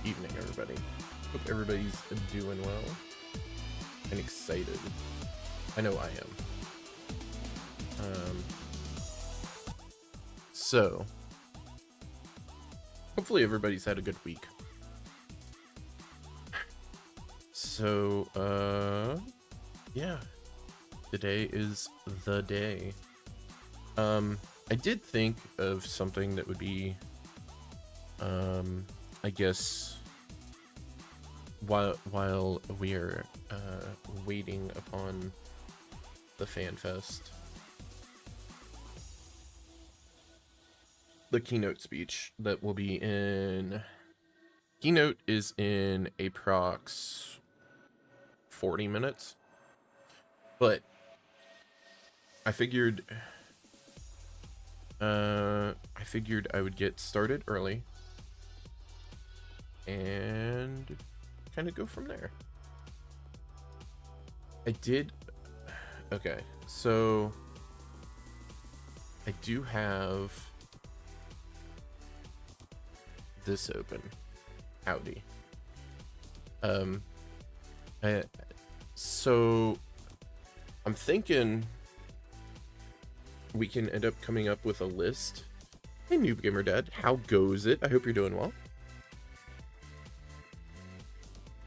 evening, everybody. Hope everybody's doing well and excited. I know I am. So hopefully everybody's had a good week. So, yeah, today is the day. I did think of something that would be, I guess, while we are waiting upon the FanFest, the keynote speech that will be in. Keynote is in approx 40 minutes, but I figured I would get started early and kind of go from there. Okay, so I do have this open. Howdy. So I'm thinking we can end up coming up with a list. Hey, Noob Gamer Dad, how goes it? I hope you're doing well.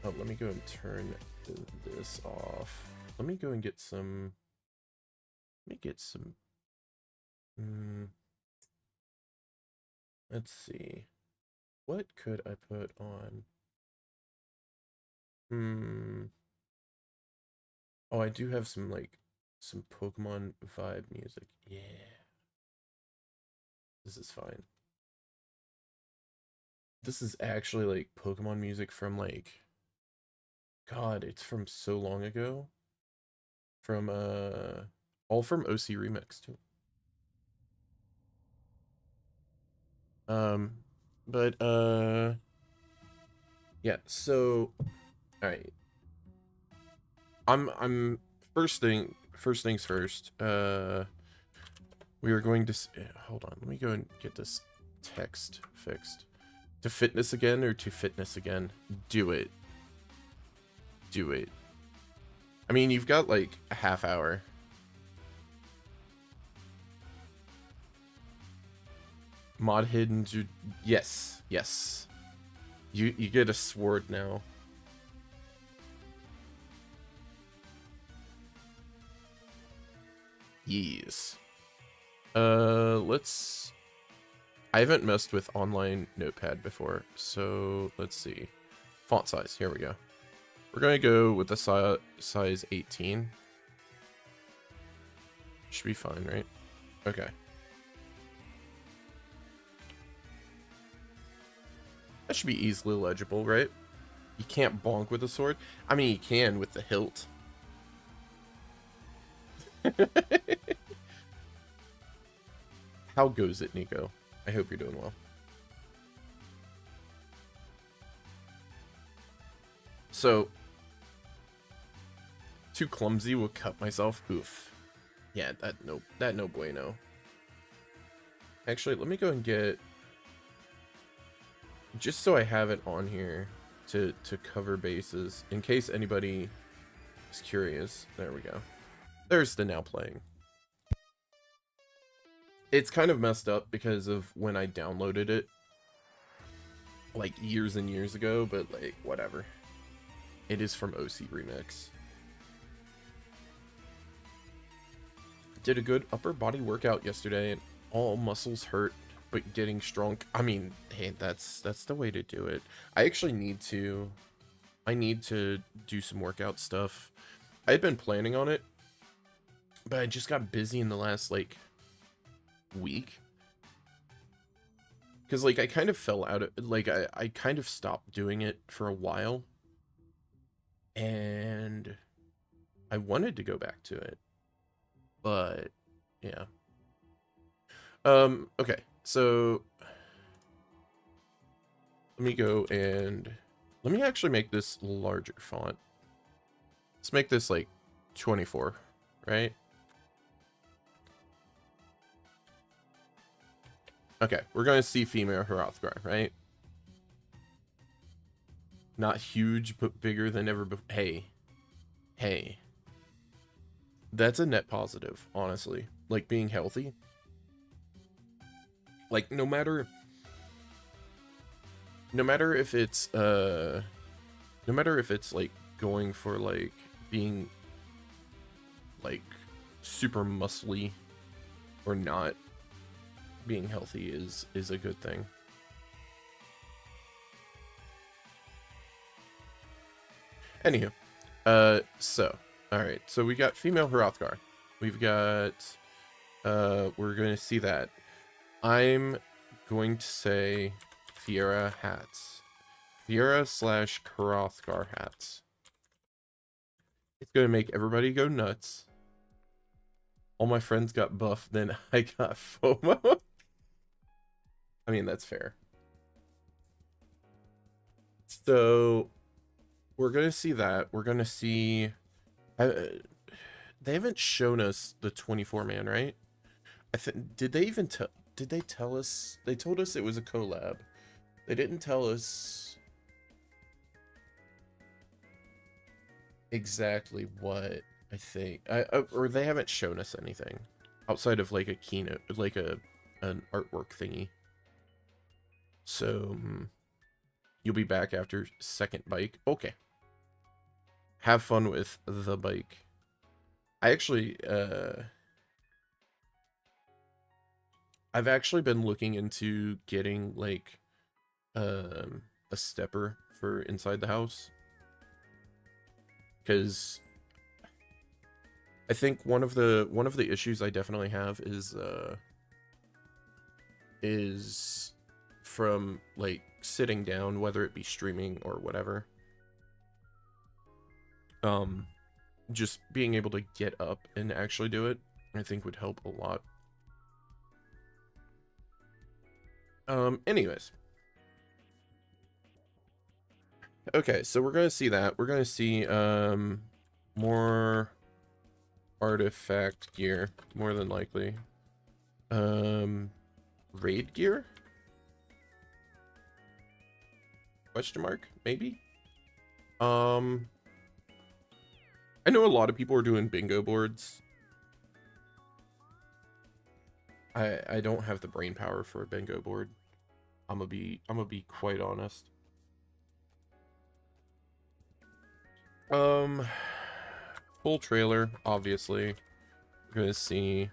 Oh, let me go and turn this off. Let me go and get some. Let's see. What could I put on? Oh, I do have some Pokemon vibe music. Yeah. This is fine. This is actually like Pokemon music from God, it's from so long ago. From all from OC Remix too. But yeah, so all right. I'm first things first. We are going to hold on. Let me go and get this text fixed. To fitness again or to fitness again? Do it. Do it. I mean, you've got like a half hour. Mod hidden. Yes, yes. You get a sword now. Yes. Let's. I haven't messed with online notepad before, so let's see. Font size. Here we go. We're gonna go with the size 18. Should be fine, right? Okay. That should be easily legible, right? You can't bonk with a sword. I mean, you can with the hilt. How goes it, Nico? I hope you're doing well. So, too clumsy, will cut myself. Oof. Yeah, that no bueno. Actually, let me go and get, just so I have it on here to cover bases in case anybody is curious. There we go. There's the now playing. It's kind of messed up because of when I downloaded it, like years and years ago, but like whatever. It is from OC Remix. Did a good upper body workout yesterday and all muscles hurt, but getting strong. I mean, hey, that's the way to do it. I actually need to do some workout stuff. I had been planning on it, but I just got busy in the last like week. Because like I kind of fell out of like I kind of stopped doing it for a while. And I wanted to go back to it. But yeah. Okay, so let me go and let me actually make this larger font. Let's make this like 24, right? Okay, we're going to see female Hrothgar, right? Not huge, but bigger than ever before. Hey. That's a net positive, honestly. Like, being healthy. Like, no matter if it's, like, going for, like, being, like, super muscly or not, being healthy is a good thing. Anywho, so, alright, so we got female Hrothgar. We've got, we're gonna see that. I'm going to say Fiera hats. Fiera / Hrothgar hats. It's gonna make everybody go nuts. All my friends got buffed, then I got FOMO. I mean, that's fair. So, we're gonna see that. We're gonna see... they haven't shown us the 24-man, right? Did they even tell... Did they tell us? They told us it was a collab. They didn't tell us exactly what, I think. Or they haven't shown us anything outside of like a keynote, like an artwork thingy. So you'll be back after second bike. Okay. Have fun with the bike. I actually I've actually been looking into getting like a stepper for inside the house, because I think one of the issues I definitely have is from like sitting down, whether it be streaming or whatever. Just being able to get up and actually do it, I think would help a lot. Anyways. Okay, so we're gonna see that. We're gonna see, more artifact gear, more than likely. Raid gear? Question mark? Maybe? I know a lot of people are doing bingo boards. I don't have the brain power for a bingo board. I'm gonna be quite honest. Full trailer, obviously. We're gonna see.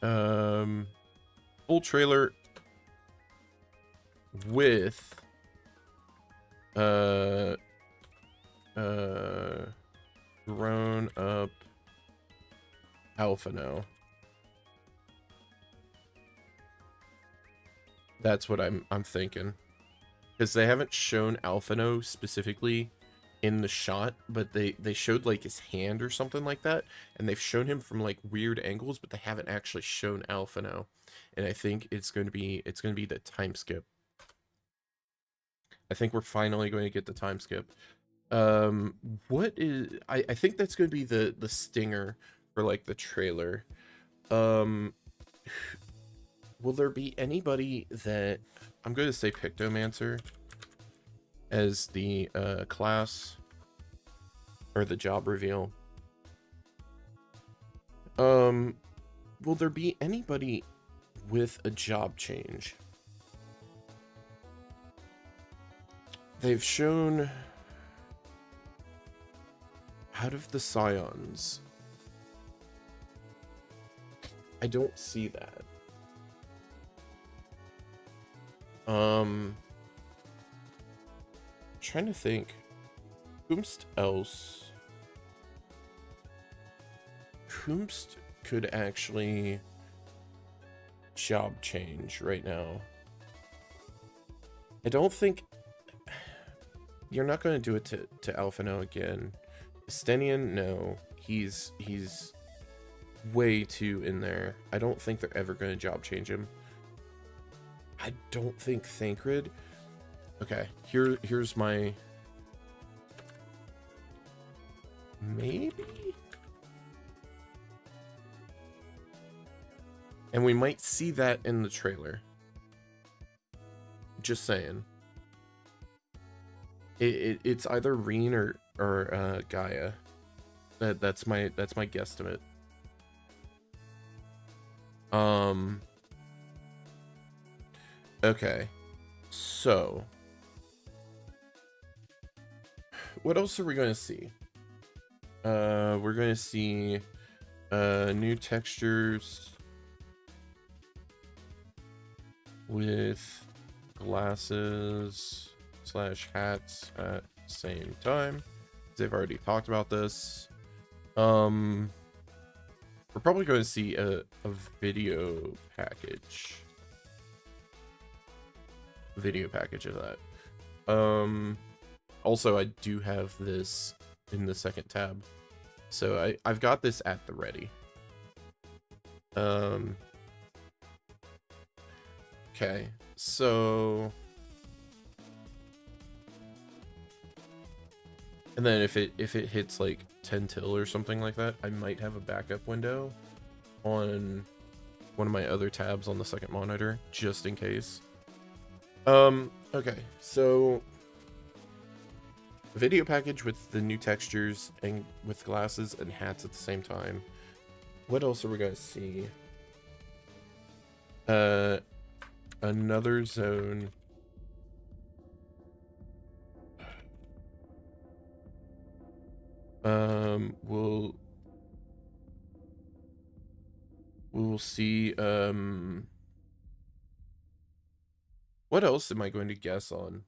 Full trailer with grown up Alphino. That's what I'm thinking, because they haven't shown Alphino specifically in the shot, but they showed like his hand or something like that, and they've shown him from like weird angles, but they haven't actually shown Alphino, and I think it's going to be the time skip. I think we're finally going to get the time skip. What is... I think that's going to be the stinger for like the trailer. Will there be anybody that... I'm going to say Pictomancer as the class or the job reveal. Will there be anybody with a job change? They've shown out of the Scions. I don't see that. Trying to think. Whomst else? Whomst could actually job change right now? I don't think... You're not going to do it to Alphino again. Stenian, no. He's way too in there. I don't think they're ever going to job change him. I don't think Thancred... Okay, here's my... Maybe? And we might see that in the trailer. Just saying. It's either Reen or Gaia. That's my guesstimate. Okay. So, what else are we going to see? We're going to see new textures with glasses / hats at the same time. They've already talked about this. We're probably going to see a video package. Video package of that. Also, I do have this in the second tab, so I've got this at the ready. Okay, so, and then if it hits like 10 till or something like that, I might have a backup window on one of my other tabs on the second monitor, just in case. Okay, so video package with the new textures and with glasses and hats at the same time. What else are we gonna see? Another zone. We'll see, what else am I going to guess on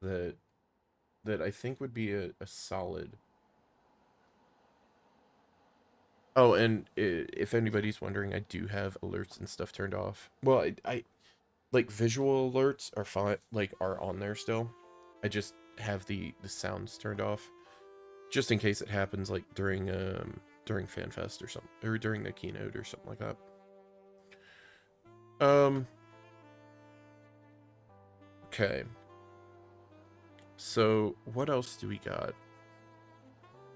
that I think would be a solid? Oh, and if anybody's wondering, I do have alerts and stuff turned off. Well, I like visual alerts are fine, like are on there still. I just have the sounds turned off, just in case it happens like during FanFest or something, or during the keynote or something like that. Okay. So what else do we got?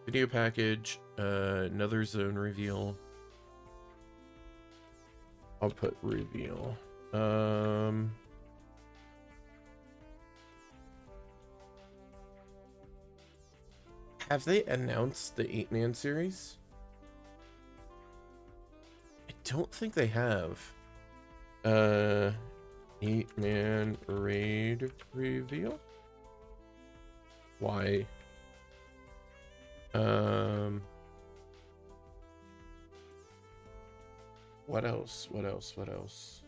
Video package, another zone reveal. I'll put reveal. Have they announced the 8-man series? I don't think they have. 8-man raid reveal? Why? What else? What else? What else?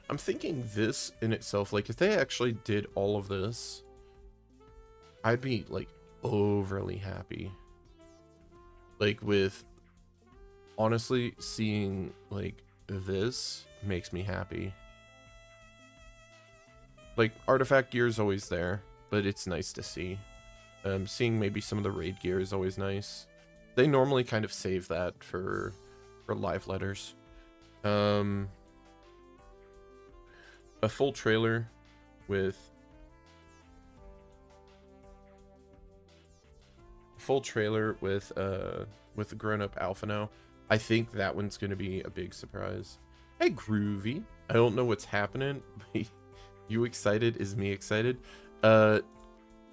I'm thinking this in itself, like, if they actually did all of this, I'd be, like, overly happy. Like, with, honestly, seeing, like, this makes me happy. Like, artifact gear is always there, but it's nice to see. Seeing maybe some of the raid gear is always nice. They normally kind of save that for live letters. A full trailer with the grown-up alpha now. I think that one's gonna be a big surprise. Hey Groovy, I don't know what's happening. You excited? Is me excited?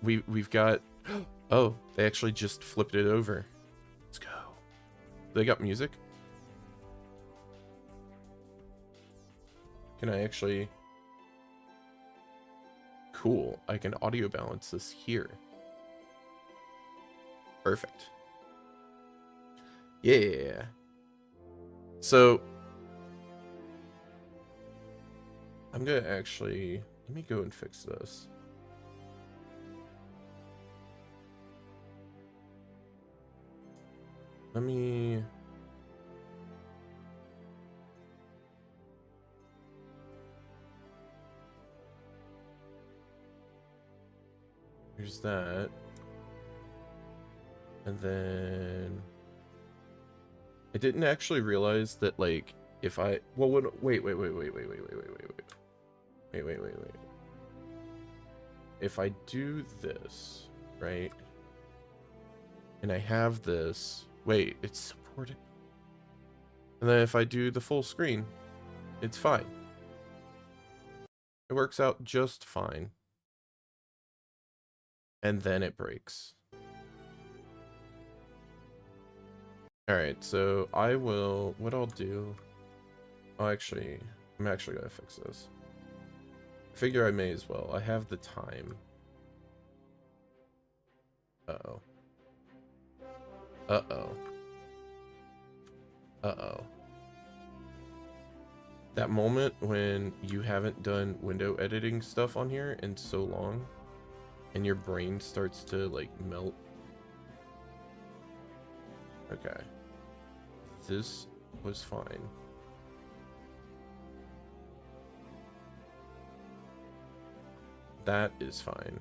We've got, oh, they actually just flipped it over. Let's go. They got music. Can I actually? Cool, I can audio balance this here. Perfect. Yeah. So I'm gonna actually, let me go and fix this. Let me, here's that. And then I didn't actually realize that, like, if I, well, wait. If I do this, right? and I have this. Wait, it's supported. And then if I do the full screen, it's fine. It works out just fine. And then it breaks. Alright, so I will, what I'll do, I'm actually gonna fix this. I figure I may as well. I have the time. Uh-oh. Uh-oh. Uh-oh. That moment when you haven't done window editing stuff on here in so long, and your brain starts to, like, melt. Okay. This was fine. That is fine.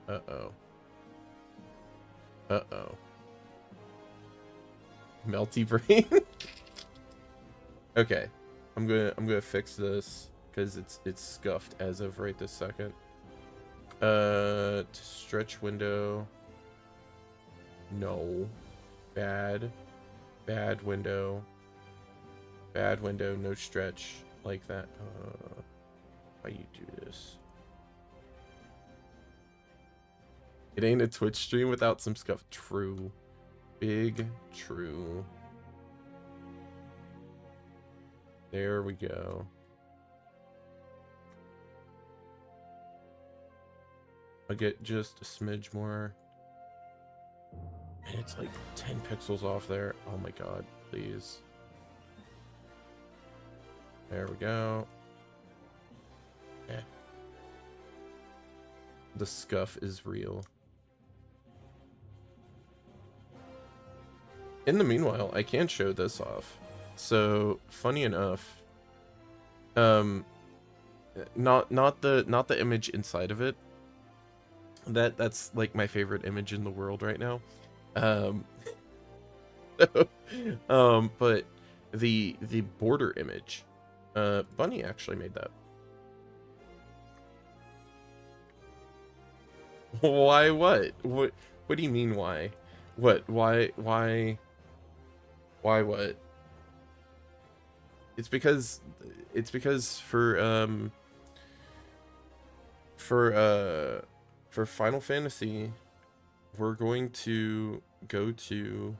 Uh-oh. Uh-oh. Melty brain. Okay. I'm gonna fix this because it's scuffed as of right this second. Stretch window. No. Bad window. Bad window, no stretch like that. Why you do this? It ain't a Twitch stream without some scuff. True. Big true. There we go. I'll get just a smidge more. And it's like 10 pixels off there. Oh my god, please. There we go. Yeah. The scuff is real. In the meanwhile, I can show this off. So, funny enough, not the image inside of it. That's like my favorite image in the world right now. But the border image, Bunny actually made that. Why? What do you mean? Why? What? Why? What? It's because for Final Fantasy, we're going to go to.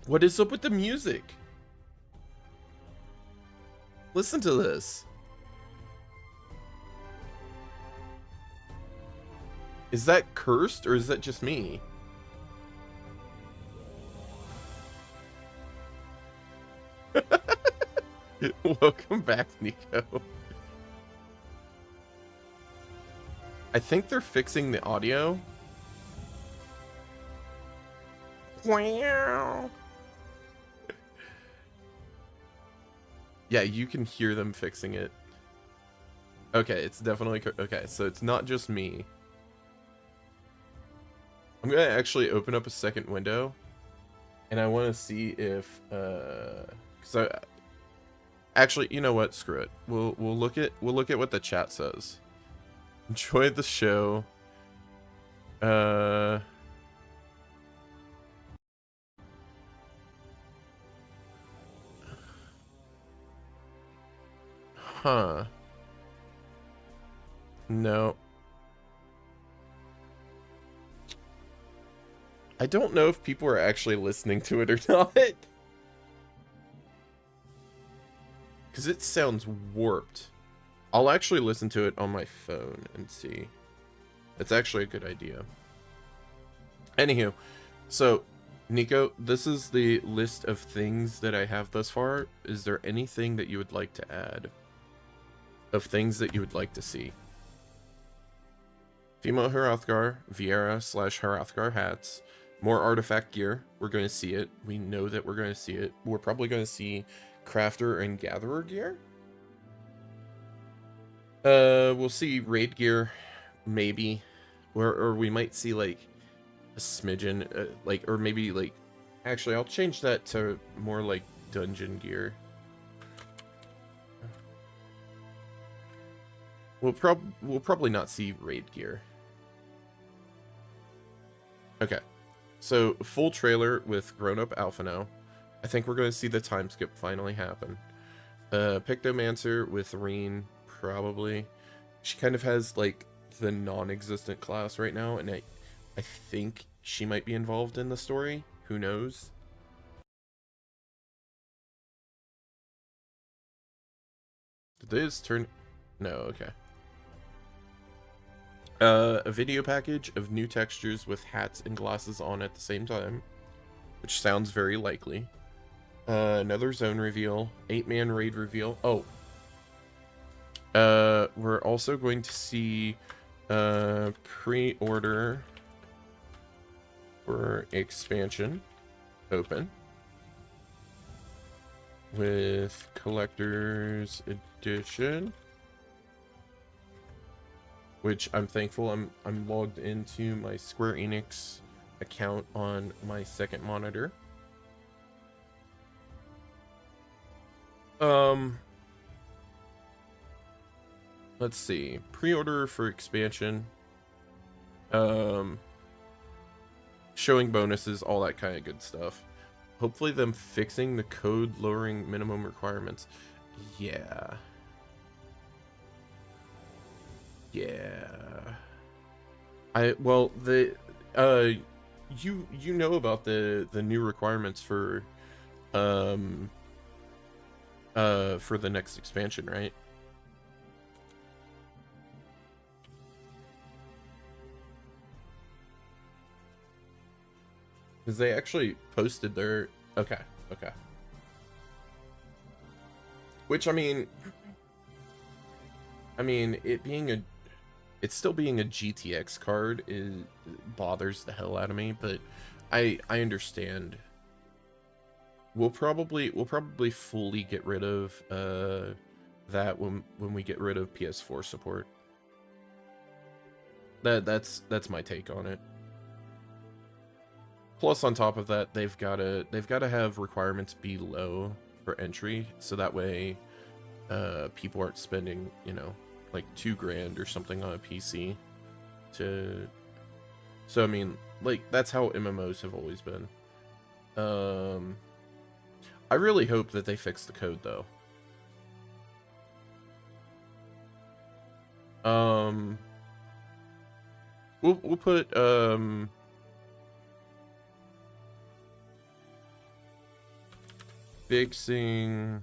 What is up with the music? Listen to this. Is that cursed or is that just me? Welcome back, Nico. I think they're fixing the audio. Wow. Yeah, you can hear them fixing it. Okay, it's definitely okay, so it's not just me. I'm gonna actually open up a second window, and I want to see if, because actually, you know what? Screw it. We'll look at what the chat says. Enjoyed the show. Huh. No. I don't know if people are actually listening to it or not. Because it sounds warped. I'll actually listen to it on my phone and see. That's actually a good idea. Anywho, so, Nico, this is the list of things that I have thus far. Is there anything that you would like to add? Of things that you would like to see? Female Hrothgar, Viera / Hrothgar hats. More artifact gear. We're going to see it. We know that we're going to see it. We're probably going to see crafter and gatherer gear. We'll see raid gear, maybe. Or we might see, like, a smidgen, like, or maybe, like... Actually, I'll change that to more, like, dungeon gear. we'll probably not see raid gear. Okay, so full trailer with grown-up Alpha now. I think we're going to see the time skip finally happen. Pictomancer with Reen, probably. She kind of has like the non-existent class right now, and I think she might be involved in the story. Who knows? Did this turn? No, okay. A video package of new textures with hats and glasses on at the same time, which sounds very likely. Another zone reveal, 8-man raid reveal. Oh. We're also going to see pre-order for expansion open with collector's edition, which I'm thankful I'm logged into my Square Enix account on my second monitor. Let's see. Pre-order for expansion. Showing bonuses, all that kind of good stuff. Hopefully them fixing the code lowering minimum requirements. Yeah. Well, the you know about the new requirements for the next expansion, right? Because they actually posted their... Okay. Which, I mean, it's still being a GTX card bothers the hell out of me, but I understand. We'll probably fully get rid of that when we get rid of PS4 support. That's my take on it. Plus, on top of that, they've got to have requirements be low for entry, so that way people aren't spending, you know, like $2,000 or something on a PC so I mean, like, that's how MMOs have always been. I really hope that they fix the code, though. We'll put fixing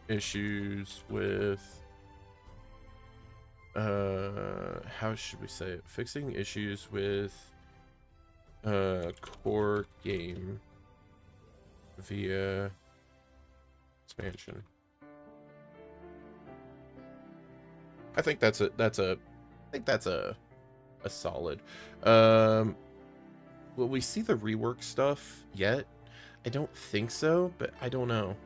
issues with how should we say it? Fixing issues with core game via expansion. I think that's a solid. Will we see the rework stuff yet? I don't think so, but I don't know.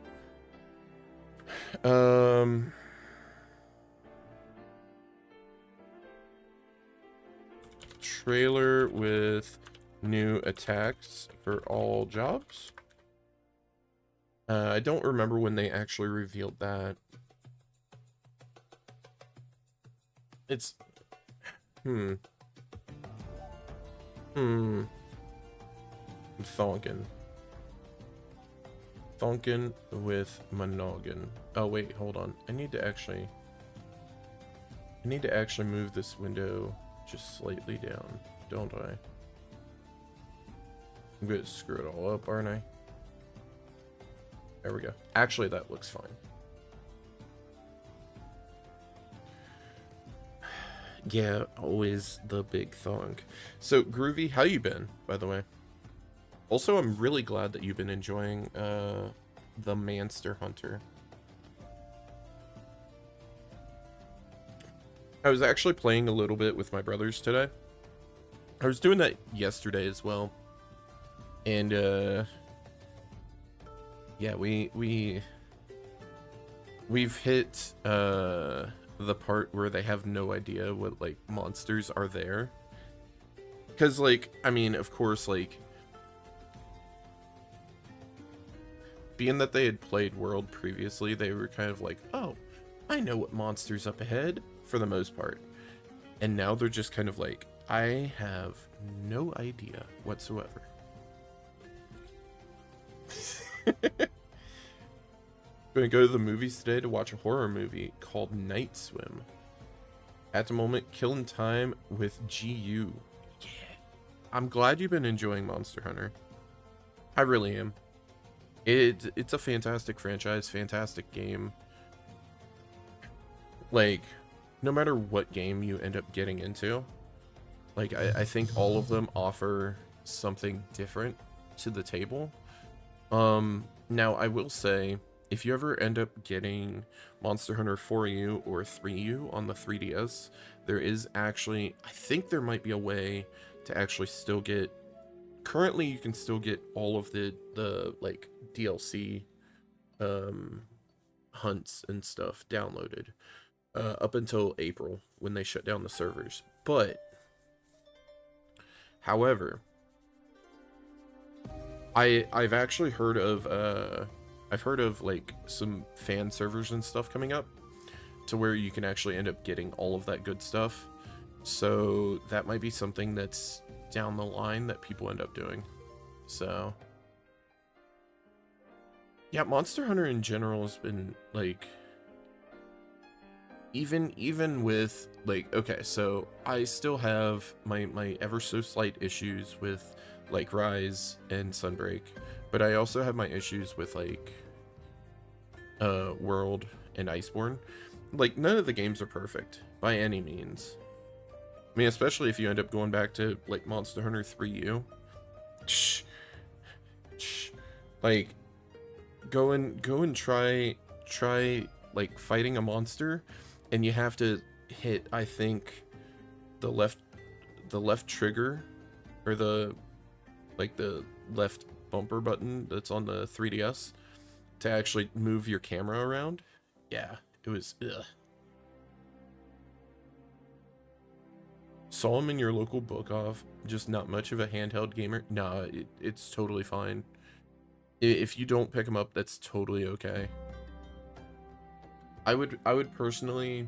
Trailer with new attacks for all jobs. I don't remember when they actually revealed that. It's Thonkin with Monoggin. Oh wait, hold on. I need to actually move this window just slightly down, don't I? I'm gonna screw it all up, aren't I? There we go. Actually, that looks fine. Yeah, always the big thonk. So, Groovy, how you been, by the way? Also, I'm really glad that you've been enjoying the Manster Hunter. I was actually playing a little bit with my brothers today. I was doing that yesterday as well. And yeah, we've hit the part where they have no idea what like monsters are there. Cause like, I mean, of course, like being that they had played World previously, they were kind of like, oh, I know what monster's up ahead, for the most part. And now they're just kind of like, I have no idea whatsoever. Gonna go to the movies today to watch a horror movie called Night Swim. At the moment, killing time with GU. Yeah. I'm glad you've been enjoying Monster Hunter. I really am. It's a fantastic franchise, fantastic game. Like, no matter what game you end up getting into, like, I think all of them offer something different to the table. Now, I will say, if you ever end up getting Monster Hunter 4U or 3U on the 3DS, there is actually, I think there might be a way to actually still get, currently you can still get all of the like, DLC, hunts and stuff downloaded, up until April, when they shut down the servers. But, however, I've actually heard of, I've heard of, like, some fan servers and stuff coming up to where you can actually end up getting all of that good stuff. So that might be something that's down the line that people end up doing. So, yeah, Monster Hunter in general has been, like, even with, like, okay, so I still have my ever so slight issues with, like, Rise and Sunbreak, but I also have my issues with, like, World and Iceborne. Like, none of the games are perfect by any means. I mean, especially if you end up going back to, like, Monster Hunter 3U. Like, go and try like fighting a monster, and you have to hit, I think, the left trigger, or the left bumper button that's on the 3DS to actually move your camera around. Yeah, it was ugh. Saw him in your local book off, just not much of a handheld gamer. Nah, it's totally fine. If you don't pick him up, that's totally okay. I would personally,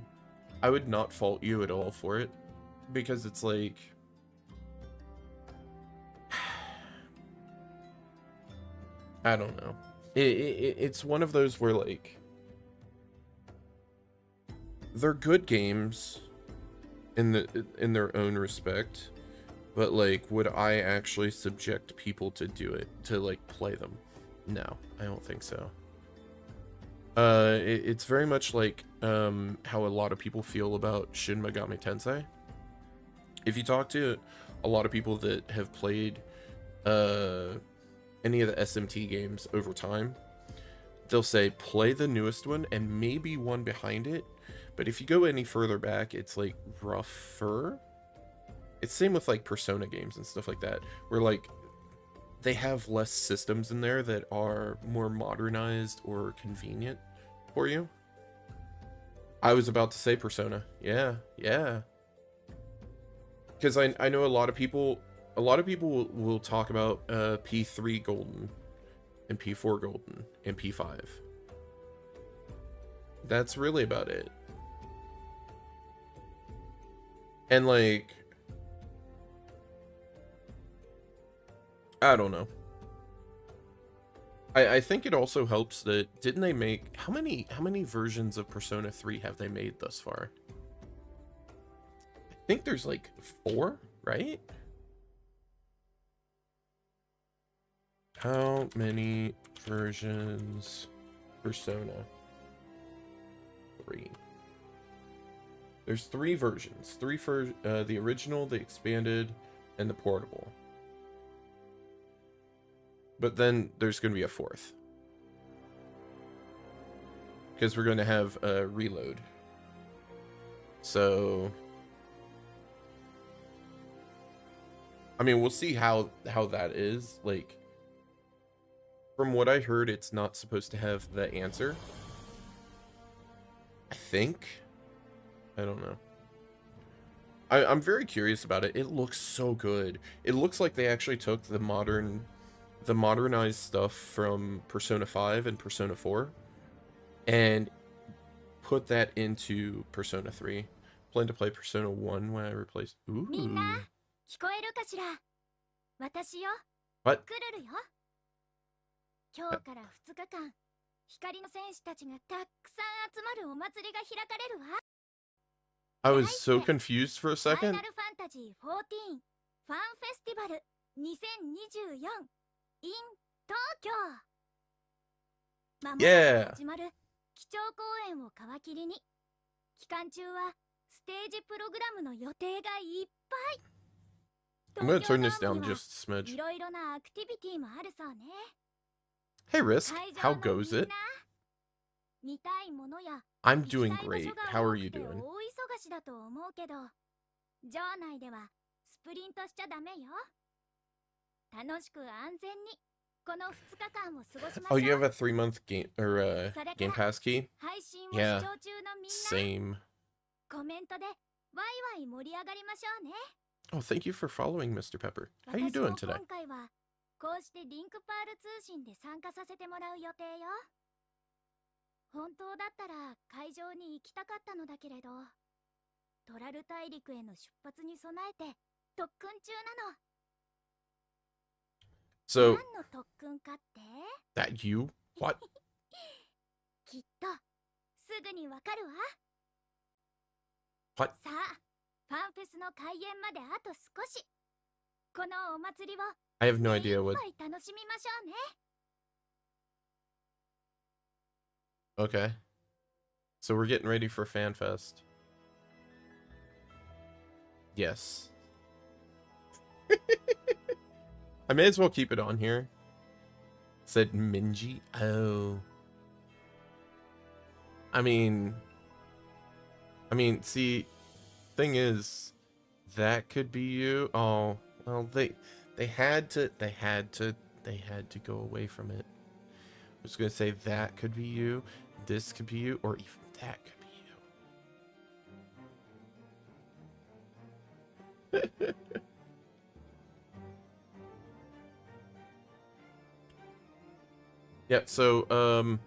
I would not fault you at all for it, because it's like, I don't know. It's one of those where, like, they're good games in their own respect, but, like, would I actually subject people to do it, to, like, play them? No, I don't think so. It's very much like how a lot of people feel about Shin Megami Tensei. If you talk to a lot of people that have played any of the SMT games over time, they'll say play the newest one and maybe one behind it, but if you go any further back, it's like rougher. It's same with like Persona games and stuff like that, where like they have less systems in there that are more modernized or convenient for you. I was about to say Persona. Yeah. Because I know a lot of people will talk about P3 Golden and P4 Golden and P5. That's really about it. And like, I don't know. I think it also helps that, didn't they make, how many versions of Persona 3 have they made thus far? I think there's like 4, right? How many versions Persona 3? There's 3 versions. 3 for the original, the expanded, and the portable. But then there's going to be a 4th. Because we're going to have a reload. So, I mean, we'll see how that is. Like, from what I heard, it's not supposed to have the answer. I think. I don't know. I'm very curious about it. It looks so good. It looks like they actually took the modern the modernized stuff from Persona 5 and Persona 4 and put that into Persona 3. Plan to play Persona 1 when I replace. Ooh. What? 今日から2日間、光の戦士たちがたくさん集まるお祭りが開かれるわ。I was so confused for a second. ファイナルファンタジー14ファンフェスティバル2024 in 東京。まもなく始まる基調講演を皮切りに、期間中はステージプログラムの予定がいっぱい。I'm gonna turn this down just a smidge. いろいろなアクティビティもあるそうね。Hey Risk, how goes it? I'm doing great. How are you doing? 場内ではスプリントしちゃダメよ。楽しく安全にこの2日間を過ごしましょう。 Oh, you have a 3-month game or Game Pass key? 配信を視 Yeah. 聴中のみんな Same. コメントでワイワイ盛り上がりましょうね。 Oh, thank you for following, Mr. Pepper. How you doing today? 今回はこうしてリンクパール通信で参加させてもらう予定よ。本当だったら会場に行きたかったのだけれど、トラル大陸への出発に備えて特訓中なの。 So 何の特訓かって？ that you? What? きっとすぐにわかるわ。 What? さあ、ファンフェスの開演まであと少し。このお祭りを I have no idea what. 楽しみましょうね。 Okay. So we're getting ready for FanFest. Yes. I may as well keep it on here. Said Minji. Oh. I mean, see, thing is, that could be you. Oh, well, they had to go away from it. I was gonna say that could be you, this could be you, or even that could be you. Yeah, so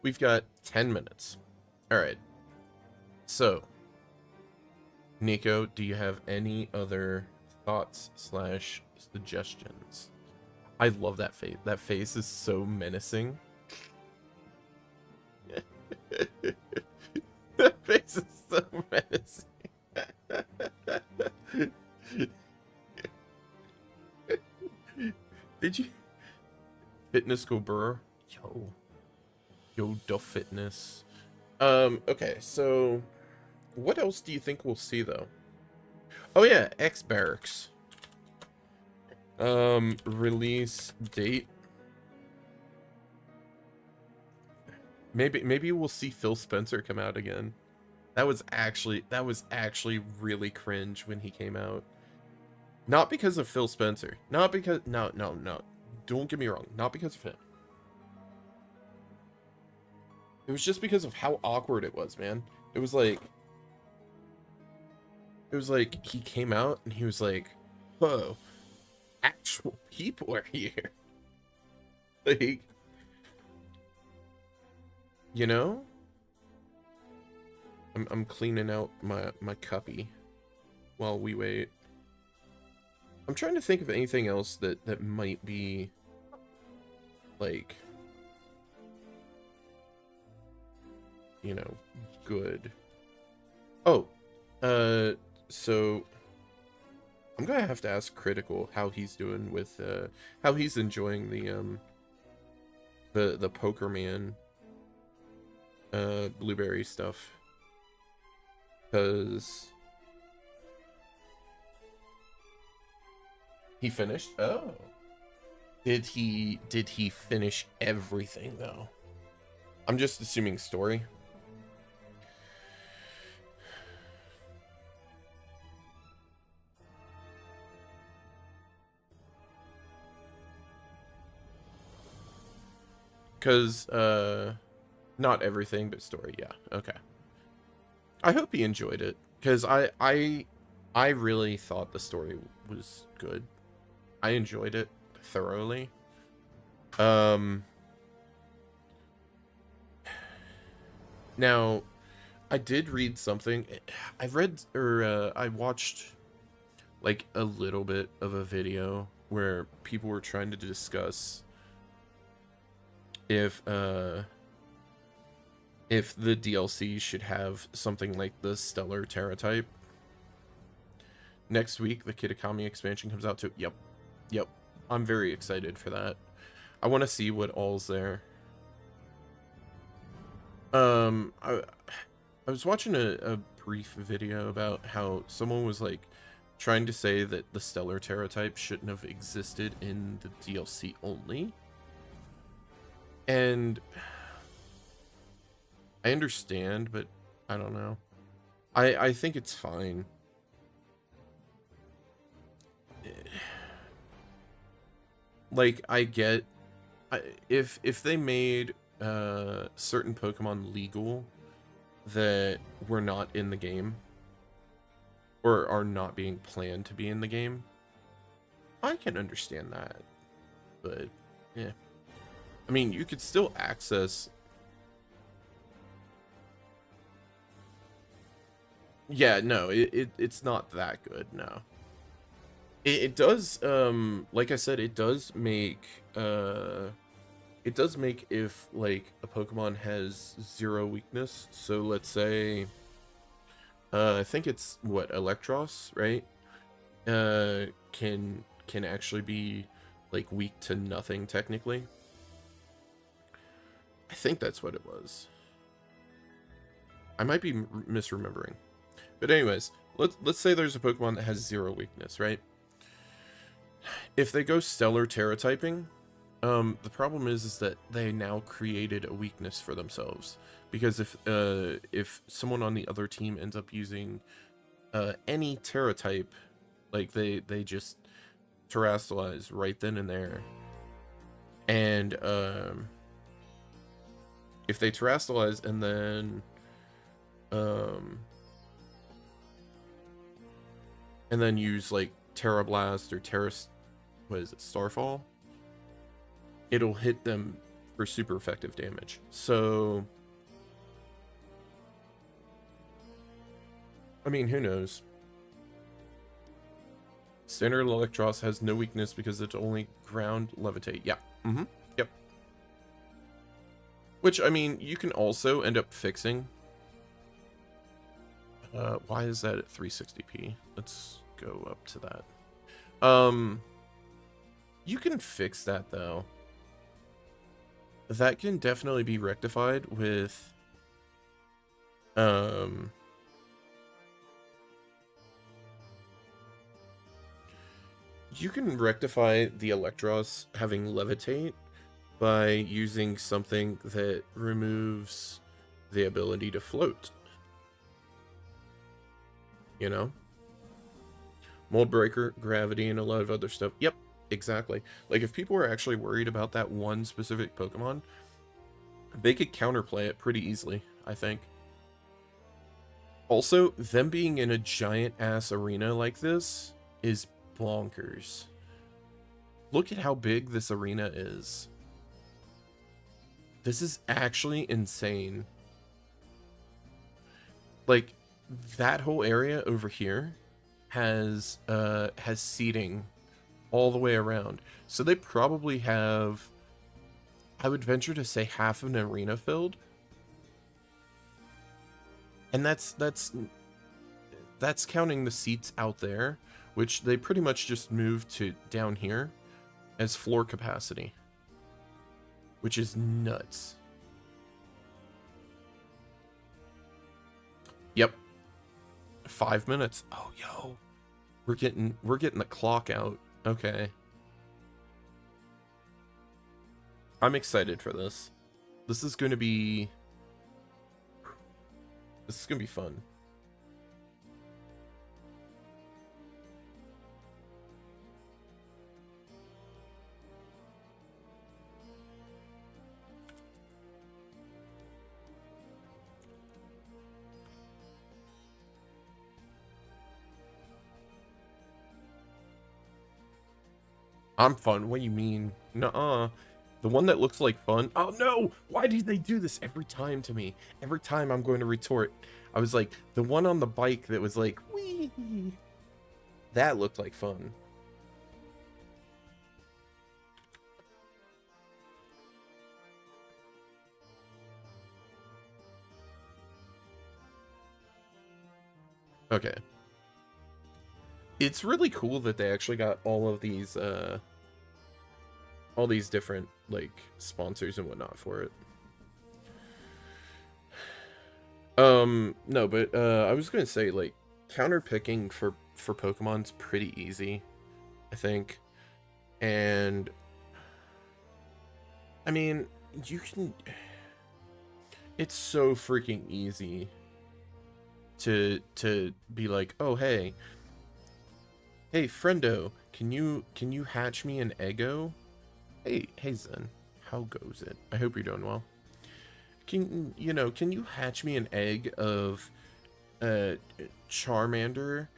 we've got 10 minutes. All right. So, Nico, do you have any other thoughts / suggestions? I love that face. That face is so menacing. That face is so menacing. Did you? Fitness go burr? Yo, duff fitness. Okay, so what else do you think we'll see though? Oh yeah, X Barracks. Release date. Maybe we'll see Phil Spencer come out again. That was actually really cringe when he came out. Not because of Phil Spencer. Not because no. Don't get me wrong. Not because of him. It was just because of how awkward it was, man. It was like he came out and he was like, "Whoa, actual people are here." Like, you know? I'm cleaning out my cuppy while we wait. I'm trying to think of anything else that might be like, you know, good. Oh, so I'm gonna have to ask Critical how he's doing with how he's enjoying the Pokerman blueberry stuff, because he finished. Oh, did he finish everything though? I'm just assuming story. Because, not everything, but story, yeah, okay. I hope he enjoyed it, because I really thought the story was good. I enjoyed it thoroughly. Now I did read something. I read, or I watched like a little bit of a video where people were trying to discuss if the DLC should have something like the Stellar Terra type. Next week, the Kitakami expansion comes out too. Yep. I'm very excited for that. I want to see what all's there. I was watching a brief video about how someone was like trying to say that the Stellar Terra type shouldn't have existed in the DLC only. And I understand, but I don't know. I think it's fine. Like, I get if they made certain Pokemon legal that were not in the game or are not being planned to be in the game, I can understand that. But yeah, I mean, you could still access. Yeah, no, it's not that good. No, it does. Like I said, it does make if like a Pokemon has 0 weakness. So let's say, I think it's what, Electros, right? Can actually be like weak to nothing technically. I think that's what it was. I might be misremembering. But anyways, let's say there's a Pokemon that has 0 weakness, right? If they go Stellar Terra typing, the problem is that they now created a weakness for themselves. Because if someone on the other team ends up using any Terra type, like they just terrestrialize right then and there. And if they terrestrialize and then use like Terra Blast or what is it, Starfall, it'll hit them for super effective damage. So I mean, who knows? Standard Electros has no weakness because it's only ground levitate. Yeah. Yep. Which, I mean, you can also end up fixing. Why is that at 360p? Let's go up to that. You can fix that, though. That can definitely be rectified with you can rectify the Electros having levitate by using something that removes the ability to float. You know? Mold Breaker, Gravity, and a lot of other stuff. Yep, exactly. Like, if people were actually worried about that one specific Pokemon, they could counterplay it pretty easily, I think. Also, them being in a giant-ass arena like this is bonkers. Look at how big this arena is. This is actually insane. Like, that whole area over here has seating all the way around. So they probably have, I would venture to say, half of an arena filled. And that's counting the seats out there, which they pretty much just moved to down here as floor capacity, which is nuts. Yep. 5 minutes. Oh, yo. We're getting the clock out. Okay. I'm excited for this. This is going to be fun. I'm fun. What do you mean? Nuh-uh. The one that looks like fun. Oh no! Why do they do this every time to me? Every time I'm going to retort. I was like, the one on the bike that was like, wee. That looked like fun. Okay. It's really cool that they actually got all these different, like, sponsors and whatnot for it. No, but, I was gonna say, like, counter picking for Pokemon's pretty easy, I think. And, I mean, you can... It's so freaking easy to be like, oh, hey, friendo, can you hatch me an Eggo? Hey, Zen, how goes it? I hope you're doing well. Can you hatch me an egg of Charmander,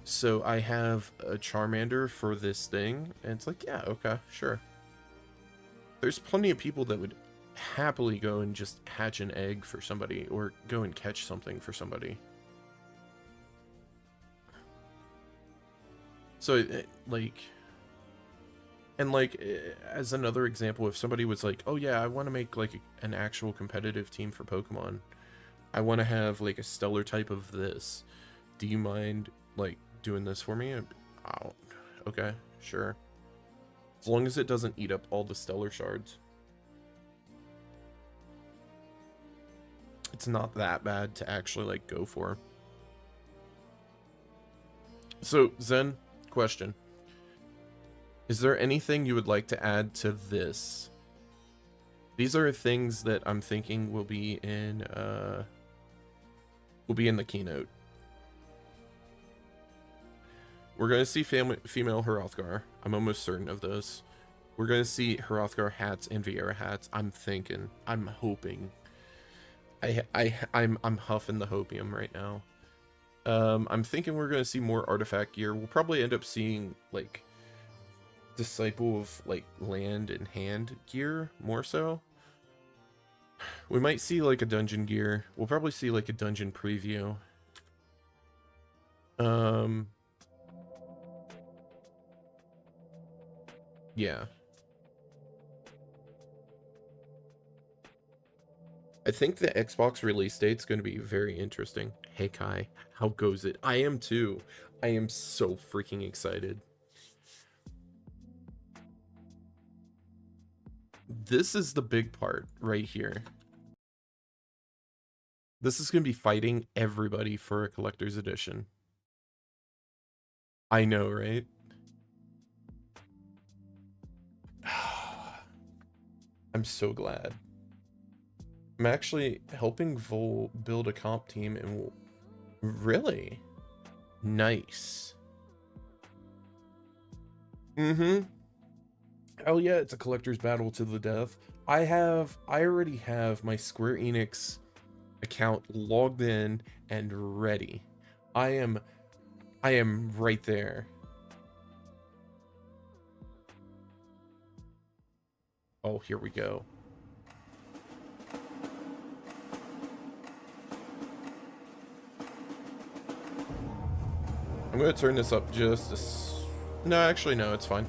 so I have a Charmander for this thing? And it's like, yeah, okay, sure. There's plenty of people that would happily go and just hatch an egg for somebody, or go and catch something for somebody. So, like... And, like, as another example, if somebody was like, oh yeah, I want to make, like, an actual competitive team for Pokemon. I want to have, like, a stellar type of this. Do you mind, like, doing this for me? Oh, okay, sure. As long as it doesn't eat up all the stellar shards. It's not that bad to actually, like, go for. So, Zen, question. Is there anything you would like to add to this? These are things that I'm thinking will be in the keynote. We're going to see female Hrothgar. I'm almost certain of this. We're going to see Hrothgar hats and Viera hats. I'm thinking. I'm hoping. I'm huffing the hopium right now. I'm thinking we're going to see more artifact gear. We'll probably end up seeing, like, Disciple of, like, land and hand gear more so. We might see, like, a dungeon gear. We'll probably see, like, a dungeon preview. Yeah. I think the Xbox release date's going to be very interesting. Hey Kai, how goes it? I am too. I am so freaking excited. This is the big part right here. This is going to be fighting everybody for a collector's edition. I know, right? I'm so glad. I'm actually helping Vol build a comp team, and we'll... Really? Nice. Oh yeah, it's a collector's battle to the death. I already have my Square Enix account logged in and ready. I am right there. Oh, here we go. I'm gonna turn this up just a... No, actually, no, it's fine.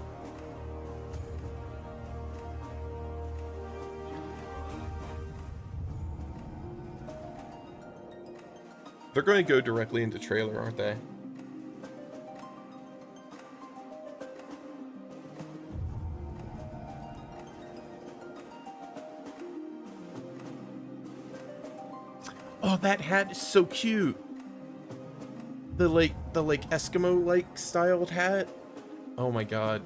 They're going to go directly into trailer, aren't they? Oh, that hat is so cute. The Eskimo-like styled hat. Oh my god.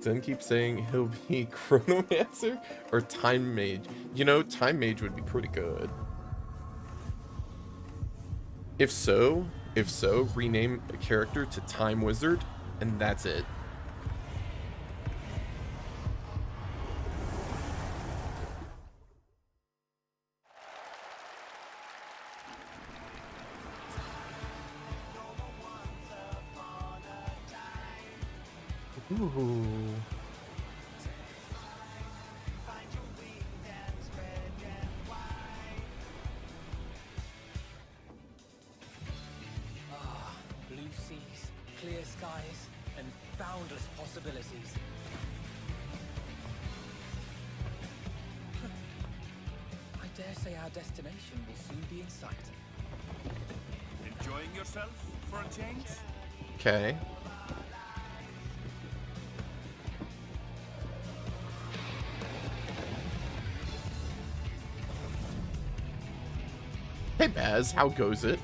Zen keeps saying he'll be Chronomancer or Time Mage. You know, Time Mage would be pretty good. If so, rename a character to Time Wizard, and that's it. Ooh. Blue seas, clear skies, and boundless possibilities. I dare say our destination will soon be in sight. Enjoying yourself for a change? Okay. Hey Baz, how goes it?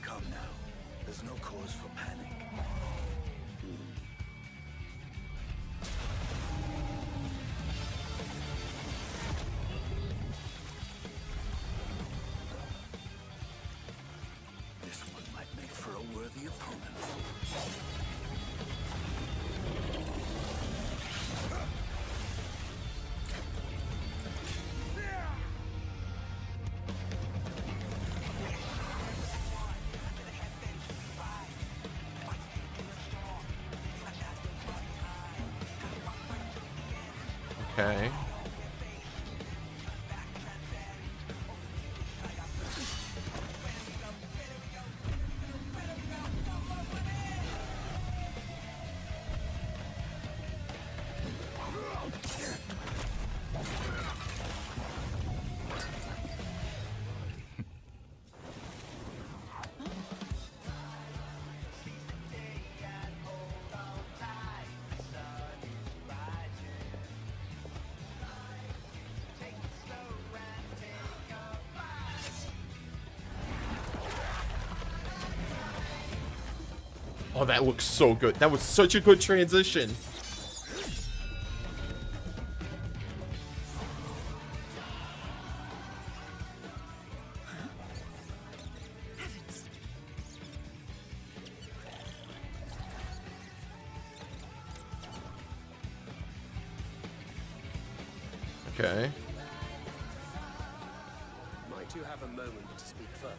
Come now. There's no cause for panic. This one might make for a worthy opponent. Okay. Oh, that looks so good. That was such a good transition. Okay. Might you have a moment to speak further?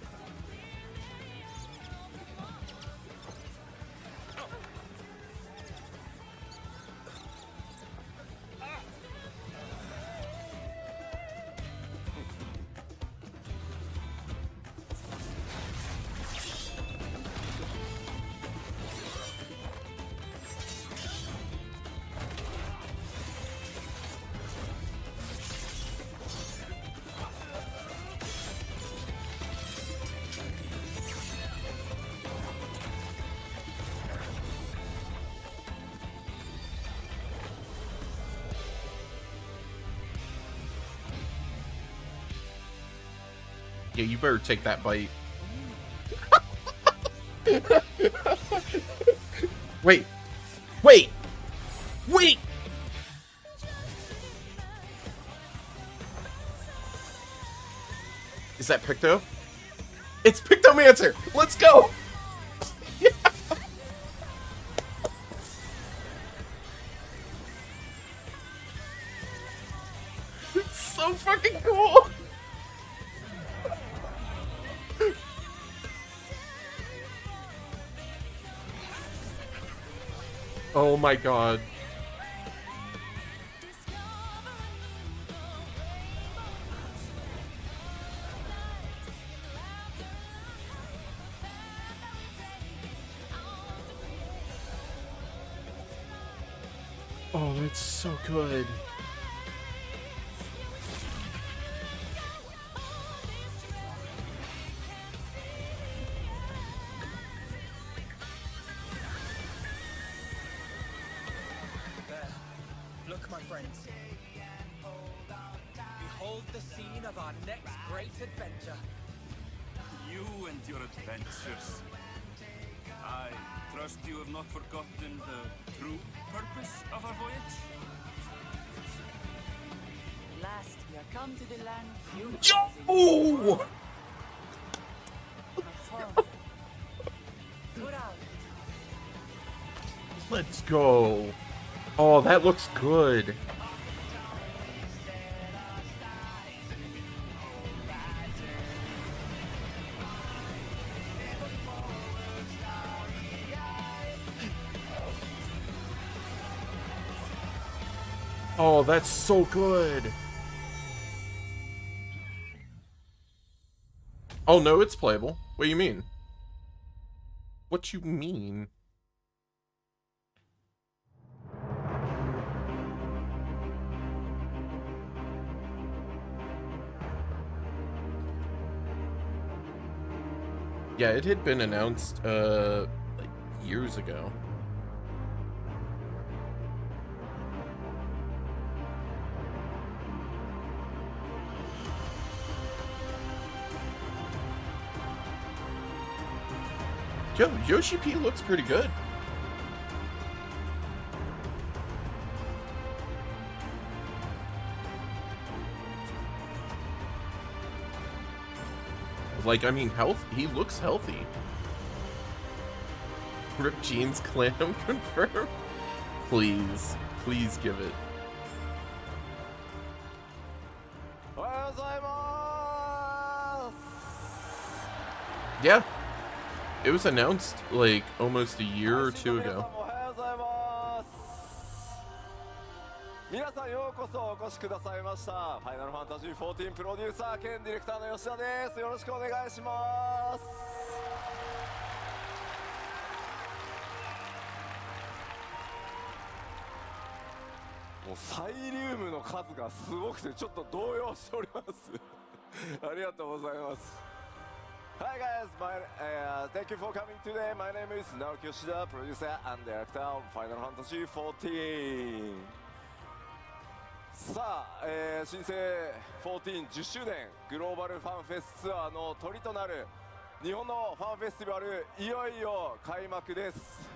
Yeah, you better take that bite. Wait. Wait! Wait! Is that Picto? It's Pictomancer! Let's go! Yeah. It's so fucking cool! Oh my god. Oh, that's so good. There. Look, my friends. Behold the scene of our next great adventure. You and your adventures. I trust you have not forgotten the true purpose of our voyage? Last we are come to the land you Yo! Put out. Let's go. Oh, that looks good. Oh, that's so good. Oh, no, it's playable. What do you mean? What you mean? Yeah, it had been announced, like, years ago. Yo, Yoshi P looks pretty good. Like, I mean, he looks healthy. Rip Jeans Clam confirmed. Please. Please give it. Yeah. It was announced, like, almost a year or two ago. 皆さんようこそお越しくださいました。ファイナルファンタジー14プロデューサー兼ディレクターの吉田です。よろしくお願いします。もうサイリウムの数がすごくてちょっと動揺しております。ありがとうございます。Hi guys, thank you for coming today. My name is Naoki Yoshida, producer and director of Final Fantasy XIV. さあ、新生14 10周年グローバルファンフェスツアーの鳥となる日本のファンフェスティバル、いよいよ開幕です。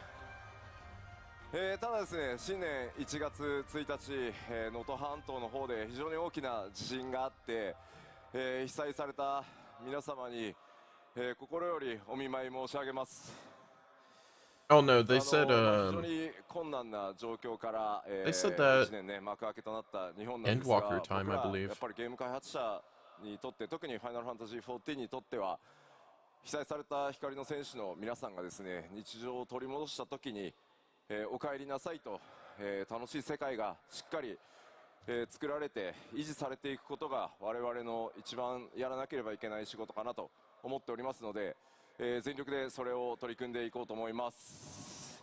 ただですね、新年1月1日、能登半島の方で非常に大きな地震があって、被災された皆様に、心よりお見舞い申し上げます。Oh no, they said Endwalker time, I believe. やっぱりゲーム開発者にとって、特にファイナルファンタジー14にとっては、被災された光の戦士の皆さんがですね、日常を取り戻した時に、お帰りなさいと、楽しい世界がしっかり、作られて維持されていくことが我々の一番やらなければいけない仕事かなと思っておりますので、全力でそれを取り組んでいこうと思います。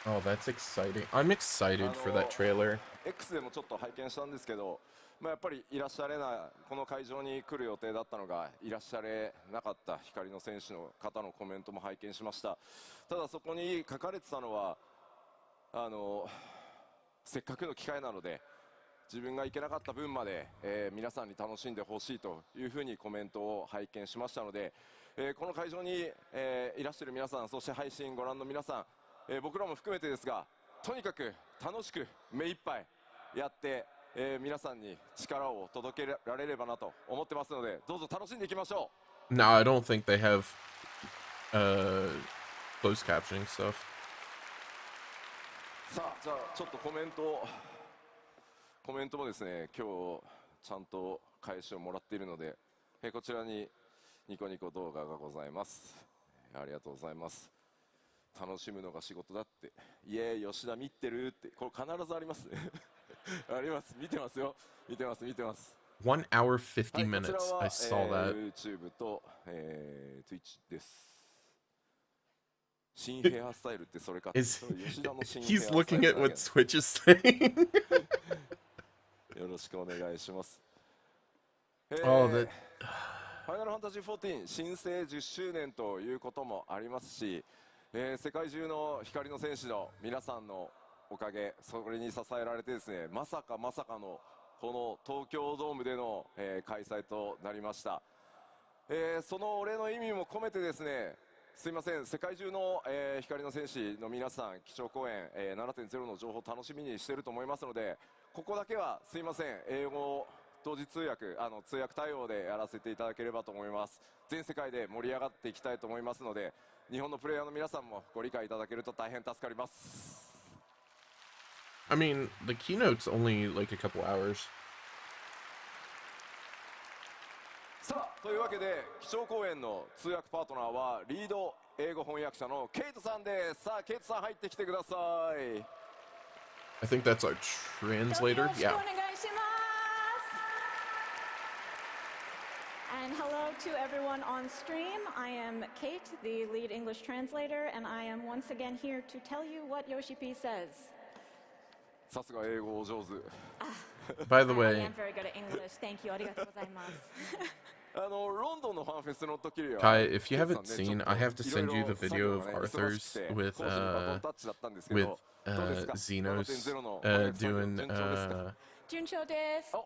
Oh, that's exciting. I'm excited for that trailer. X でもちょっと拝見したんですけど、やっぱりいらっしゃれない、この会場に来る予定だったのがいらっしゃれなかった光の選手の方のコメントも拝見しました。ただそこに書かれてたのは、せっかくの機会なので自分が行けなかった分まで、皆さんに楽しんでほしいというふうにコメントを拝見しましたので、この会場に、いらっしゃる皆さん、そして配信ご覧の皆さん、僕らも含めてですが、とにかく楽しく目いっぱいやって、皆さんに力を届けられればなと思ってますので、どうぞ楽しんでいきましょう。No, I don't think they have closed captioning stuff. さあ、じゃあちょっとコメントもですね、今日ちゃんと返しをもらっているので、こちらにニコニコ動画がございます。ありがとうございます。楽しむのが仕事だって、イエーイ吉田見てるって、これ必ずありますね。あります、見てますよ、見てます。1 hour 50 minutes. I saw that. YouTube と、Twitch です。新ヘアスタイルってそれか。He's looking at what Switch is saying. よろしくお願いします。Oh, that. ファイナルファンタジー14新生10周年ということもありますし、世界中の光の戦士の皆さんのおかげ、それに支えられてですね、まさかのこの東京ドームでの、開催となりました。そのお礼の意味も込めてですね、すいません、世界中の、光の戦士の皆さん、基調講演、7.0 の情報を楽しみにしていると思いますので、ここだけはすいません、英語同時通訳通訳対応でやらせていただければと思います。全世界で盛り上がっていきたいと思いますので、日本のプレイヤーの皆さんもご理解いただけると大変助かります。I mean, the keynote's only like a couple hours. さあ、というわけで基調講演の通訳パートナーはリード英語翻訳者のケイトさんです。さあ、ケイトさん入ってきてください。I think that's our translator. Yeah. And hello to everyone on stream. I am Kate, the lead English translator, and I am once again here to tell you what Yoshi P says. さすが英語お上手。By the I way, am very good at English. Thank you. ありがとうございます。ロンドンのファンフェスの時には Kai, if you haven't seen, I have to send you the video of Arthur's with Xenos doing Juncho desu.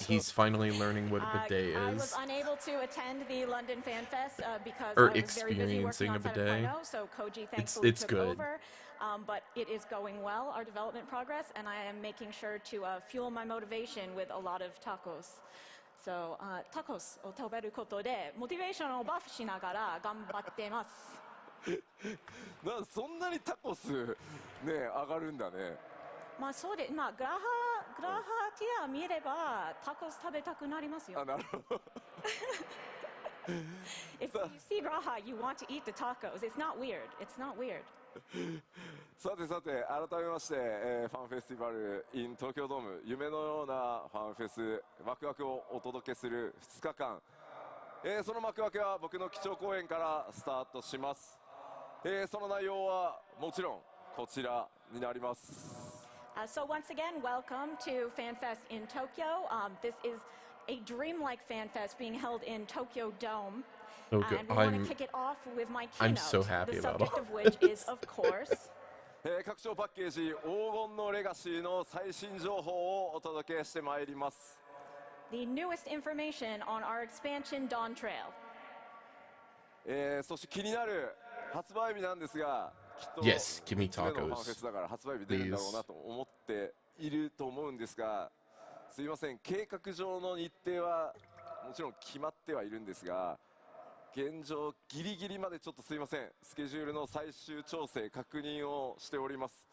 he's finally learning what a bidet I was is. unable to attend the London Fan Fest because Or I was very busy working experiencing a on bidet. 7.0, so Koji thankfully It's took good. over. But it is going well, our development progress, and I am making sure to fuel my motivation with a lot of tacos. So, tacos を食べることでモチベーションをバフしながら頑張ってます。そんなにタコスね上がるんだね。まあそうで、まあグラハティア見ればタコス食べたくなりますよ。あ、なるほど。If you see Graha, you want to eat the tacos. It's not weird. It's not weird. さてさて、改めまして、ファンフェスティバル in 東京ドーム、夢のようなファンフェス、ワクワクをお届けする2日間、その幕開けは僕の基調講演からスタートします。その内容はもちろんこちらになります。So once again, welcome to FanFest in Tokyo. This is a dreamlike FanFest being held in Tokyo Dome. Okay, And we want to kick it off with my keynote, I'm so happy the about subject all of which is, of course, 拡張パッケージ黄金のレガシーの最新情報をお届けしてまいります。 the newest information on our expansion Dawn Trail. そして気になる発売日なんですが、きっと Yes, give me 3つ目のファン tacos. フェスだから発売日出るんだろうなと思っていると思うんですが、すいません、計画上の日程はもちろん決まってはいるんですが、現状ギリギリまでちょっとすいません、スケジュールの最終調整確認をしております。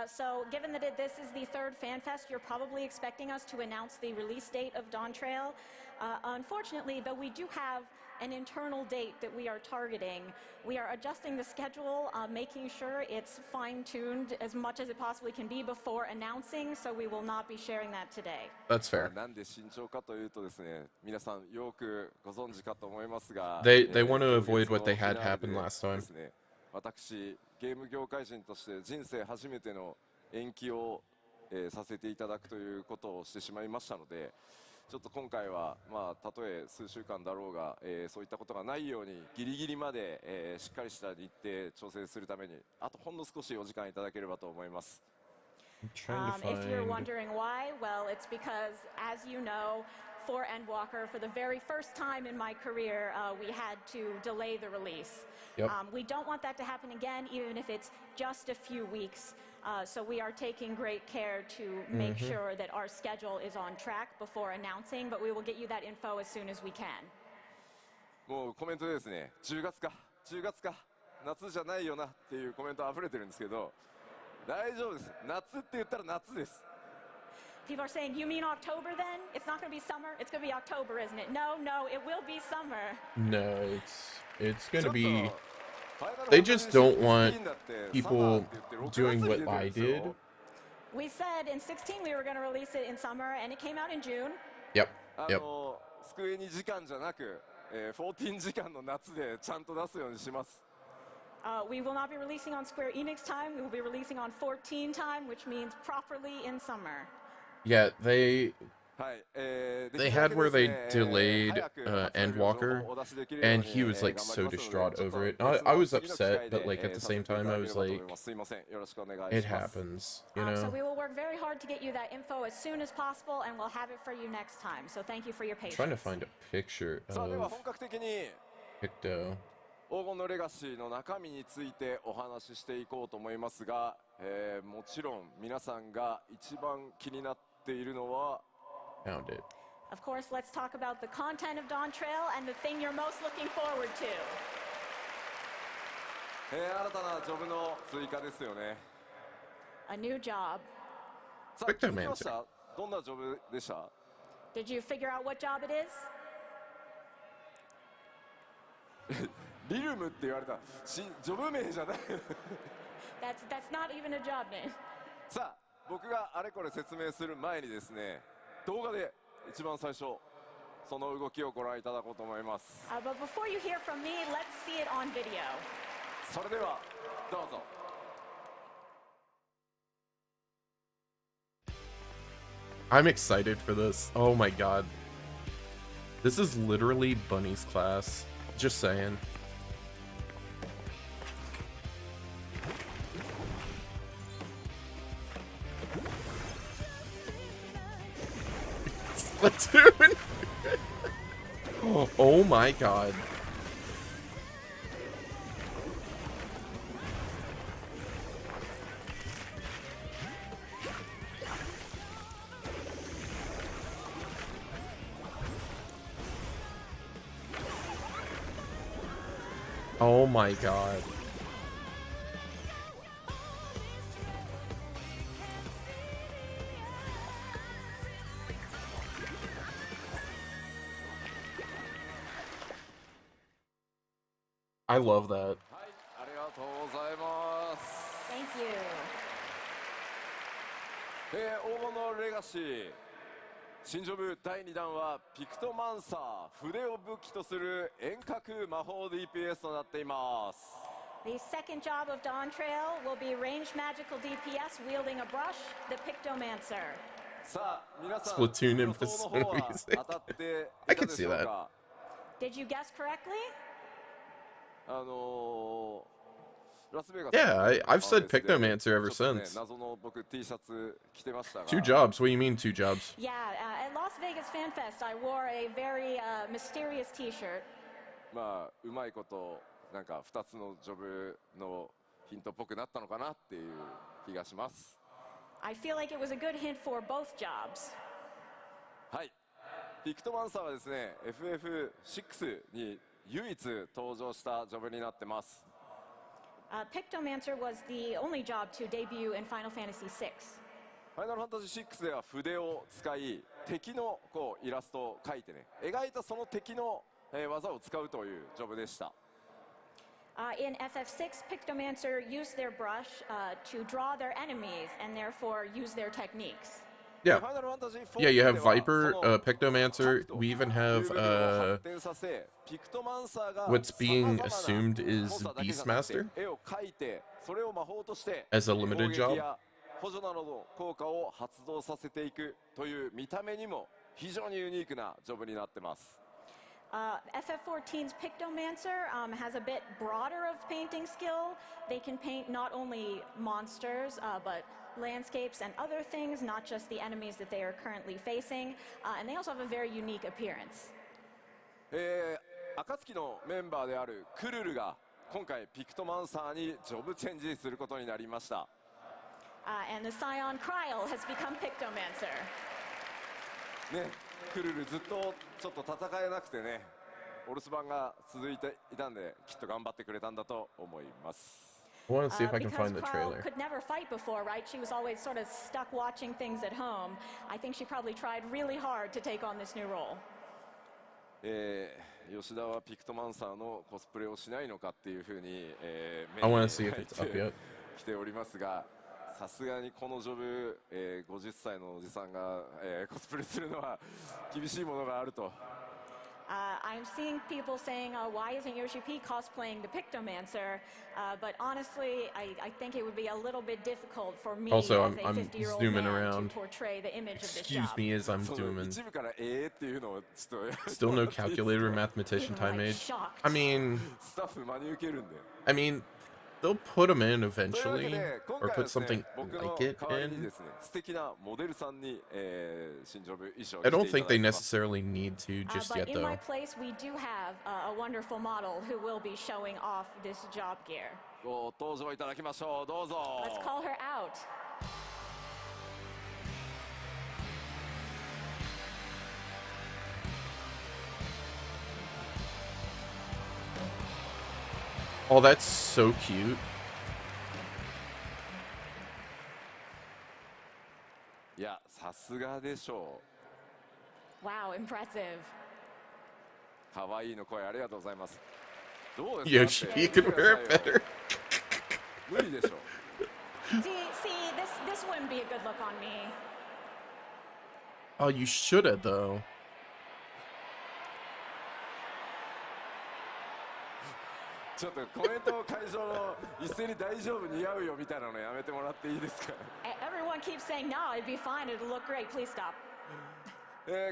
So given that this is the third FanFest, you're probably expecting us to announce the release date of Dawn Trail. Unfortunately, though, we do have an internal date that we are targeting. We are adjusting the schedule, making sure it's fine-tuned as much as it possibly can be before announcing, so we will not be sharing that today. That's fair. なんで慎重かというとですね、皆さんよくご存知かと思いますが、They want to avoid what they had happen last time. ですね、私ゲーム業界人として人生初めての延期を、させていただくということをしてしまいましたので、ちょっと今回はまあたとえ数週間だろうが、そういったことがないようにギリギリまで、しっかりした日程調整するためにあとほんの少しお時間いただければと思います。I'm trying to If you're find. wondering why, well, it's because, as you know, for Endwalker, for the very first time in my career, we had to delay the release. Yep. We don't want that to happen again, even if it's just a few weeks. So we are taking great care to make sure that our schedule is on track before announcing, but we will get you that info as soon as we can. もうコメントでですね、10月か夏じゃないよなっていうコメント溢れてるんですけど、大丈夫です。夏って言ったら夏です。People are saying, you mean October then? It's not going to be summer, it's going to be October, isn't it? No, it will be summer. No, it's gonna be. They just don't want people doing what I did. We said in 16 we were going to release it in summer, and it came out in June. Yep. Yep. スクエニ時間じゃなく、14時間の夏でちゃんと出すようにします。We will not be releasing on Square Enix time. We will be releasing on 14 time, which means properly in summer. Yeah, they はい、had where they delayed Endwalker, and he was like so distraught over it. I was upset, but like at the same time, I was like, it happens, you So know. we will work very hard to get you that info as soon as possible, and we'll have it for you next time. So thank you for your I'm patience. trying to find a picture さあでは of 本格的に Picto. 黄金のレガシーの中身についてお話ししていこうと思いますが、もちろん皆さんが一番気になっているのは Found it. Of course, let's talk about the content of Dawn Trail and the thing you're most looking forward to. 新たなジョブの追加ですよね。 A new job. さあ、気づきました？どんなジョブでした？ Did you figure out what job it is? リルムって言われた。ジョブ名じゃない。That's not even a job name. さあ、僕があれこれ説明する前にですね、動画で一番最初その動きをご覧いただこうと思います。But before you hear from me, let's see it on video. それではどうぞ。I'm excited for this. Oh my god. This is literally Bunny's class. Just saying. Splatoon! Oh my god. Oh my god. I love that. はい、ありがとうございます。 Thank you. 黄金のレガシー新ジョブ第2弾はピクトマンサー、筆を武器とする遠隔魔法 DPS となっています。 The second job of Dawn Trail will be ranged magical DPS wielding a brush, the Pictomancer. さあ、皆さん、 Splatoon 予 and 想の方は Pistol 当たってい I た can で see しょう that. か？ Did you guess correctly? ラスベガス Yeah, I've said ファンフェス Pictomancer で ever ちょっとね since. 謎の僕 T シャツ着てましたが Two jobs? What do you mean two jobs? Yeah, at Las Vegas Fan Fest, I wore a very mysterious T-shirt. まあうまいことなんか2つのジョブのヒントっぽくなったのかなっていう気がします。 I feel like it was a good hint for both jobs. はい、ピクトマンサーはですね FF6 に唯一登場したジョブになってます。 Pictomancer was the only job to debut in Final Fantasy VI. ファイナルファンタジー6では筆を使い敵のこうイラストを描いてね描いたその敵の、技を使うというジョブでした。 In FF6, Pictomancer used their brush to draw their enemies and therefore use their techniques. Yeah. ファイナルファンタジー4 Yeah, you で have は Viper, その Pictomancer. 核と We even い have う部分を発展させピクトマンサーが what's being 様々な assumed is モンスターだけじゃなくて Beastmaster 絵を描いてそれを魔法として as a limited 攻撃 job. や補助などの効果を発動させていくという見た目にも非常にユニークなジョブになってます。 FF14's Pictomancer has a bit broader of painting skill. They can paint not only monsters, but landscapes and other things, not just the enemies that they are currently facing. And they also have a very unique appearance. 暁のメンバーであるクルルが今回ピクトマンサーにジョブチェンジすることになりました。 And the Scion Kryl has become Pictomancer. ね、クルルずっとちょっと戦えなくてね、お留守番が続いていたんで、きっと頑張ってくれたんだと思います。 I want to see if I can Because find the Kryl trailer. could never fight before, right? She was always sort of stuck watching things at home. I think she probably tried really hard to take on this new role. 吉田はピクトマンサーのコスプレをしないのかっていうふうに、I want to see if it's up yet. 来ておりますが、さすがにこのジョブ、50歳のおじさんが、コスプレするのは厳しいものがあると。I'm seeing people saying, why isn't Yoshi P cosplaying the Pictomancer? But honestly, I think it would be a little bit difficult for me Also, as a I'm 50-year-old zooming man around. to portray the image of this Excuse job. me as I'm その zooming. 一部からっていうのをちょっと Still no calculator mathematician time age. I mean, スタッフ真に受けるんで。 I mean, they'll put them in というわけ eventually, で今 or 回は put ですね something 僕 like の it 代わりに in. ですね素敵なモデルさんに、新ジョブ衣装を I 着 don't ていた think だ they いてます necessarily need to just But yet, in my though. place, we do have a wonderful model who will be showing off this job gear. ご登場いただきましょうどうぞ Let's call her out. Oh, that's so cute. いやさすがでしょ Wow, impressive. うかわいいの声ありがとうございますどう Yoshi, ですか you could wear it better. 無理でしょ See, this wouldn't be a good look on me. Oh, you should have, though. ちょっとコメント会場の一斉に大丈夫似合うよみたいなのやめてもらっていいですか Everyone keeps saying, no, it'd be fine, it'll look great, please stop.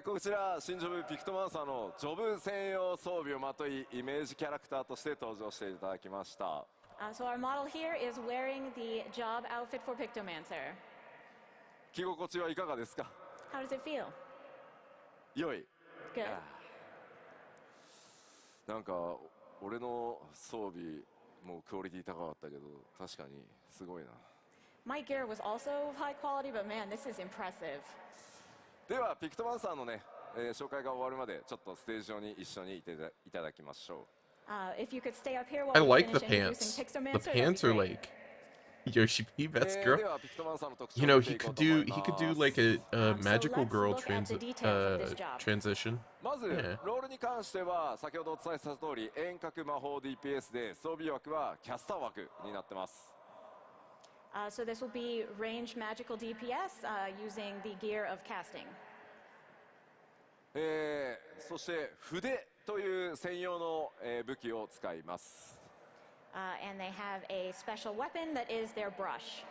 こちら新ジョブピクトマンサーのジョブ専用装備をまといイメージキャラクターとして登場していただきました So our model here is wearing the job outfit for Pictomancer. 着心地はいかがですか How does it feel? 良い Good. なんか俺の装備もクオリティ高かったけど確かにすごいな My gear was also of high quality, but man, this is impressive. ではピクトマンサーのね、紹介が終わるまでちょっとステージ上に一緒にいただきましょう If you could stay up here I while we like the finish pants. introducing The Pictomancer, that'd be pants are great. like Yoshi P, best で girl. はピクトマンサーの特徴 You を know, 見て he いこう could と思い do ます he could do like a So magical let's girl look at the details of this job. transition. まず、 Yeah. ロールに関しては先ほどお伝えした通り遠隔魔法 DPS で装備枠はキャスター枠になってます So this will be ranged magical DPS using the gear of casting. そして筆という専用の、武器を使います And they have a special weapon that is their brush.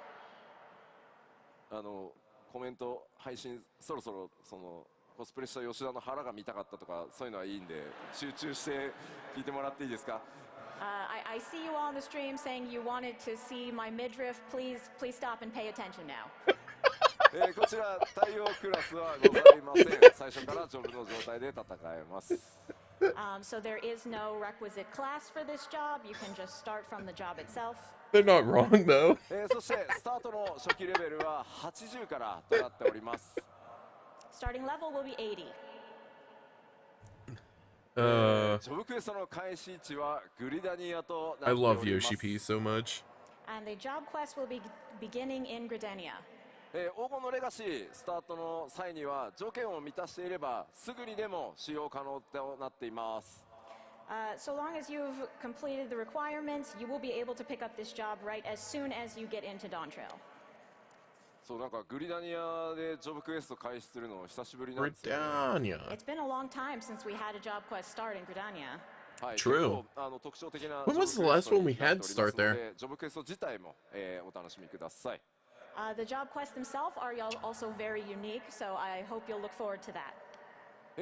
コメント配信そろそろそのコスプレした吉田の腹が見たかったとかそういうのはいいんで集中して聞いてもらっていいですか I see you all on the stream saying you wanted to see my midriff. Please stop and pay attention now. こちら対応クラスはございません最初からジョブの状態で戦えます So there is no requisite class for this job. You can just start from the job itself. They're not wrong though. そしてスタートの初期レベルは80からとなっております Starting level will be 80. ジョブクエストの開始位置はグリダニアとな I ってお love ります Yoshi P so much. And the job quest will be beginning in Gridania. 黄金のレガシースタートの際には条件を満たしていればすぐにでも使用可能となっています So long as you've completed the requirements, you will be able to pick up this job right as soon as you get into Dawn Trail. そうなんかグリダニアでジョブクエスト開始するの久しぶりなんですよ、 Britannia. It's been a long time since we had a job quest start in Gridania. はい、 True. 結構特徴的な When was the last one we had start there? ジョブクエスト自体も、お楽しみください The job quests themselves are also very unique, so I hope you'll look forward to that.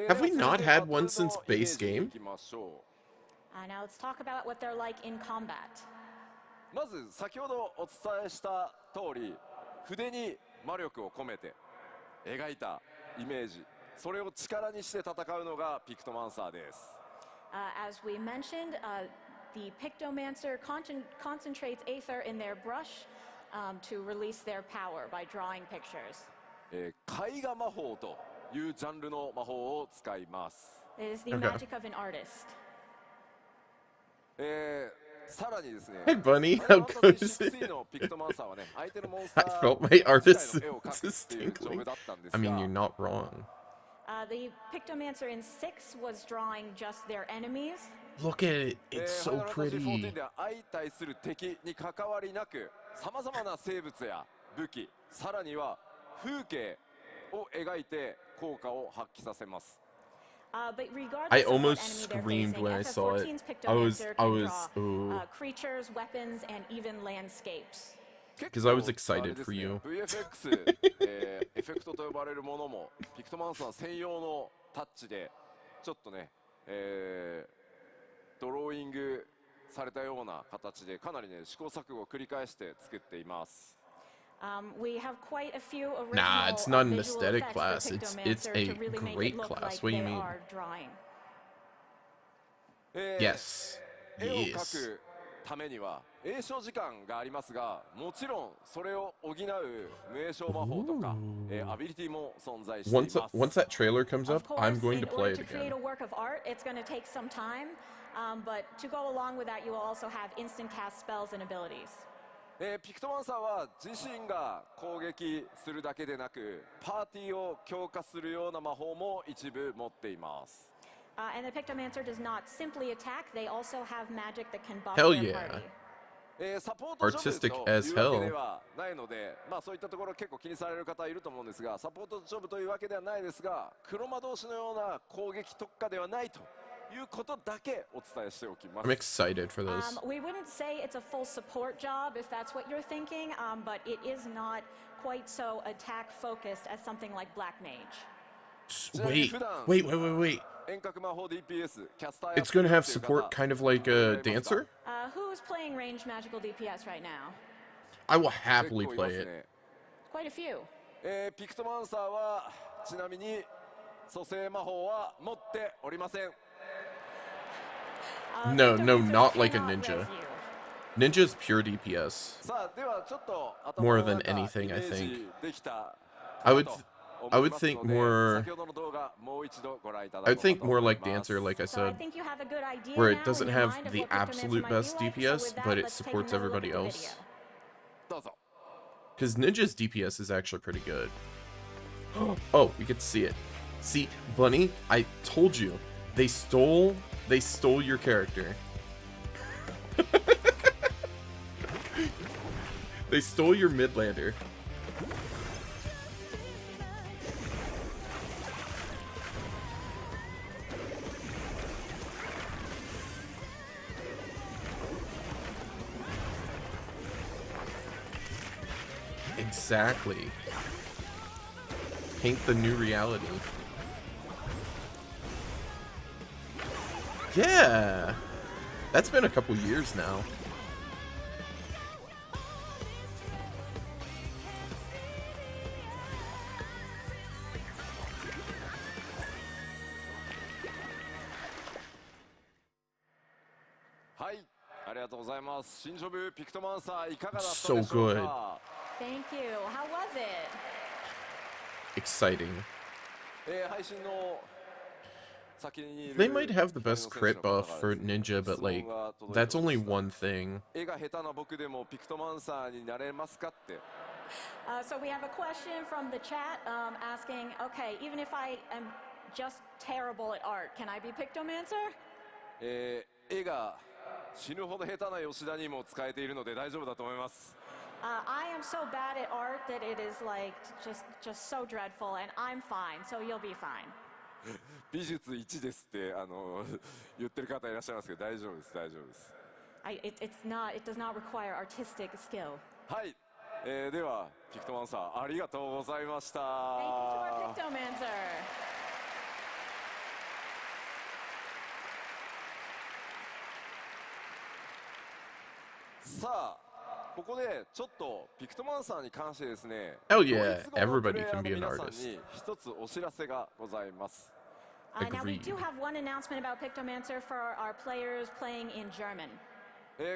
Have we not had one since base game? Now let's talk about what they're like in combat. まず先ほどお伝えした通り筆に魔力を込めて描いたイメージそれを力にして戦うのがピクトマンサーです As we mentioned, the Pictomancer concentrates Aether in their brush to release their power by drawing pictures. 絵画魔法というジャンルの魔法を使います It is the Okay. magic of an artist. さらにですね Hey Bunny, ファイナ how ルファンタ good ジ is ー it? 16のピクトマンサーはね相手のモンスタ I ー felt my 自 artist 体の絵を描く senses っていうジョブ tingling. だったんです I mean, が you're not wrong. The Pictomancer in 6 was drawing just their enemies. Look at it. It's ファイ so ナルファンタジー pretty. 14では相対する敵に関わりなくさまざまな生物や武器さらには風景を描いて効果を発揮させます But regardless I of what almost enemy they're screamed facing, when I saw it. FF14's I Pictomancer was, can draw ooh. creatures, weapons, and even landscapes. Because I was excited for you. VFX、エフェクトと呼ばれるものもピクトマンサー専用のタッチでちょっとね、ドローイングされたような形でかなりね試行錯誤を繰り返して作っています。We have quite a few original Nah, it's not an visual aesthetic effects class. for It's Pictomancer a to really make great it look class. like What do you they mean? are drawing. Yes. 絵を描 Yes. くためには詠唱時間がありますが、もちろんそれを補う無詠唱魔法とか、アビリティも存在しています。Once that trailer comes Of up, I'm course, going in to play order it to create again. a work of art, it's going to take some time. But to go along with that, you will also have instant cast spells and abilities. ピクトマンサーは自身が攻撃するだけでなく、パーティーを強化するような魔法も一部持っています。And the Pictomancer does not simply attack, they also have magic that can buff Hell their yeah. party. サポートジョブ Artistic と as いうわけ hell. ではないので、そういったところ結構気にされる方いると思うんですが、サポートジョブというわけではないですが、黒魔導士のような攻撃特化ではないということだけお伝えしておきます。 I'm excited for this. We wouldn't say it's a full support job if that's what you're thinking, but it is not quite so attack focused as something like Black Mage. Wait. 遠隔魔法 DPS キャスターや It's going to have っていう方 support kind of like a dancer? Who's playing ranged magical DPS right now? I will 結 happily 構いま play す it. ね。 Quite a few. ピクトマンサーはちなみに蘇生魔法は持っておりません。 No, Pictomancers not like a cannot ninja. res you. Ninja is pure DPS. さあではちょっと More 頭の than 中 anything, イメ I ー think. ジできた I would かなと I 思い would ます think ので more 先ほどの動画もう一度ご覧いただ I こ would うか think と more 思い like ます dancer, like I So I said, think you have a good idea where now it doesn't in your have mind of the what Pictomancer absolute might be best like. So DPS, with that, but it let's take supports another look everybody at the else. video. どうぞ。 Because Ninja's DPS is actually pretty good. Oh, we get to see it. See, Bunny, I told you. They stole your character. They stole your Midlander. Exactly. Paint the new reality. Yeah. That's been a couple years now.はい、ありがとうございます。新ジョブピクトマンサーいかがだったで So しょう good. か。 Thank you. How was it? Exciting. 配信の先にいる They might have the 光の best 選手 crit の方が buff for ですね Ninja, but 質 like 問が届い that's ておりま only した one thing. 絵が下手な僕でもピクトマンサーになれますかって。 So we have a question from the chat asking, okay, even if I am just terrible at art, can I be Pictomancer? 絵が死ぬほど下手な吉田にも使えているので大丈夫だと思います。 I am so bad at art that it is like just so dreadful, and I'm fine, so you'll be fine. 美術1ですって言ってる方いらっしゃいますけど大丈夫です大丈夫です。 It does not require artistic skill. はい、ではピクトマンサーありがとうございました。 Thank you to our Pictomancer. さあここでちょっとピクトマンサーに関してですね Hell ド yeah, イツ語のプレ everybody イヤー can の be an 皆さん artist. に一つお知らせがございます。 Now we Agreed. do have one announcement about Pictomancer for our players playing in German.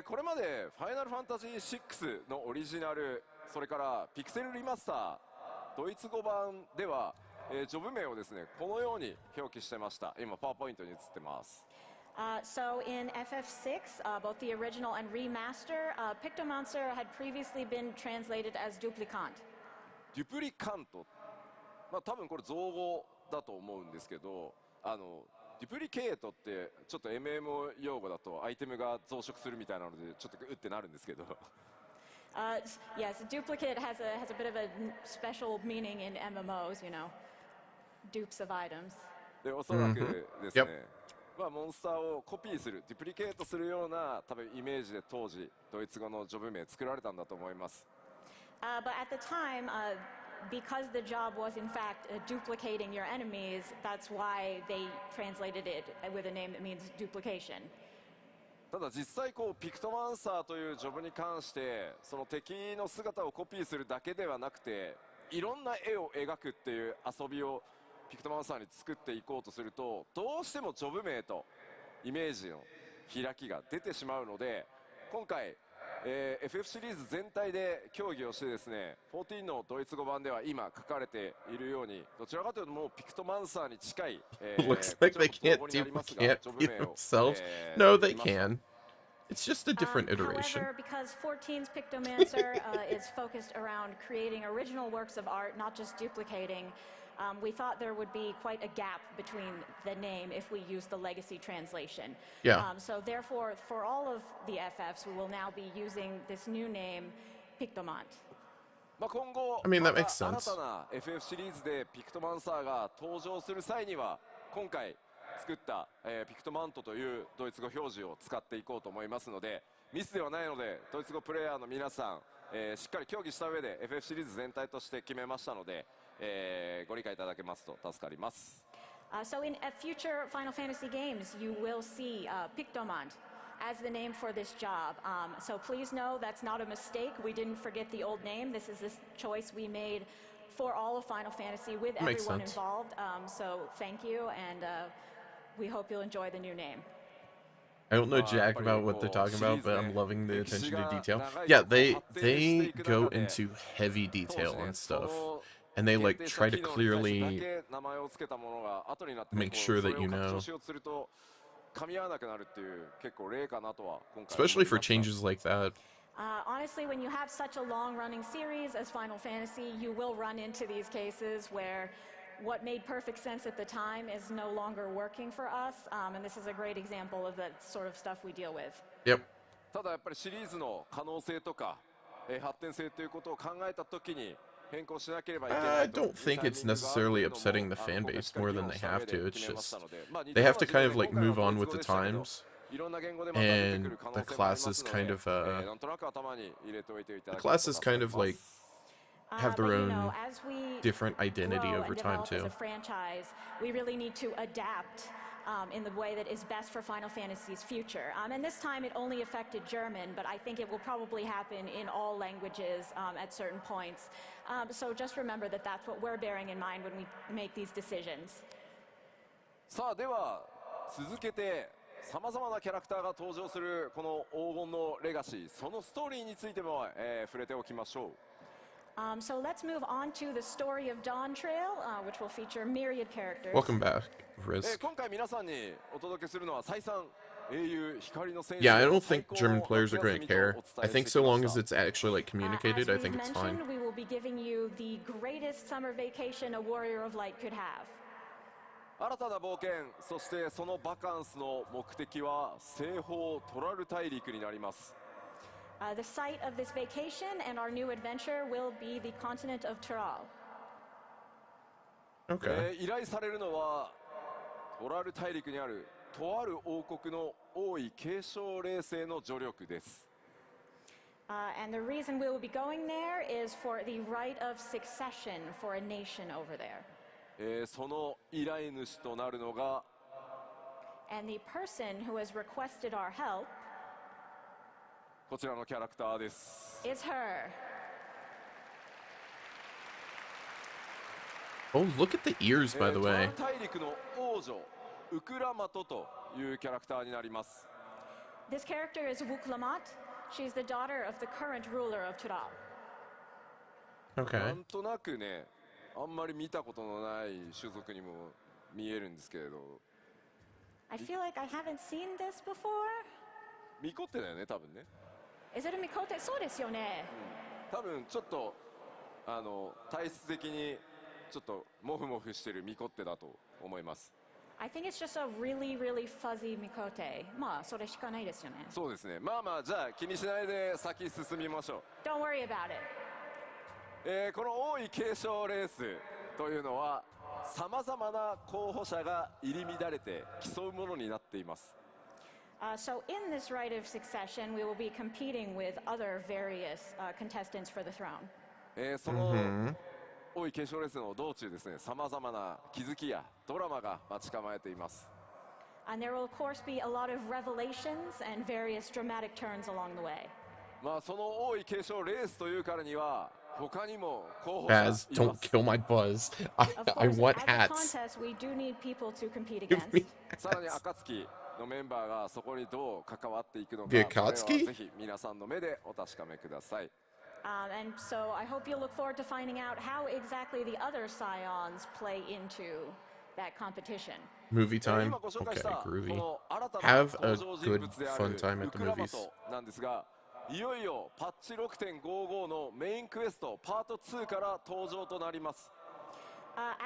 これまでファイナルファンタジー6のオリジナルそれからピクセルリマスタードイツ語版では、ジョブ名をですねこのように表記してました。今パワーポイントに映ってます。 So in FF6, both the original and remaster, Pictomancer had previously been translated as Duplicant. デュプリカント、多分これ造語だと思うんですけどデュプリケートってちょっと MMO 用語だとアイテムが増殖するみたいなのでちょっとうってなるんですけどYes, duplicate has a bit of a special meaning in MMOs, you know, dupes of items. でおそらくですね、 Yep. モンスターをコピーするデュプリケートするような多分イメージで当時ドイツ語のジョブ名作られたんだと思います。 But at the time, because the job was in fact duplicating your enemies, that's why they translated it with a name that means duplication. ただ実際こうピクトマンサーというジョブに関してその敵の姿をコピーするだけではなくていろんな絵を描くっていう遊びをピクトマンサーに作っていこうとするとどうしてもジョブ名とイメージの開きが出てしまうので今回、FF シリーズ全体で協議をしてですね14のドイツ語版では今書かれているようにどちらかというともうピクトマンサーに近い、Looks like they can't duplicate themselves. No, they can. It's just a different iteration. However, because 14's Pictomancer is focused around creating original works of art, not just duplicating, we thought there would be quite a gap between the name if we use the legacy translation. Yeah. So therefore, for all of the FFs, we will now be using this new name, Pictomant. まあ今後 I mean, that ま makes た新 sense. たな FF シリーズでピクトマンサーが登場する際には今回作った、ピクトマントというドイツ語表示を使っていこうと思いますのでミスではないのでドイツ語プレイヤーの皆さん、しっかり協議した上で FF シリーズ全体として決めましたので、ご理解いただけますと助かります。So in future Final Fantasy games, you will see Pictomant as the name for this job. So please know that's not a mistake. We didn't forget the old name. This is this choice we made for all of Final Fantasy with Makes everyone sense. involved. So thank you, and we hope you'll enjoy the new name. I don't know jack about what they're talking about, but I'm loving the attention to detail. Yeah, they go into heavy detail on stuff, and they like try to clearly make sure that you know. Especially for changes like that. Honestly, when you have such a long-running series as Final Fantasy, you will run into these cases where what made perfect sense at the time is no longer working for us, and this is a great example of the sort of stuff we deal with. Yep. ただやっぱりシリーズの可能性とか、発展性ということを考えたときに変更しなければいけない I don't think it's necessarily upsetting the fan base more than they have to. It's just they have to kind of like move on with the times. And the class is kind of like have their own different identity over time too. As a franchise, we really need to adapt in the way that is best for Final Fantasy's future. And this time it only affected German, but I think it will probably happen in all languages at certain points. So just remember that that's what we're bearing in mind when we make these decisions. さあでは続けてさまざまなキャラクターが登場するこの黄金のレガシーそのストーリーについても、触れておきましょう。So let's move on to the story of Dawn Trail, which will feature myriad characters. Welcome back, Riz. 今回皆さんにお届けするのは再三英雄光の戦士 Yeah, I don't think German players are going to care. I think so long as it's actually like communicated, I As think we've it's fine. mentioned, we will be giving you the greatest summer vacation a warrior of light could have. 新たな冒険そしてそのバカンスの目的は西方トラル大陸になります。The site of this vacation and our new adventure will be the continent of Tural. Okay. 依頼されるのはトラル大陸にあるとある王国の王位継承霊星の助力です。And the reason we will be going there is for the right of succession for a nation over there. その依頼主となるのが And the person who has requested our help こちらのキャラクターです。 is her. Oh, look at the ears, by the トラ way. ル大陸の王女ウクラマトというキャラクターになります。 This character is Wuklamat. She's the daughter of the current ruler of Tural. な Okay. んとなくねあんまり見たことのない種族にも見えるんですけれど I feel like I haven't seen this before. ミコってだよね多分ね。 Is it a Mikote? そうですよね。多分ちょっと体質的にちょっとモフモフしてるミコってだと思います。 I think it's just a really, really fuzzy Mikote. まあ、それしかないですよね。そうですね。まあまあじゃあ気にしないで先進みましょ Don't worry about it. う。この王位継承レースというのはさまざまな候補者が入り乱れて競うものになっています。 So in this right of succession, we will be competing with other various contestants for the throne. その王位継承レースの道中ですねさまざまな気づきやドラマが待ち構えています。And there will, of course, be a lot of revelations and various dramatic turns along the way. まあその王位継承レースというからには他にも候補者い Baz, ま don't す。 kill my buzz. Of I course, want as a hats. contest, we do need people to compete Give me against. さらに暁のメンバーがそこにどう関わっていくのか、 The それは Akatsuki? ぜひ皆さんの目でお確かめください。And so I hope you'll look forward to finding out how exactly the other scions play into that competition. Movie time. 今ご紹介 Okay, したこ groovy. の新たな Have a 登場人物であ good る fun time at ウ the クラマ movies. トなんですが、いよいよパッチ 6.55 のメインクエストパート2から登場となります。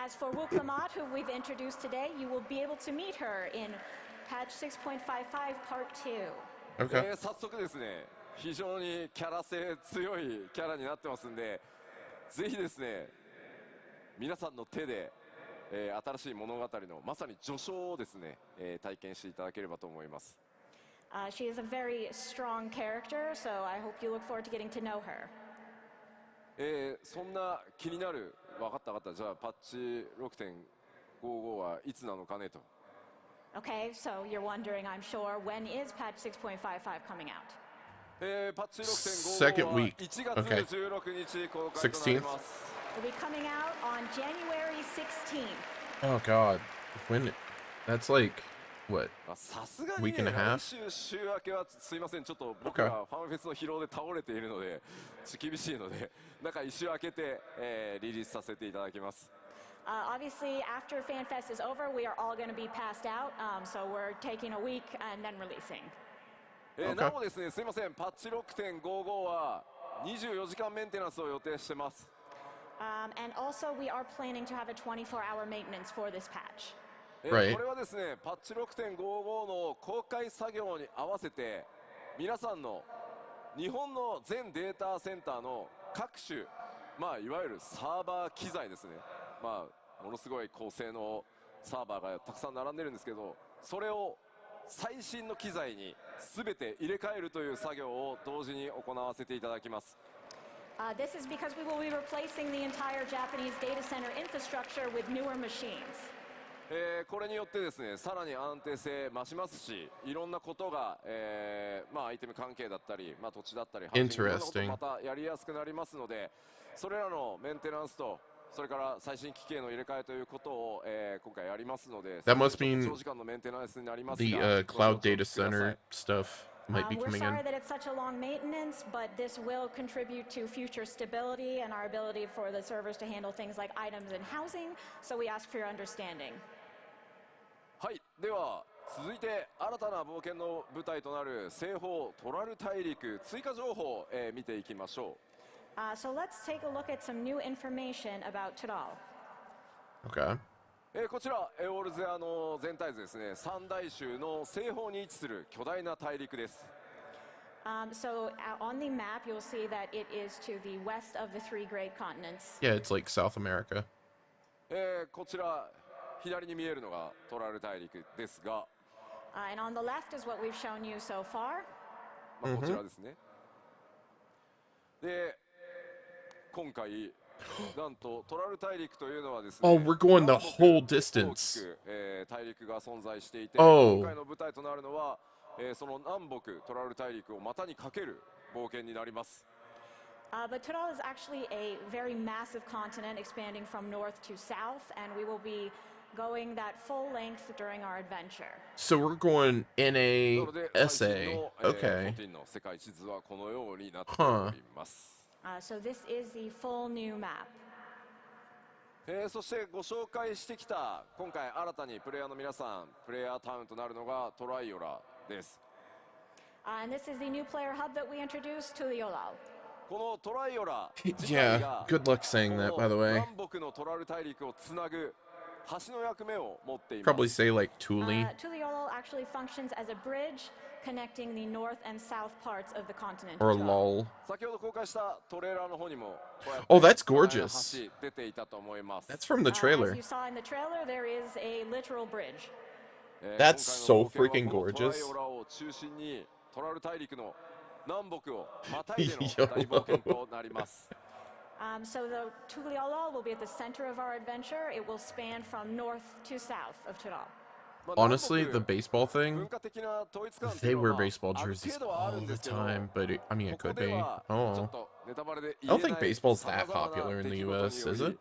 As for Wuklamat, who we've introduced today, you will be able to meet her in patch 6.55 part 2. Okay. 早速ですね、非常にキャラ性強いキャラになってますんで、ぜひですね、皆さんの手で、新しい物語のまさに序章をですね、体験していただければと思います。She is a very strong character, so I hope you look forward to getting to know her. そんな気になる、分かった分かった、じゃあパッチ 6.55 はいつなのかねと。Okay, so you're wondering, I'm sure, when is patch 6.55 coming out? パッチ Second 6.55 は week. 1月 Okay. 16日公開となります。 It'll be coming out on January 16th. Oh god. When? That's like what? さすがに Week ね、 and a half? 来週週明けはすいません、ちょっと僕がファンフェスの疲労で倒れているので、ちょっと厳しいので、なんか一週明けて、リリースさせていただきます。Obviously, after FanFest is over, we are all going to be passed out, so we're taking a week and then releasing. なおですね、すいません、パッチ 6.55 は24時間メンテナンスを予定してます。And also, we are planning to have a 24-hour maintenance for this patch. Right. これはですね、パッチ 6.55 の公開作業に合わせて、皆さんの日本の全データセンターの各種、まあいわゆるサーバー機材ですね。まあものすごい高性能サーバーがたくさん並んでるんですけど、それを最新の機材に全て入れ替えるという作業を同時に行わせていただきます。This is because we will be replacing the entire Japanese data center infrastructure with newer machines. これによってですね、さらに安定性増しますし、いろんなことが、まあアイテム関係だったり、まあ土地だったり、いろんなことまたやりやすくなりますので、それらのメンテナンスと、それから最新機器への入れ替えということを、今回やりますので、 That must mean 長時間のメンテナンスになります the が、 cloud data center stuff might be We're coming sorry in. that it's such a long maintenance, but this will contribute to future stability and our ability for the servers to handle things like items and housing, so we ask for your understanding. はい、では続いて新たな冒険の舞台となる西方トラル大陸追加情報を、見ていきましょう。So let's take a look at some new information about Tudal. Okay. こちら、オールゼアの全体図ですね、三大洲の西方に位置する巨大な大陸です。So on the map, you'll see that it is to the west of the three great continents. Yeah, it's like South America. こちら、左に見えるのがトラル大陸ですが、And on the left is what we've shown you so far. まあ、こちらですね。で、今回、なんとトラル大陸というのはですね、 Oh, we're going the whole 大 distance. きく、大陸が存在していて、 Oh. 今回の舞台となるのは、その南北トラル大陸を股にかける冒険になります。But Tudal is actually a very massive continent expanding from north to south, and we will be going that full length during our adventure. So we're going in な a ので、最新 essay. の、Okay. 14の世界地図はこのようになっております。So this is the full new map. そしてご紹介してきた今回新たにプレイヤーの皆さんプレイヤータウンとなるのがトライオラです。And this is the new player hub that we introduced to the Yolal. このトライオラ Yeah, good luck saying that, by the way. 南北のトラル大陸をつなぐ橋の役目を持っていま Probably す。 say like Thule. Tuliolol actually functions as a bridge connecting the north and south parts of the continent. Or lol. 先ほど公開したトレーラーの方にもこうやって Oh, that's 巨大な gorgeous. 橋出ていたと思います。 That's from the As trailer. you saw in the trailer, there is a literal bridge. That's so 今回 freaking の冒険は gorgeous. このトライオラを中心にトラル大陸の南北をまたいでの大冒険となります。So the Tuliolol will be at the center of our adventure. It will span from north to south of Tudal. honestly, the baseball thing, they wear baseball jerseys all the time, but I mean, it could be. Oh, I don't think baseball's that popular in the US, is it?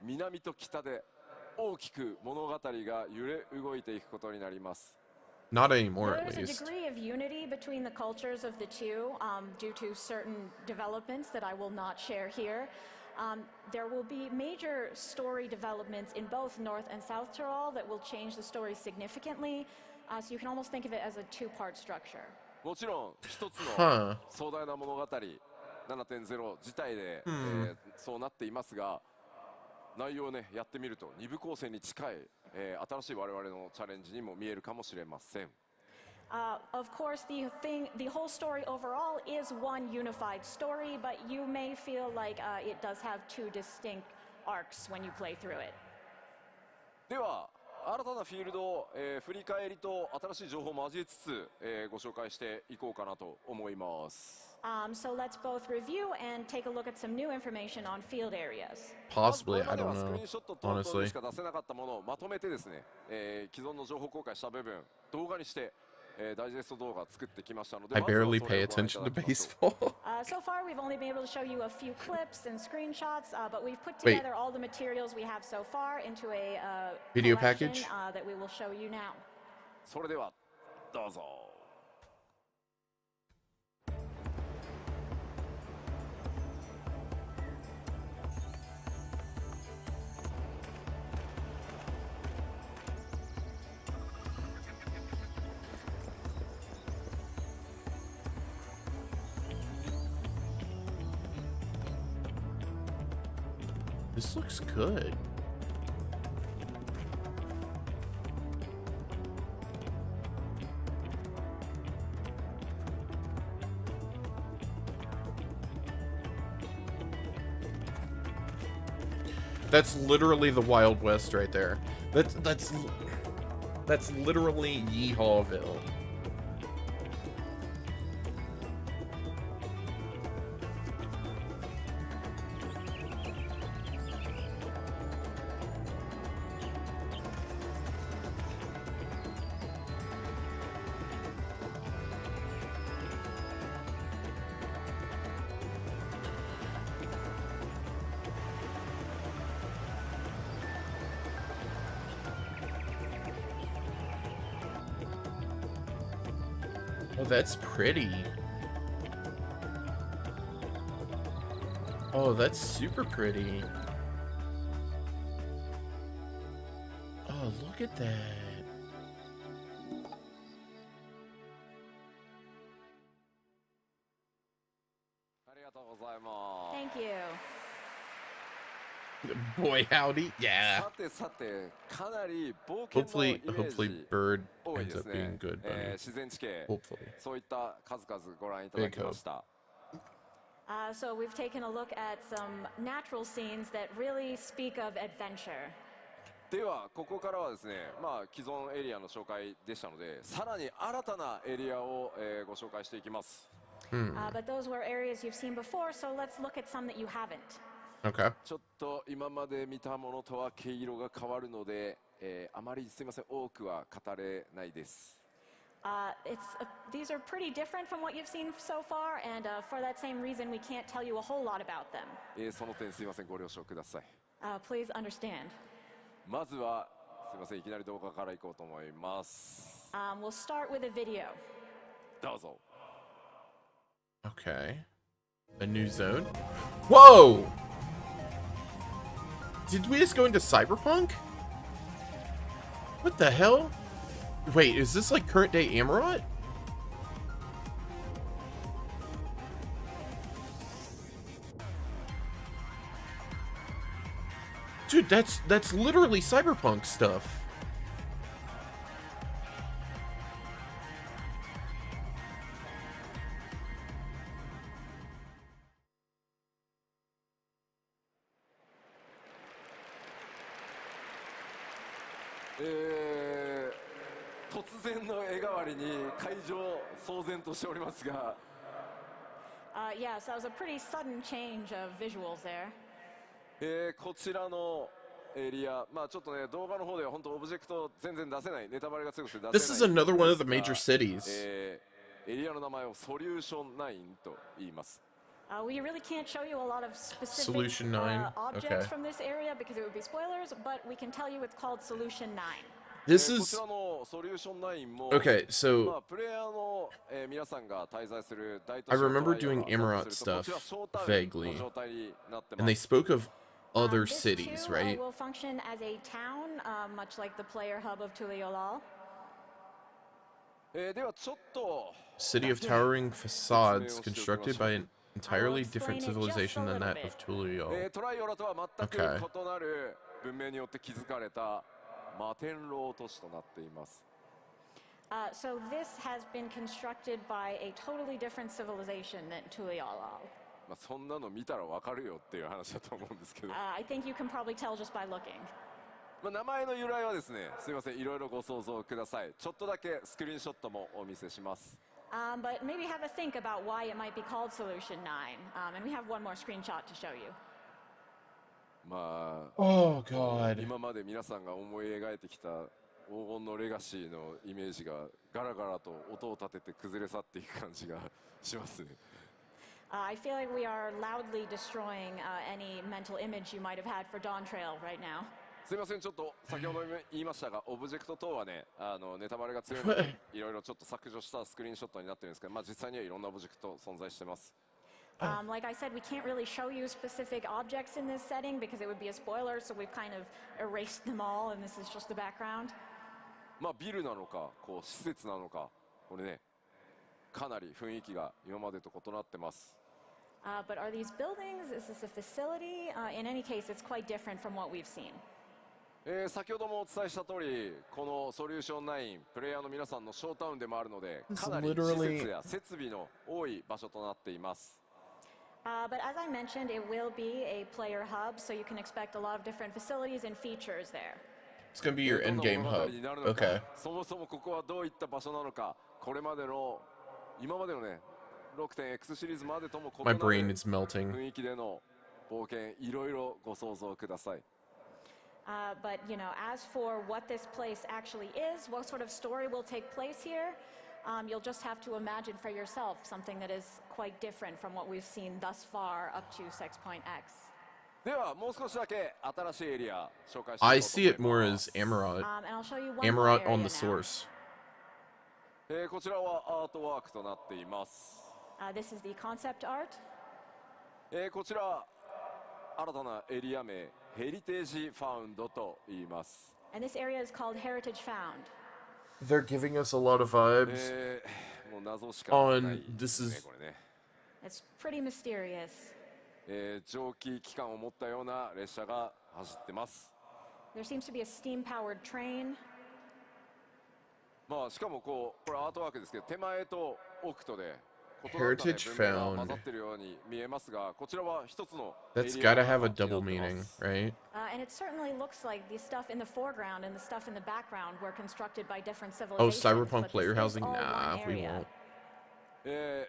南と北で大きく物語が揺れ動いていくことになります。 Not anymore, at There's a least. degree of unity between the cultures of the two due to certain developments that I will not share here. There will be major story developments in both North and South Tyrol that will change the story significantly. So you can almost think of it as a two-part structure. もちろん一つの壮大な物語 7.0 自体で、そうなっていますが、内容をねやってみると二部構成に近い、新しい我々のチャレンジにも見えるかもしれません。Of course, the whole story overall is one unified story, but you may feel like it does have two distinct arcs when you play through it. では新たなフィールドを、振り返りと新しい情報を交えつつ、ご紹介していこうかなと思います。So let's both review and take a look at some new information on field areas. Possibly, I これまで don't はスク know. リーンショットと Honestly. しか出せなかったものをまとめてですね、既存の情報公開した部分動画にして、ダイジェスト動画を作ってきましたので、 I まずは barely それ pay をご覧いた attention だ to きましょう。 baseball. So far, we've only been able to show you a few clips and screenshots, but we've put Wait. together all the materials we have so far into a Video collection, package? That we will show you now. それではどうぞ。This looks good. That's literally the Wild West right there. That's literally Yeehawville. Oh, that's pretty. Oh, that's super pretty. Oh, look at that. Thank you. Boy, howdy. Yeah. さてさてかなり冒険のイ Hopefully, メー hopefully ジ Bird 多い ends です up ね being。good, bunny. 自然地形 Hopefully. そういった数々ご覧いただきました。 So we've taken a look at some natural scenes that really speak of adventure. ではここからはですね、まあ既存エリアの紹介でしたので、さらに新たなエリアを、ご紹介していきます。But those were areas you've seen before, so let's look at some that you haven't. Okay. ちょっと今まで見たものとは毛色が変わるので、あまりすみません多くは語れないです。These are pretty different from what you've seen so far, and for that same reason, we can't tell you a whole lot about them. その点すみませんご了承ください。Please understand. まずはすみませんいきなり動画からいこうと思います。We'll start with a video. どうぞ。Okay. A new zone? Whoa! Did we just go into Cyberpunk? What the hell? Wait, is this like current day Amarot? Dude, that's literally Cyberpunk stuff. Eh, 突然の絵代わりに会場騒然としておりますが、Yeah, so that was a pretty sudden change of visuals there. こちらのエリア、まあちょっとね、動画の方では本当オブジェクト全然出せない、ネタバレが強くて出せない。 This is another one of the major cities. エリアの名前をソリューション9と言います。We really can't show you a lot of specific Solution 9. objects Okay. from this area because it would be spoilers, but we can tell you it's called Solution 9. This こち is らのソリューション9も、 okay. ま So あプレイヤーの、皆さんが滞在する大都 I 市を remember トライア doing ルを Amarat こちら stuff ショータウン vaguely, の状態になって and ま they す。 spoke of other This cities, too, right? will function as a town, much like the player hub of Tuliolal. ではちょっと City of towering facades constructed by an entirely different civilization than that of Tulio. トライオラとは全く Okay. 異なる文明によって築かれた摩天楼都市となっています。 So this has been constructed by a totally different civilization than Tuliolal. まあそんなの見たらわかるよっていう話だと思うんですけど、 I think you can probably tell just by looking. まあ名前の由来はですね、すいません、いろいろご想像ください。ちょっとだけスクリーンショットもお見せします。 But maybe have a think about why it might be called Solution 9. And we have one more screenshot to show you. まあ Oh God. 今まで皆さんが思い描いてきた黄金のレガシーのイメージがガラガラと音を立てて崩れ去っていく感じがしますね。 I feel like we are loudly destroying any mental image you might have had for Dawn Trail right now. すいません、ちょっと先ほど言いましたが、オブジェクト等はね、ネタバレが強いので、いろいろちょっと削除したスクリーンショットになってるんですけど、まあ実際にはいろんなオブジェクト存在してます。 Like I said, we can't really show you specific objects in this setting because it would be a spoiler, so we've kind of erased them all, and this is just the background. まあビルなのか、こう施設なのか、これね、かなり雰囲気が今までと異なってます。 But are these buildings? Is this a facility? In any case, it's quite different from what we've seen. 先ほどもお伝えした通り、このソリューション9、プレイヤーの皆さんのショータウンでもあるので、かなり施設や設備の多い場所となっています。 But as I mentioned, it will be a player hub, so you can expect a lot of different facilities and features there. It's gonna be your どんな endgame 物語 hub. になるのか Okay. そもそもここはどういった場所なのか、これまでの今までのね 6.X シリーズまでとも異な My brain る is melting. 雰囲気での冒険、いろいろご想像ください。 But you know, as for what this place actually is, what sort of story will take place here, you'll just have to imagine for yourself something that is quite different from what we've seen thus far up to 6.X. ではもう少しだけ新しいエリア紹介していこうと思います。 I see it more as Amarat. And I'll show you one more Amarat area on the now. source. こちらはアートワークとなっています。 This is the concept art. こちら新たなエリア名ヘリテージファウンドと言います。 And this area is called Heritage Found. They're giving us a lot of vibes. もう謎しかない On ですね this is これね。 It's pretty mysterious. 蒸気機関を持ったような列車が走ってます。 There seems to be a steam-powered train. まあしかもこれアートワークですけど、手前と奥とで異なった、Heritage 文明が found 混ざってるように見えますが、こちらは一つの That's エリア gotta が have a になって double ま meaning, す。 right? And it certainly looks like the stuff in the foreground and the stuff in the background were constructed by different civilizations. Oh, cyberpunk but player this is housing? all Nah, one we area. won't.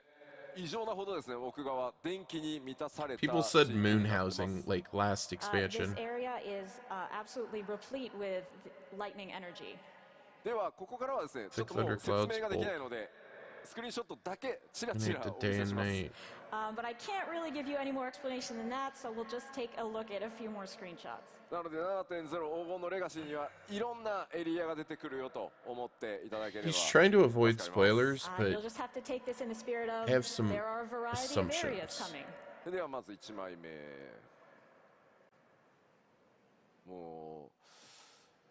異常なほどですね、奥側電気に満たされた People 地 said 域に moon なってます housing, like last This expansion. area is absolutely replete with lightning energy. ではここからはですね、ちょっと Thick もう thunder 説 clouds 明ができないので、スクリーンショットだけチラ And チ make ラ the お見 day せ and します。 night. But I can't really give you any more explanation than that, so we'll just take a look at a few more screenshots. なので 7.0 黄金のレガシーにはいろんなエリアが出てくるよと思っていただければ。 He's trying to avoid spoilers, You'll but just have to take this in the spirit of have some there are a variety of areas assumptions. coming. ではまず1枚目。も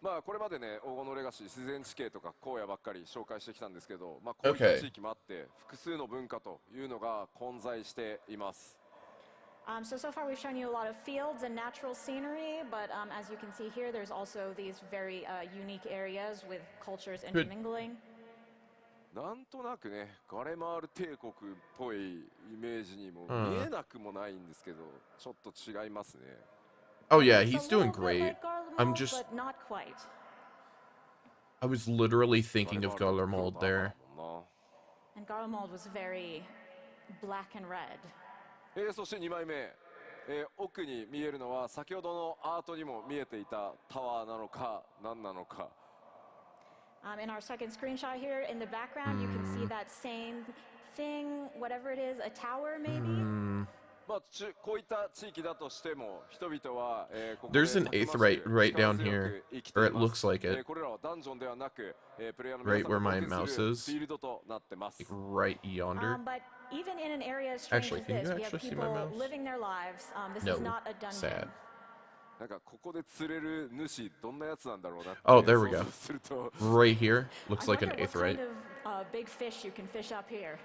うまあこれまでね、黄金のレガシー自然地形とか荒野ばっかり紹介してきたんですけど、まあこういった Okay. 地域もあって複数の文化というのが混在しています。 So far we've shown you a lot of fields and natural scenery, but as you can see here, there's also these very unique areas with cultures intermingling. なんとなくね、ガレマール帝国っぽいイメージにもうん見えなくもないんですけど、ちょっと違いますね。 oh yeah, It's he's a little doing bit great. like Garlemald, I'm just, but not quite. I was literally thinking of ガレマール Gallermold の黒 there. だもんな。 And Garlemald was very black and red. そして2枚目。奥に見えるのは先ほどのアートにも見えていたタワーなのか何なのか。In our second screenshot here, in the background, you can see that same thing, whatever it is, a tower maybe? まあ、こういった地域だとしても人々は、ここ There's で an たくましく aetheryte right 力 down 強 here, く生きて or い it ます looks like it. これらはダンジョンではなく、プレイヤーの皆 Right さん where が my 冒険す mouse る is. フィールドとなってます。 Right yonder. But even in an area as strange Actually, as can you this, we have actually see my people mouse? living their lives. This No. is not a dungeon. Sad. なんかここで釣れる主どんなやつなんだろうなって Oh, there we 想 go. 像すると Right here looks I like an wonder what kind aetheryte. of big fish you can fish up here.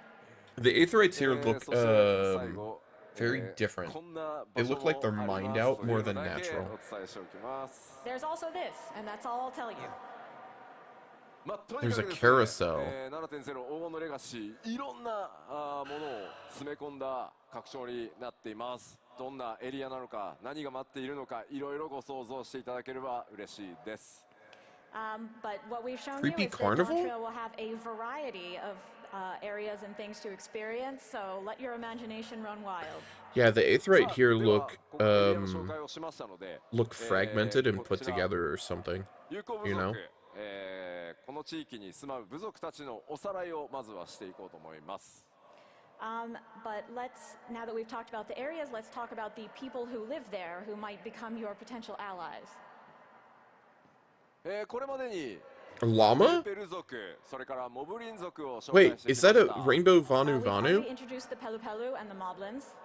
The aetherytes here look そして最後 very different. こんな They 場所 look like they're もあり mined ます out という more の than だけ natural. お伝えしておきます。 There's also this, and that's all I'll tell you. まあ、とにかく There's a ですね carousel. 7.0 黄金のレガシーいろんなものを詰め込んだ拡張になっています。どんなエリアなのか何が待っているのかいろいろご想像していただければ嬉しいです。But what we've shown Creepy you is that carnival? Dawn Trail will have a variety of areas and things to experience, so let your imagination run wild. Yeah, the aetheryte さあ here では look ここでエリアの紹介をしましたので look fragmented and こ put ちら together or something. 友好部 you 族 know?、この地域に住まう部族たちのおさらいをまずはしていこうと思います。But now that we've talked about the areas, let's talk about the people who live there who might become your potential allies. これまでに Llama? ペル族、それからモブリン族を紹介 Wait, してきま is した。 that a rainbow Vanu We've Vanu? already introduced the Pelu Pelu and the Moblins.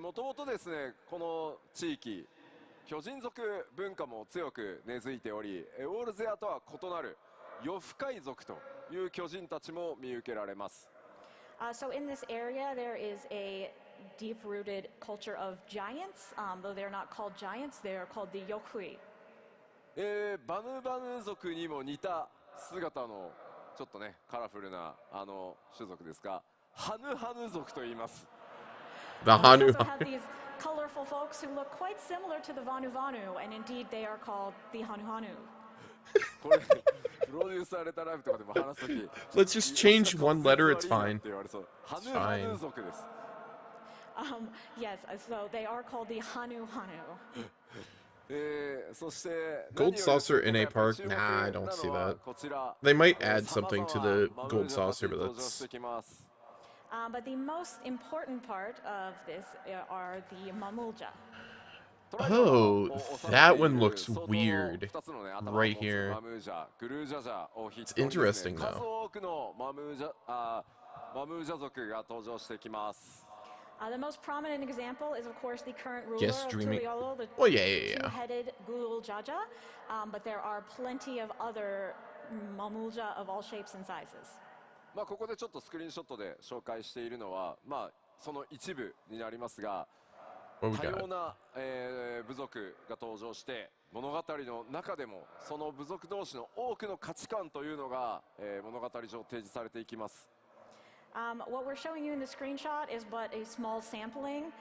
もともとですね、この地域、巨人族文化も強く根付いており、オールゼアとは異なる夜深い族という巨人たちも見受けられます。So in this area, there is a deep-rooted culture of giants. Though they're not called giants, they are called the Yokhui. バヌバヌ族にも似た姿のちょっとねカラフルな種族ですが、ハヌハヌ族と言います。 The We Hanu. also have these colorful folks who look quite similar to the Vanu Vanu, and indeed they are called the Hanu Hanu. これプロデューサーレターライブとかでも話すとき Let's just change one letter, it's fine. って言われそう。ハヌハヌ族です。 Yes, so they are called the Hanu Hanu. そして Gold saucer in a park? 何より Nah, I don't see 注目なのは that. こちら They might add something to 様 the 々 gold マムージャたち saucer, but 登場し that's てきます。 But the most important part of this are the Mamulja. Oh, that one looks weird. Right here. It's interesting, though. 数多くのマムージャ族が登場してきます。 The most prominent example is, of course, the current ruler Yes, of dreaming. Tuliolo, the Oh, yeah. two-headed Gulul Jaja. But there are plenty of other Mamulja of all shapes and sizes. まあここでちょっとスクリーンショットで紹介しているのは、まあその一部になりますが、 What we 多様 got? な、部族が登場して物語の中でもその部族同士の多くの価値観というのが、物語上提示されていきます。 What we're showing you in the screenshot is but a small sampling.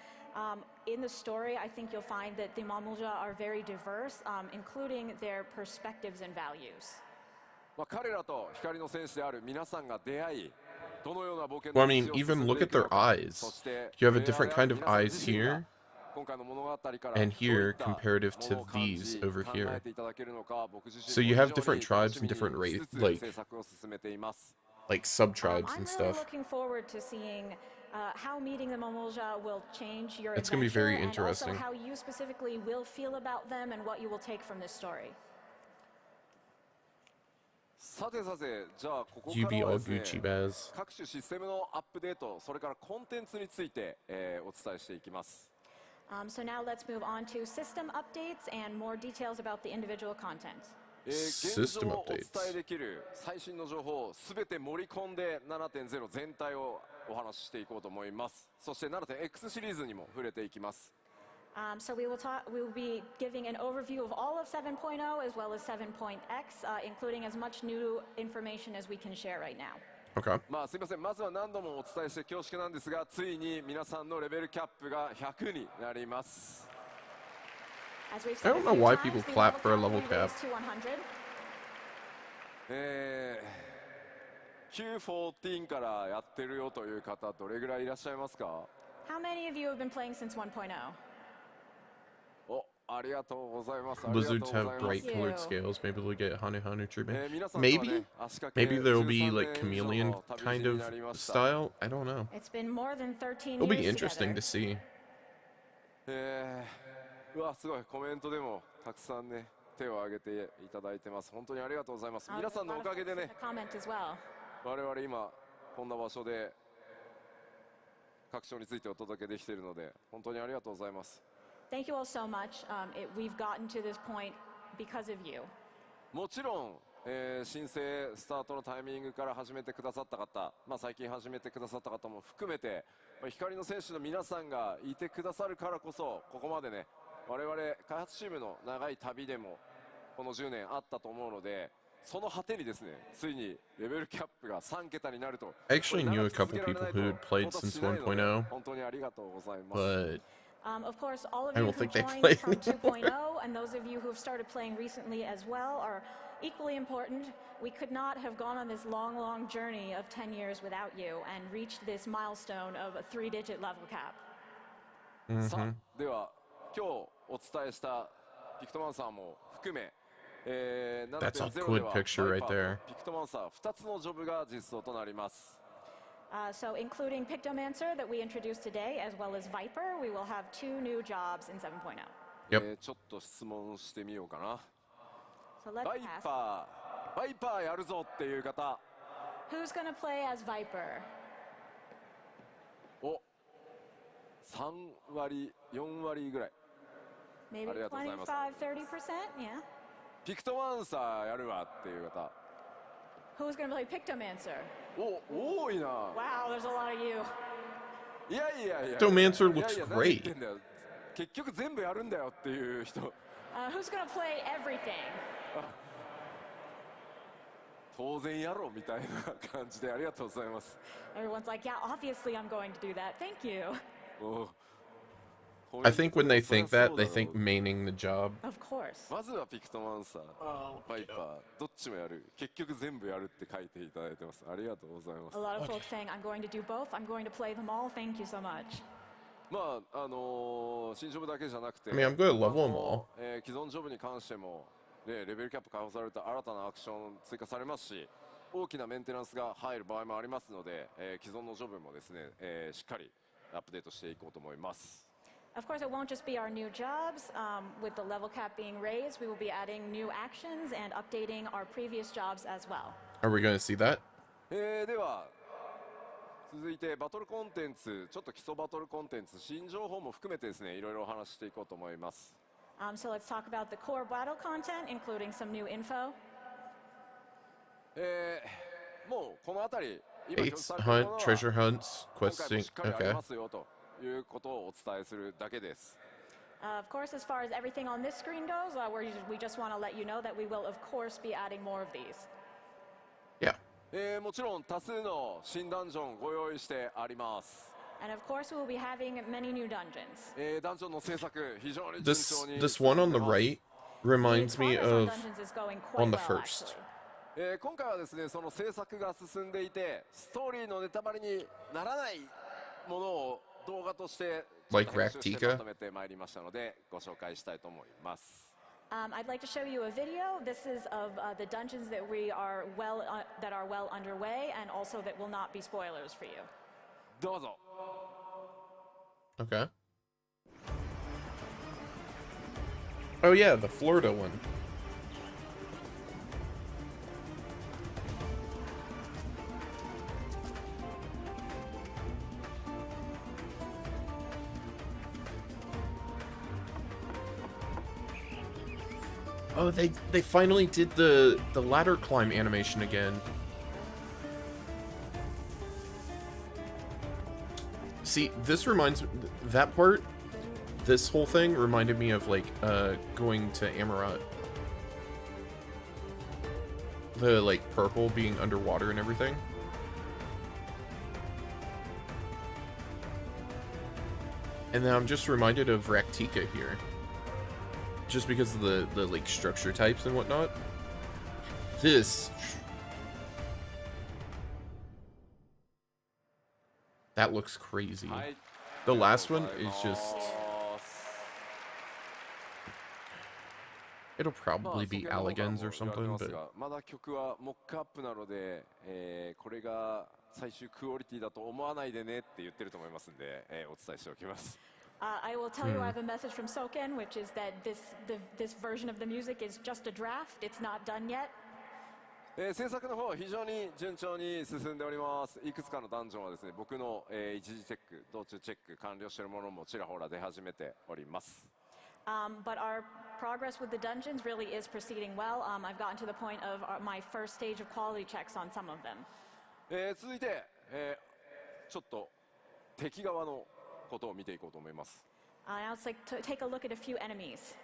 In the story, I think you'll find that the Mamulja are very diverse, including their perspectives and values. まあ彼らと光の戦士である皆さんが出会い、どのような冒険 Well, の I 道 mean, を even 進んで look い at くの their か、 eyes. そして You have a different プ kind レ of イヤーや eyes 皆さん自身が here 今回の物語から and どうい here った comparative も to のを感 these じ over 考 here. えていただけるのか、僕自 So 身 you も have 非常 different に tribes 楽しみ and different にし race, つつ like 制作を進めています。 like sub-tribes I'm and really stuff. looking forward to seeing how meeting the Mamulja will change your It's gonna be adventure very and also interesting. how you specifically will feel about them and what you will take from this story. さてさて、じゃあここか You ら be は all ですね、 Gucci Baz. 各種システムのアップデート、それからコンテンツについて、お伝えしていきます。 So now let's move on to system updates and more details about the individual content. 現状 System お伝 updates. えできる最新の情報をすべて盛り込んで 7.0 全体をお話ししていこうと思います。そして 7.x シリーズにも触れていきます。 So we will be giving an overview of all of 7.0 as well as 7.x, including as much new information as we can share right now. Okay. まあすみません、まずは何度もお伝えして恐縮なんですが、ついに皆さんのレベルキャップが100になります。 As we've I said don't a know few why times, people the clap for a level level cap cap. will be raised to 100. Q14 からやってるよという方どれぐらいいらっしゃいますか？ How many of you have been playing since 1.0? ありがとうございます。 Lizards have bright Thank colored you. scales. Maybe they'll get Hanu Hanu treatment. 皆さんとはね Maybe? 足掛け Maybe there'll be 13 like 年以上 chameleon の旅 kind 路に of なりました。 style. I don't know. It's been more than 13 It'll be years interesting to together. see. うわ、すごいコメントでもたくさんね手を挙げていただいてます。本当にありがとうございます。 皆さんのおかげでね comment as well. 我々今こんな場所で各賞についてお届けできているので本当にありがとうございます。 Thank you all so much. We've gotten to this point because of you. もちろん、申請スタートのタイミングから始めてくださった方、最近始めてくださった方も含めて、光の選手の皆さんがいてくださるからこそここまでね我々開発チームの長い旅でもこの10年あったと思うので、その果てにですねついにレベルキャップが3桁になると。 I actually knew a couple people who had played since 1.0, 本当にありがとうございます。 but Of course, all of I you don't who think they joined play from anymore. 2.0 and those of you who have started playing recently as well are equally important. We could not have gone on this long, long journey of 10 years without you and reached this milestone of a 3-digit level cap. さあでは今日お伝えしたピクトマンサーも含め、That's a 7.0 good では picture right バイパー there. とピクトマンサー2つのジョブが実装となります。 So including Pictomancer that we introduced today, as well as Viper, we will have 2 new jobs in 7.0. Yep. ちょっと質問してみようかな。 So let's バイ ask, バイパーやるぞっていう方、 who's going to play as Viper? お3割4割ぐらい。 Maybe ありがとうございます。 25, 30%? Yeah. ピクトマンサーやるわっていう方、 Who's going to play Pictomancer? お多いな。 Wow, there's a lot of you. いやいやいや Pictomancer いや looks いや何言っ great. てんだよ。結局全部やるんだよっていう人。 Who's going to play everything? 当然やろうみたいな感じでありがとうございます。 Everyone's like, yeah, obviously I'm going to do that. Thank you. お I think when they think that, they think maining the job. Of course. まずはピクトマンサー、バイパー、どっちもやる。結局全部やるって書いていただいてます。ありがとうございます A。lot of folks saying, I'm going to do both. I'm going to play them all. Thank you so much. 新ジョブだけじゃなくて、 I mean, I'm good at level them all. 既存ジョブに関しても、レベルキャップ解放された新たなアクション追加されますし、大きなメンテナンスが入る場合もありますので、既存のジョブもですね、しっかりアップデートしていこうと思います。 Of course, it won't just be our new jobs. With the level cap being raised, we will be adding new actions and updating our previous jobs as well. Are we going to see that? では続いてバトルコンテンツ、ちょっと基礎バトルコンテンツ、新情報も含めてですね、いろいろお話ししていこうと思います。 So let's talk about the core battle content, including some new info. もうこの辺り、今表 Eights 示されているもの hunt, は treasure hunts, 今回も questing. しっかりあり Okay. ますよということをお伝えするだけです。 Of course, as far as everything on this screen goes, we just want to let you know that we will, of course, be adding more of these. Yeah. もちろん多数の新ダンジョンご用意してあります。 And of course, we will be having many new dungeons. ダンジョンの制作非常に順 This 調に this one on the right reminds The me progress on of dungeons is going on quite the well, first. actually. 今回はですねその制作が進んでいてストーリーのネタバレにならないものを動画としてちょっと Like 編集して Raktika? まとめてまいりましたのでご紹介したいと思います。 I'd like to show you a video. This is of the dungeons that that are well underway, and also that will not be spoilers for you. どうぞ。 Okay. Oh yeah, the Florida one. Oh, they finally did the ladder climb animation again. See, this reminds me, that part, this whole thing reminded me of like going to Amarat. The like purple being underwater and everything. And then I'm just reminded of Raktika here. Just because of the like structure types and whatnot. This, that looks crazy. はい。 The last one is just It'll probably be Alligans or something, but まだ曲はモックアップなので、これが最終クオリティだと思わないでねって言ってると思いますんで、お伝えしておきます。I will tell you I have a message from Soken, which is that this version of the music is just a draft. It's not done yet. 制作の方は非常に順調に進んでおります。いくつかのダンジョンはですね、僕の、一時チェック、道中チェック完了しているものもちらほら出始めております。But our progress with the dungeons really is proceeding well. I've gotten to the point of my first stage of quality checks on some of them. 続いて、ちょっと敵側のことを見ていこうと思います。Now it's like to take a look at a few enemies.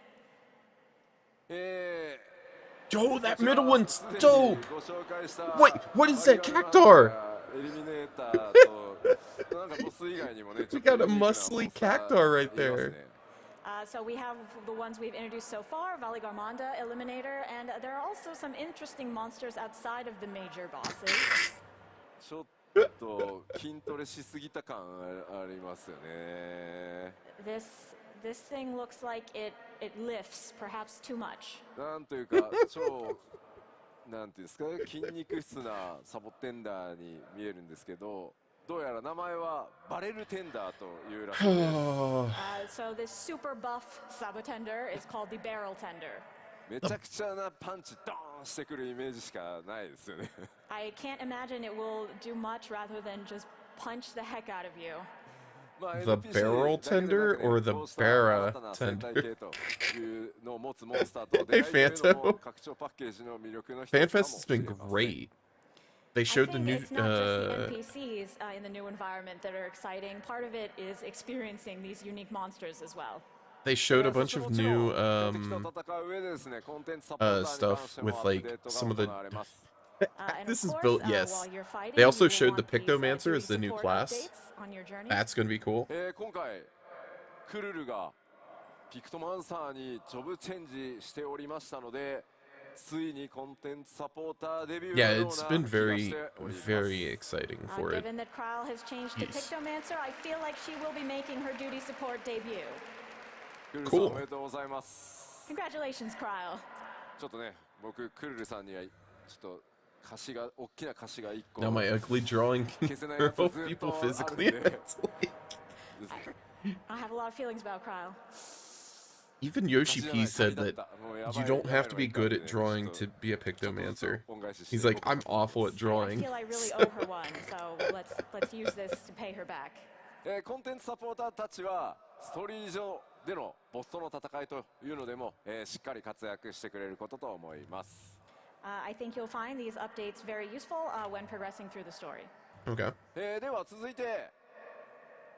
Joe, that middle one's dope. Wait, what is that cactar? We got a muscly cactar right there. So we have the ones we've introduced so far, Valigarmanda, Eliminator, and there are also some interesting monsters outside of the major bosses. ちょっと筋トレしすぎた感ありますよね。This thing looks like it lifts, perhaps too much. なんというか超なんていうんですか、筋肉質なサボテンダーに見えるんですけど、どうやら名前はバレルテンダーというらしいです。So this super buff Sabotender is called the Barrel Tender. めちゃくちゃなパンチドーンしてくるイメージしかないですよね。I can't imagine it will do much rather than just punch the heck out of you. The barrel tender or the Barra tender? Hey, Phantom. Fanfest has been great. They showed the new. It's not just the NPCs in the new environment that are exciting. Part of it is experiencing these unique monsters as well. They showed a bunch of new stuff with like some of the. This is built, yes. They also showed the Pictomancer as the new class. That's gonna be cool. 今回クルルがピクトマンサーにジョブチェンジしておりましたので、ついにコンテンツサポーターデビューのような Yeah, it's been very, very exciting for it. Given that Krile has changed to Pictomancer, I feel like she will be making her duty support debut. Cool. おめでとうございます。 Congratulations, Krile. ちょっとね、僕クルルさんにはちょっと歌詞が大きな歌詞が一個 Now my ugly drawing can throw people physically. I have a lot of feelings about Krile. Even Yoshi P said that you don't have to be good at drawing to be a Pictomancer. He's like, I'm awful at drawing. I feel I really owe her one, so let's use this to pay her back. コンテンツサポーターたちはストーリー上でのボスとの戦いというのでも、しっかり活躍してくれることと思います。I think you'll find these updates very useful when progressing through the story. Okay. では続いて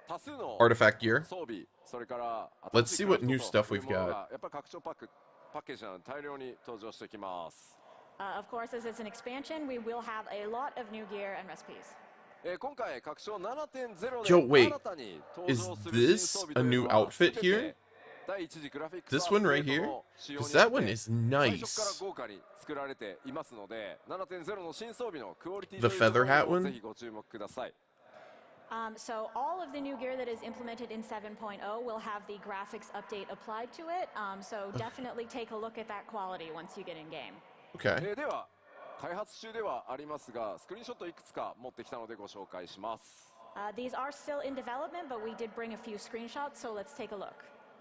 多数の Artifact gear. 装備、それから Let's see what new stuff we've got. やっぱり拡張パッケージなので大量に登場してきます。Of course, as it's an expansion, we will have a lot of new gear and recipes. 今回拡張 7.0 で Yo, wait. 新たに登 Is 場する新 this 装備 a という new のは outfit 全 here? て第一次グラフィックス This one right アップデー here? トの仕様に Because よっ that one て is 最初から nice. 豪華に作られていますので 7.0 の新装備のクオリティ The というとこ feather hat ろを one? ぜひご注目ください。So all of the new gear that is implemented in 7.0 will have the graphics update applied to it. So definitely take a look at that quality once you get in game. Okay. では開発中ではありますがスクリーンショットいくつか持ってきたのでご紹介します。These are still in development, but we did bring a few screenshots, so let's take a look.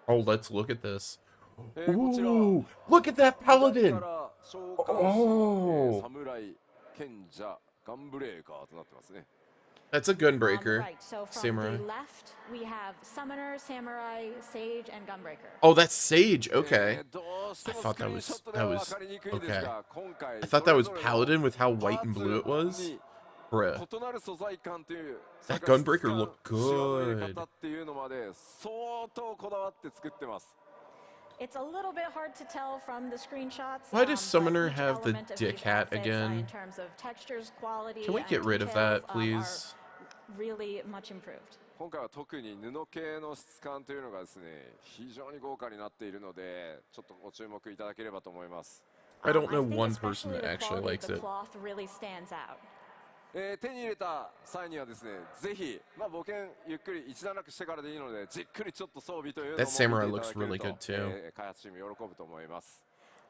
Oh, let's look at this. こちら Ooh, look at that 左 paladin. から召喚士、 Oh. 侍、賢者、ガンブレーカーとなってますね。 That's a gunbreaker. Right, so from Samurai. the left, we have Summoner, Samurai, Sage, and Gunbreaker. Oh, that's Sage. Okay. どうしても I thought that was- スクリーンショットでは that was- 分かりにくいですが、今回 I thought that was それぞれの Paladin with how white and blue it パー was. ツに Bruh. 異なる素材感という That Gunbreaker looked シワの入れ good. 方っていうのまで相当こだわって作ってます。 It's a little bit hard to tell from the screenshots. Why does but Summoner each have the element of dick these hat outfits, again? in terms of textures, quality, Can we and get rid of that, details, please? are really much improved. 今回は特に布系の質感というのがですね、非常に豪華になっているので、ちょっとご注目いただければと思います。 I don't know I think one especially person that the actually quality of likes the it. cloth really stands out. 手に入れた際にはですね、ぜひ、冒険ゆっくり一段落してからでいいので、じっくりちょっと装備というのも見てい That ただ samurai ける looks really と good too. 開発チーム喜ぶと思います。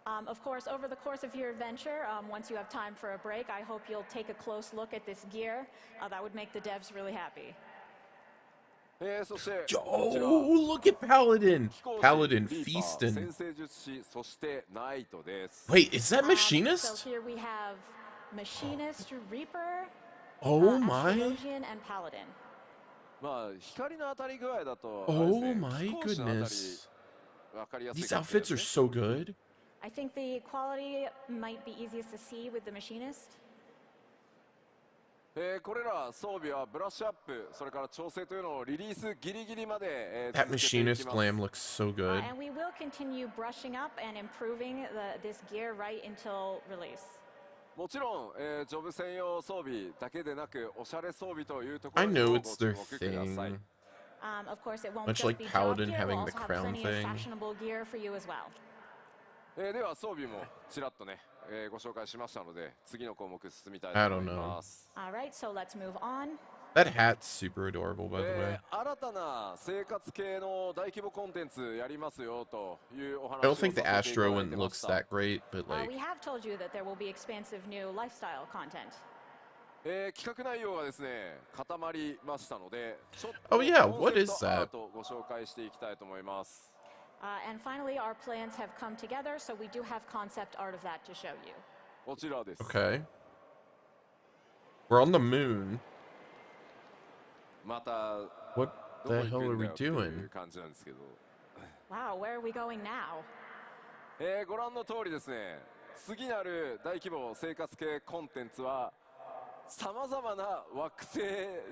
Of course, over the course of your adventure, once you have time for a break, I hope you'll take a close look at this gear. That would make the devs really happy. そしてこ Oh, ちら look at Paladin. 飛行士 Paladin リーパー feasting. 先制術師そしてナイトです Wait, is that So Machinist? here we have Machinist, Reaper, Oh my. Astrologian, and Paladin. まあ光の当たり具合だと Oh my 飛行士のあたり goodness. わかりやすい These かもしれない outfits are ですね so good. I think the quality might be easiest to see with the Machinist. これら装備はブラッシュアップそれから調整というのをリリースギリギリまで、That 続けていき Machinist ます glam looks so good. And we will continue brushing up and improving this gear right until release. もちろん、ジョブ専用装備だけでなくおしゃれ装備というところ I に know も it's ご注 their 目ください thing. Of course, it won't Much just like be job Paladin gear. having We'll the also have crown plenty of thing. fashionable gear for you as well. では装備もちらっとね、ご紹介しましたので次の項目進みたい I と don't 思い know. ます All right, so let's move on. That hat's super adorable, by the way. 新たな生活系の大規模コンテンツやりますよというお話 I を don't させ think て the いただい Astro て one ま looks した that great, but like, We have told you that there will be expansive new lifestyle content. 企画内容がですね固まりましたのでちょっと Oh, yeah, コン what セ is プトア that? ートをご紹介していきたいと思います And finally, our plans have come together, so we do have concept art of that to show you. こちらです okay. We're on the moon. また What どこ the 行 hell く are んだ we よっていう doing? 感じなんですけど Wow, where are we going now? ご覧の通りですね次なる大規模生活系コンテンツはさまざまな惑星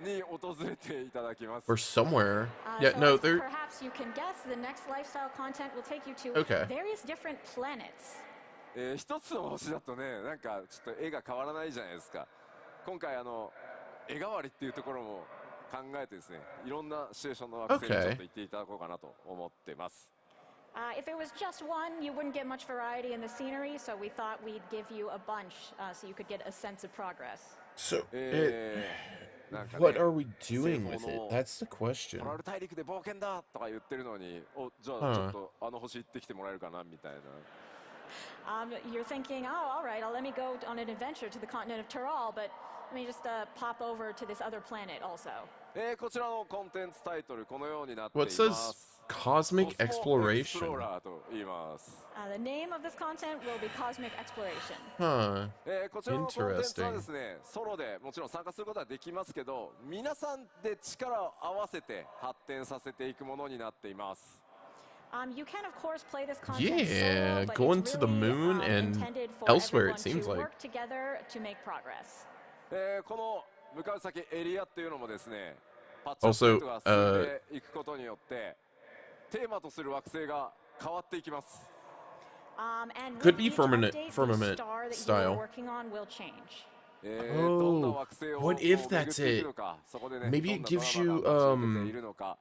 に訪れていただきます We're somewhere. Yeah, So no, as they're perhaps you can guess, the next lifestyle content will take you to Okay. various different planets. 一つの星だとねなんかちょっと絵が変わらないじゃないですか今回絵代わりっていうところも考えてですねいろんなシチュエーションの惑星にちょっと行っていただこうかなと思ってます If it was just one, you wouldn't get much variety in the scenery, so we thought we'd give you a bunch so you could get a sense of progress. so. なんかね What are we doing with it? That's the question. ポラル大陸で冒険だとか言ってるのにじゃあちょっとあの星行ってきてもらえるかなみたいな You're thinking, oh, all right, let me go on an adventure to the continent of Tural, but let me just pop over to this other planet also. こちらのコンテンツタイトルこのようになってい What ま says す cosmic コスモエクスプロー exploration? ラーと言います The name of this content will be Cosmic Exploration. Huh. こちらのコンテンツはですねソロでもちろん参加することはできますけど皆さんで力を合わせて発展させていくものになっています You can, of course, play this content Yeah, solo, but going it's to the really, moon and intended for elsewhere, everyone it seems to like. work together to make progress. この向かう先エリアっていうのもですねパッチアッ Also, プが進んでいくことによってテーマとする惑星が変わっていきます And Could with be each firmament- update, the firmament star that you style. are working on will change. どんな惑星を what if こう that's 巡ってい it? くのかそこでね Maybe どん it な gives ドラマ you, が待ち受けているのか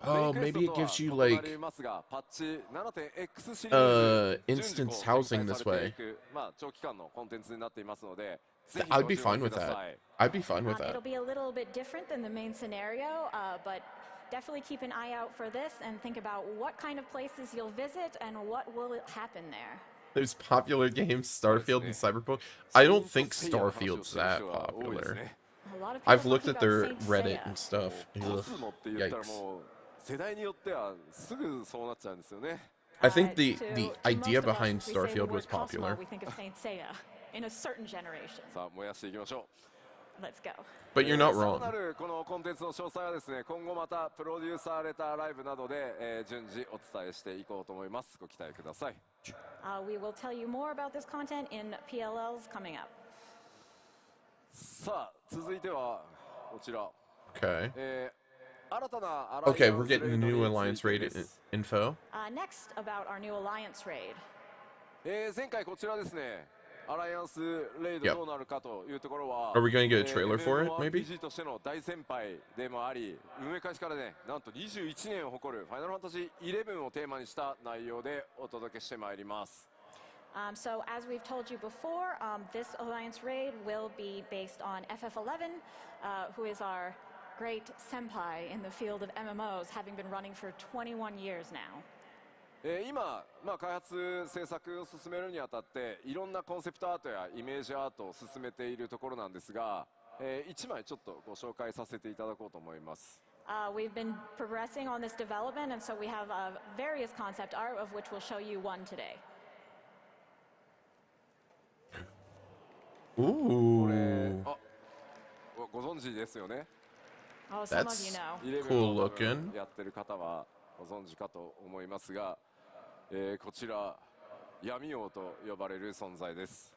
Oh, メイク maybe エ it ス gives ト you とは異な like りますがパッチ 7.x シリーズ instance housing this way. まあ長期間のコンテンツになっていますのでぜひ I'd ご be 注 fine 目 with くだ that. さい I'd be fine with It'll that. be a little bit different than the main scenario, but definitely keep an eye out for this and think about what kind of places you'll visit and what will happen there. There's popular games, Starfield and Cyberpunk. I don't think Starfield's that popular. A lot of people I've looked talking at about their Saint Reddit Seiya. and stuff. コ Ugh, スモって言ったら yikes. もう世代によってはすぐそうなっちゃうんですよね I think the To idea most of us, behind if we say the Starfield word was Cosmo, popular, we think of Saint Seiya in a certain generation. さあ燃やしていきましょう Let's go. but you're not さらな wrong. るこのコンテンツの詳細はですね今後またプロデューサーレターライブなどで、順次お伝えしていこうと思いますご期待ください We will tell you more about this content in PLLs coming up. さあ続いてはこちら Okay. 新たなアライアンス Okay, we're レ getting イ new ドに Alliance ついて raid で in- す info. Next, about our new Alliance raid. 前回こちらですねアライアンスレイ Yep. ドどうなるかというところは Are we gonna get a trailer for it, maybe? MMORPG としての大先輩でもあり運営開始からねなんと21年を誇るファイナルファンタジー11をテーマにした内容でお届けしてまいります So, as we've told you before, this Alliance raid will be based on FF11, who is our great senpai in the field of MMOs, having been running for 21 years now. 今、開発制作を進めるにあたっていろんなコンセプトアートやイメージアートを進めているところなんですが、1枚ちょっとご紹介させていただこうと思います。We've been progressing on this development, and so we have various concept art, of which we'll show you one today. こ Ooh. れご存知ですよね。 Oh, some of That's you know. 11 cool を多分 looking. やってる方はご存知かと思いますが、こちら闇王と呼ばれる存在です。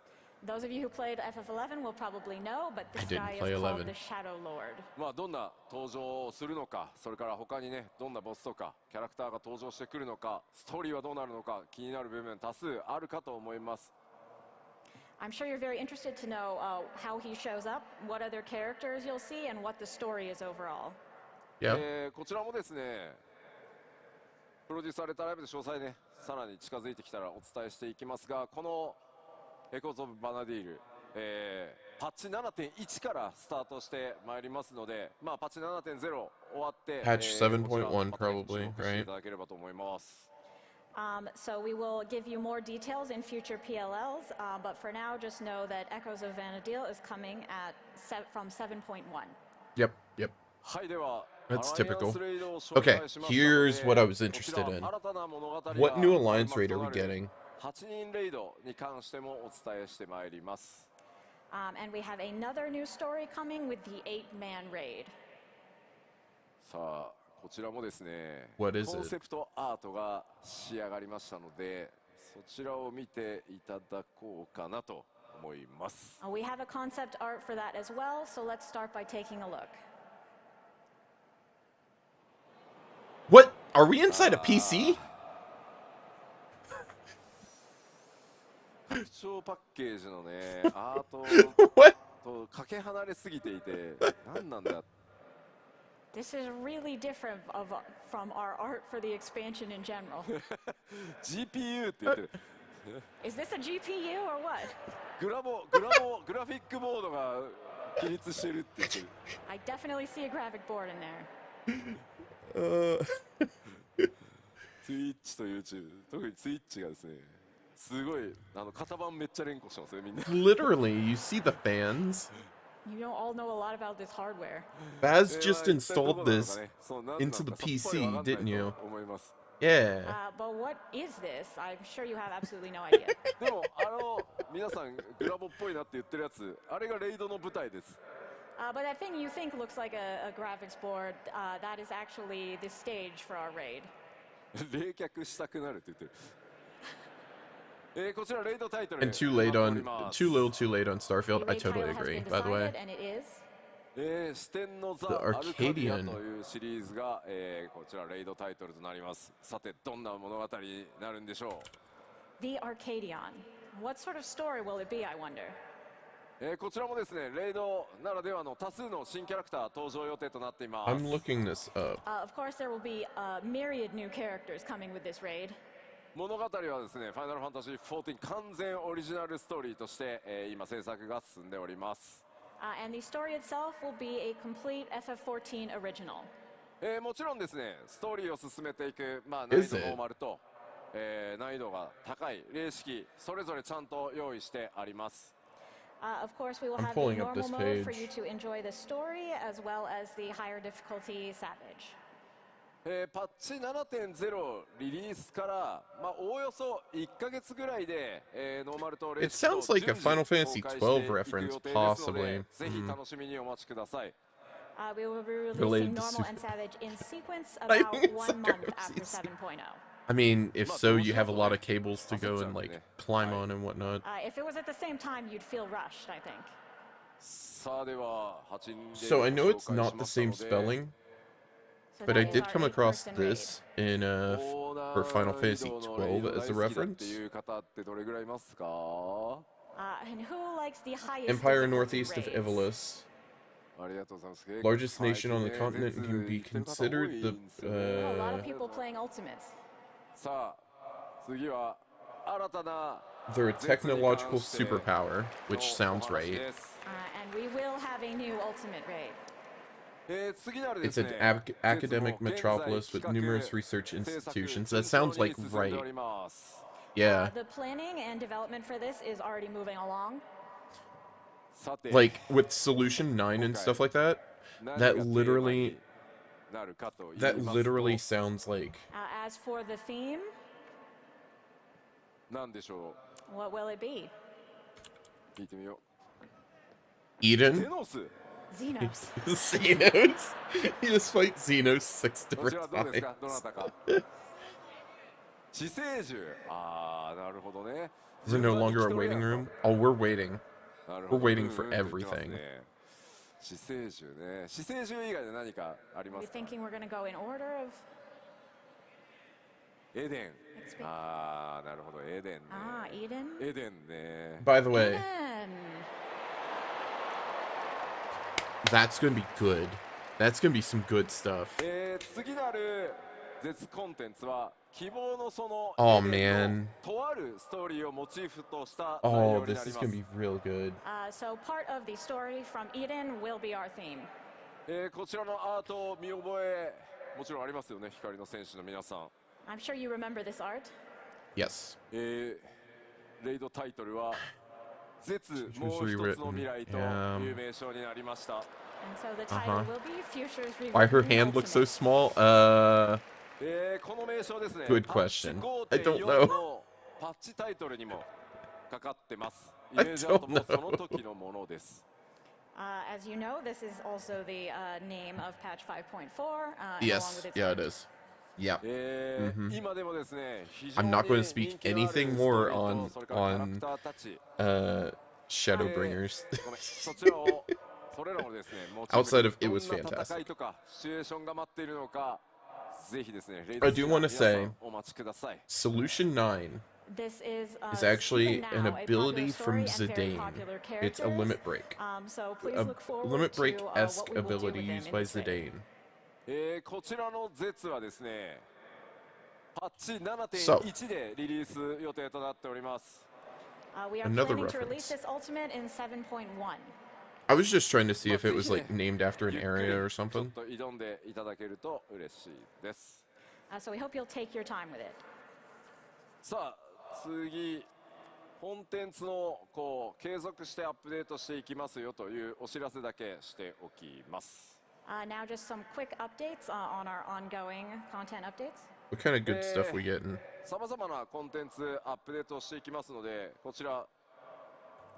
Those of you who played FF11 will probably know, but this I didn't guy is play called 11. the Shadow Lord. どんな登場をするのか、それから他にね、どんなボスとかキャラクターが登場してくるのか、ストーリーはどうなるのか気になる部分多数あるかと思います。 I'm sure you're very interested to know how he shows up, what other characters you'll see, and what the story is overall. Yep. こちらもですね、プロデュースされたライブで詳細ね、さらに近づいてきたらお伝えしていきますが、このエコーズ・オブ・バナディール、パッチ 7.1 からスタートしてまいりますので、パッチ 7.0 終わって、Patch 7.1 probably, 注目してい right? ただければと思います。 So we will give you more details in future PLLs, but for now, just know that Echoes of Vanadil is coming from 7.1. Yep. Yep. はい、では That's アライアン typical. スレイドを紹 Okay, 介しましたので、 here's what I was こちら interested in. 新たな物語が What new alliance 開 raid 幕 are と we なる getting? 8人レイドに関してもお伝えしてまいります。 And we have another new story coming with the 8-man raid. さあ、こちらもですね、 What is it? コンセプトアートが仕上がりましたので、そちらを見ていただこうかなと思います。 We have a concept art for that as well, so let's start by taking a look. What? Are we inside a PC? 拡張パッケージのね、アート What? とかけ離れすぎていて、何なんだ。 This is really different from our art for the expansion in general. GPU って言ってる。 Is this a GPU or what? グラフィックボードが起立してるって言ってる。 I definitely see a graphic board in there. Twitch と YouTube、特に Twitch がですね、すごい型番めっちゃ連呼してますね、みんな。 Literally, you see the fans? You don't all know a lot about this hardware. Baz just installed this into the PC, didn't you? Yeah. But what is this? I'm sure you have absolutely no idea. でも皆さんグラボっぽいなって言ってるやつ、あれがレイドの舞台です。 But that thing you think looks like a graphics board, that is actually the stage for our raid. 冷却したくなるって言ってる。こちらレイドタイトル And too late on, too little, too late on Starfield. I The raid totally title has agree. been By the way, decided, and it is 四天のザ・ The アルカディア Arcadian というシリーズが、こちらレイドタイトルとなります。さてどんな物語になるんでしょ The Arcadion. What sort of story will it be, I wonder? う。こちらもですね、レイドならではの多数の新キャラクター登場予定となっています。 I'm looking this up. Of course, there will be a myriad new characters coming with this raid. 物語はですね、ファイナルファンタジー14完全オリジナルストーリーとして、今制作が進んでおります。And the story itself will be a complete FF14 original. もちろんですね、ストーリーを進めていく、難易 Is 度 it? ノーマルと、難易度が高い霊式それぞれちゃんと用意してあります。Of course, we will I'm have the pulling up normal this mode for you page. to enjoy the story, as well as the higher difficulty Savage. パッチ 7.0 リリースから、おおよそ1ヶ月ぐらいで、ノーマルと霊 It 式と sounds like a 順 Final 次 Fantasy 公開 XII していく reference, 予定ですので possibly. ぜひ楽しみにお待ちください。We will be Related releasing to normal Super- and Savage in sequence I about think it's 1 month Super after Season. 7.0. I mean, if so, you have a lot of cables to go and like climb on and whatnot. If it was at the same time, you'd feel rushed, I think. さあでは8人で So I know it's 紹介 not し the ました same ので spelling, So but I that is did our come across eight-person raid. this in for Final Fantasy XII as a って reference. いう方ってどれぐらいいますか？ And who likes the highest Empire difficulty northeast of raids? Evelis, ありがとうございます。 largest nation on the はい continent, and can be 言ってる方多い considered ん the ですよね A lot of people playing Ultimates. さあ次は新たな their technological superpower, which sounds right. です。 And we will have a new Ultimate raid. It's an academic metropolis with numerous research institutions. That sounds like right. Yeah. The planning and development for this is already moving along. Like with Solution 9 and stuff like that, that literally sounds like... As for the theme, what will it be? Eden? Xenos. Xenos? You just fight Xenos 6 different times. Is there no longer a waiting room? Oh, we're waiting. We're waiting for everything. We're thinking we're going to go in order of... Eden. Eden. By the way, Eden. that's gonna be good. That's gonna be some good stuff. Oh man. Oh, this is gonna be real good. So part of the story from Eden will be our theme. こちらのアート見覚えもちろんありますよね、光の戦士の皆さん。 I'm sure you remember this art. Yes. レイドタイトルは絶もう一つの未来という名称になりました。 And so the title will be Futures Rewritten. Why her hand looks so small? この名称ですね。 Good question. I don't know. パッチ 5.4 のパッチタイトルにもかかってます。イメージアートもその時のものです。 As you know, this is also the name of patch 5.4. Yes, yeah, it is. Yeah. Mm-hmm. I'm not going to speak anything more on Shadowbringers. Outside of it was fantastic. I do want to say, Solution 9 is actually an ability from Zidane. It's a limit break. So please A look forward limit to break-esque what we will do ability with him used in by this raid. Zidane. こちらの絶はですね、パッチ So 7.1 でリリース予定となっております。We are Another planning to release reference. this ultimate in 7.1. I was just trying to see if it was like named after an area or ちょっ something. と挑んでいただけると嬉しいです。 So we hope you'll take your time with it. さあ次、コンテンツのこう継続してアップデートしていきますよというお知らせだけしておきます。 Now just some quick updates on our ongoing content updates. What kind of good stuff we getting? さまざまなコンテンツアップデートしていきますので、こちら。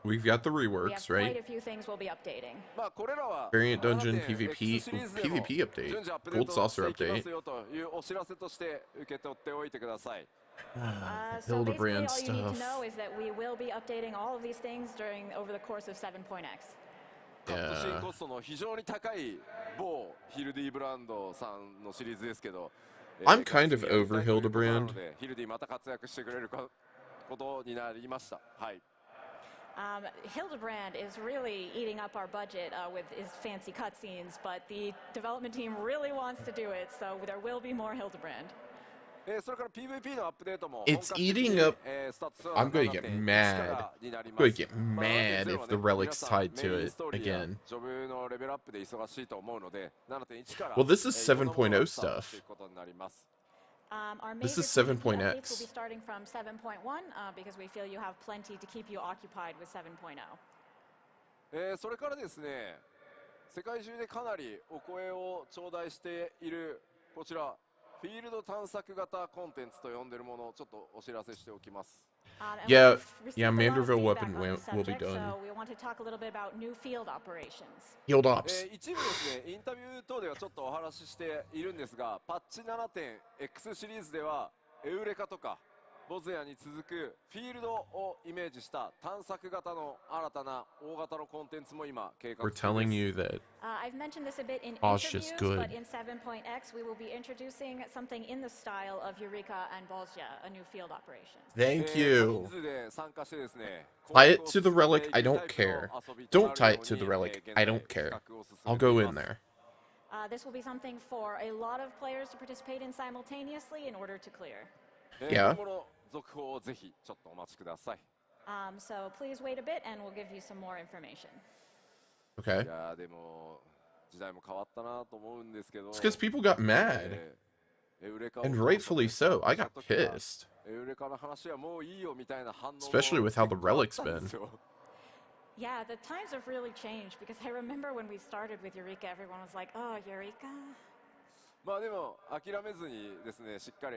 We've got the We have reworks, quite right? a few things we'll be updating. まあこれらは Variant Dungeon 改めて PvP X シリーズでも PvP update 順次アップデー Gold トして Saucer いきます update よというお知らせとして受け取っておいてください。 So basically, all you Hildebrand need to stuff. know is that we will be updating all of these things over the course of 7.x. カットシーン Yeah. コストの非常に高い某ヒルディブランドさんのシリーズですけど、 I'm kind of 開発にやりた over いということな Hildebrand. のでヒルディまた活躍してくれることになりました。はい。 Hildebrand is really eating up our budget with his fancy cutscenes, but the development team really wants to do it, so there will be more Hildebrand. それから PVP のアップデートも It's 本格的に eating up. スタッツ I'm gonna get 7.1 mad. からになります。 I'm gonna get まあ mad ゼロは if the ね relic's 皆さん tied to メイン it ストーリーや again. ジョブのレベルアップで忙しいと思うので 7.1 から Well, this is いろんなものが 7.0 スタート stuff. していくことになります。 Our This major is PvP updates 7.x. will be starting from 7.1 because we feel you have plenty to keep you occupied with 7.0. それからですね、世界中でかなりお声を頂戴しているこちらフィールド探索型コンテンツと呼んでいるものをちょっとお知らせしておきます。 And Yeah, we've received yeah, a lot of Manderville feedback weapon on the will be subject, done. So we want to talk a little bit about new field operations. Healed ops. 一部ですね、インタビュー等ではちょっとお話ししているんですが、パッチ 7.x シリーズではエウレカとかボズヤに続くフィールドをイメージした探索型の新たな大型のコンテンツも今計画 We're 中 telling です。 you that I've mentioned this a bit in Oz interviews, just good. but in 7.x we will be introducing something in the style of Eureka and Bolzia, a new field operation. thank 多 you. 人数で参加してですね、 Tie it to the relic. I don't care. Don't tie it to the relic. I don't care. I'll go in there. This will be something for a lot of players to participate in simultaneously in order to clear. Yeah. 今後の続報をぜひちょっとお待ちください。 So please wait a bit and we'll give you some more information. い Okay. やーでも時代も変わったなと思うんですけど、 It's because people got mad. エウレカを And rightfully so. I got した時は pissed. エウレカの話はもういいよみたいな反応も Especially with how the 結構あっ relic's たん been. ですよ。 Yeah, the times have really changed because I remember when we started with Eureka, everyone was like, oh, Eureka? まあでも諦めずにですね、しっかり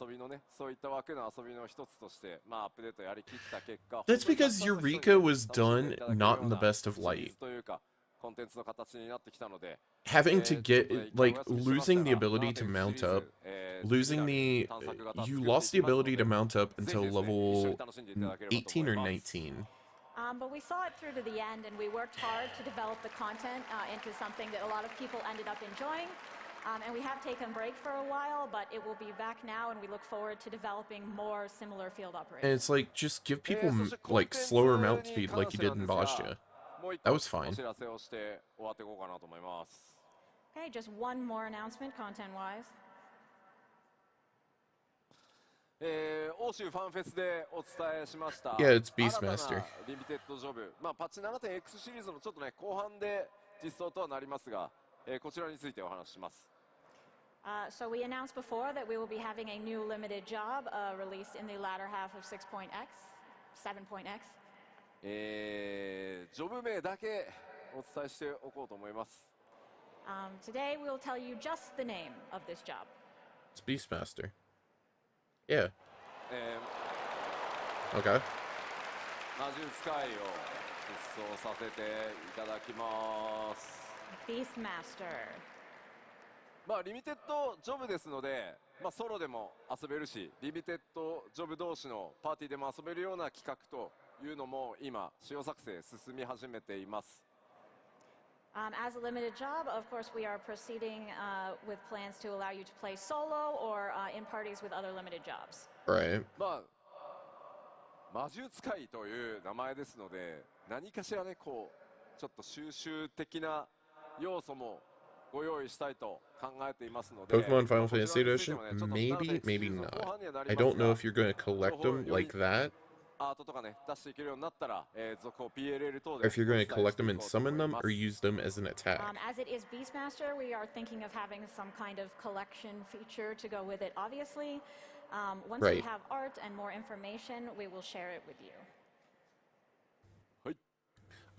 遊びのね、そういった枠の遊びの一つとして、まあアップデートやりきった結果、 That's because Eureka was done not in the best of light. というかコンテンツの形になってきたので、 Having to get, like, losing the ability to mount up, losing the, you lost the ability to mount up until level 18 or 19. But we saw it through to the end, and we worked hard to develop the content into something that a lot of people ended up enjoying. And we have taken a break for a while, but it will be back now, and we look forward to developing more similar field And operations. it's like, just give people, like, slower mount speed like you did in Bastia. That was fine. お知らせをして終わっていこうかなと思います。 Okay, just one more announcement, content-wise. 欧州ファンフェスでお伝えしました Yeah, it's 新たな Beastmaster. リミテッドジョブ、まあ、パッチ 7.x シリーズのちょっとね後半で実装とはなりますが、こちらについてお話しします。 So we announced before that we will be having a new limited job released in the latter half of 6.x, 7.x. ジョブ名だけお伝えしておこうと思います。 Today we will tell you just the name of this job. It's Beastmaster. Yeah. え Okay. 魔術界を実装させていただきます。 Beastmaster. まあリミテッドジョブですので、まあ、ソロでも遊べるし、リミテッドジョブ同士のパーティーでも遊べるような企画というのも今使用作成進み始めています。 As a limited job, of course, we are proceeding with plans to allow you to play solo or in parties with other limited jobs. Right. まあ魔術界という名前ですので、何かしらねこうちょっと収集的な要素もご用意したいと考えていますので、 Pokemon Final Fantasy Edition? Maybe, maybe not. I don't know if you're going to collect them like that, アートとかね出していけるようになったら、続報 PLL 等 or で if you're going to collect them and summon them, or use them as an attack. As it is Beastmaster, we are thinking of having some kind of collection feature to go with it, obviously. Once we Right. have art and more information, we will share it with you.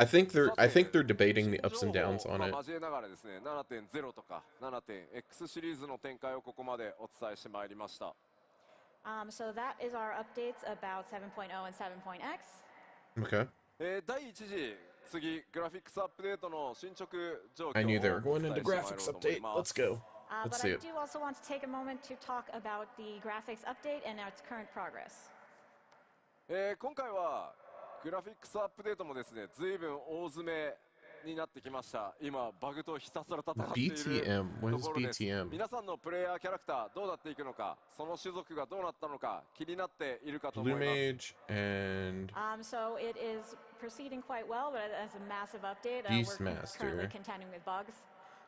I think they're debating the ups and downs on it. 交えながらですね、7.0 とか 7.x シリーズの展開をここまでお伝えしてまいりました。 So that is our updates about 7.0 and 7.x. Okay. 第1次次グラフィックスアップデートの進捗状況を I knew they were お going 伝え into してまいろう graphics と思い update. ま Let's す。 go. But Let's I see it. do also want to take a moment to talk about the graphics update and its current progress. 今回はグラフィックスアップデートもですね、随分大詰めになってきました。今バグとひたすら戦っている BTM. What と is ころです。 BTM? 皆さんのプレイヤーキャラクターどうなっていくのか、その種族がどうなったのか気になっているかと思い Blue ます。 Mage and So it is proceeding quite well, but as a massive update, we're currently Beastmaster. contending with bugs.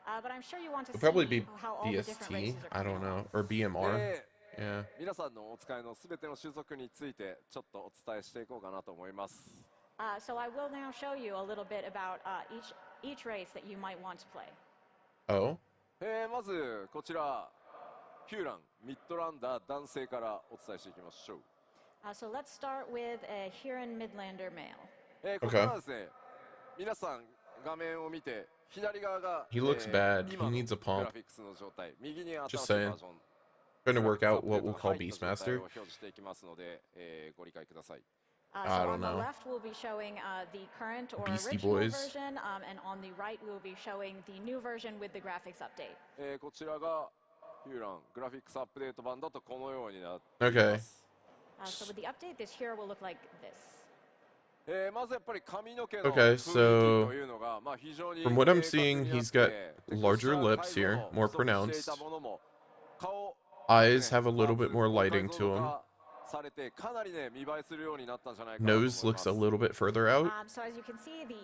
But I'm sure you want to It'll probably see be how all the different BST. races are I don't coming out. know, or BMR. Yeah. 皆さんのお使いのすべての種族についてちょっとお伝えしていこうかなと思います。 So I will now show you a little bit about each race that you might want to play. Oh. まずこちらヒューランミッドランダー男性からお伝えしていきましょう。 So let's start with a Huron Midlander male. ここからですね、皆さん画面を見て左側が He looks bad. He 今の needs a グ pump. ラフィックスの状態、右に新しい Just バ saying. ージョン Trying to work out グラ what フィ we'll ックス call アップデートの状態 Beastmaster. を表示していきますので、ご理解ください。 So I don't on the know. left, we'll be showing the current or Beastie original Boys. version, and on the right, we'll be showing the new version with the graphics update. こちらがヒューラングラフィックスアップデート版だとこのようになっていま Okay. す。 So with the update, this here will look like this. まずやっぱり髪の毛の Okay, 雰囲気 so というのが、まあ非常に from what I'm 明確 seeing, にあっ he's て got で larger こう lips した here, 介護 more 不足してい pronounced. たものも顔 Eyes have a パー little ツ bit more 高解 lighting 像 to 度 him. 化されてかなりね見栄えするようになったんじゃないかなと思いま Nose す。 looks a little bit further out. So as you can see, the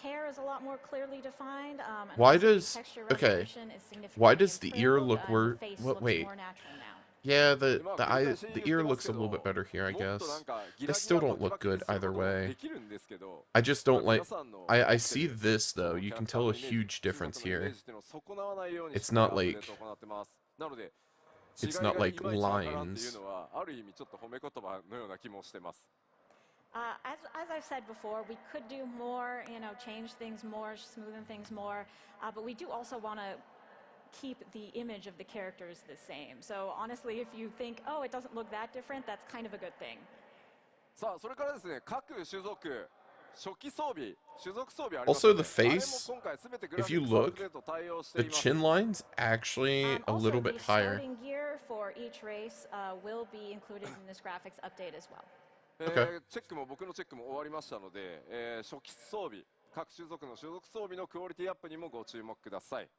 hair is a lot more clearly defined. And Why also the does- texture okay, resolution is why significantly does the ear improved, look and the wor- face what- looks wait. more natural now. Yeah, the ear looks a little bit better here, I guess. They still don't look good either way. I just don't like... I see this, though. You can tell a huge difference here. It's not like... It's not like lines. As I've said before, we could do more, change things more, smoothen things more, but we do also want to keep the image of the characters the same. So honestly, if you think, oh, it doesn't look that different, that's kind of a good thing. Also, the face, if you look, the chin line's actually a little bit higher. Also, the scouting gear for each race will be included in this graphics update as well. Okay. チェックも僕のチェックも終わりましたので、初期装備、各種族の所属装備のクオリティアップにもご注目ください。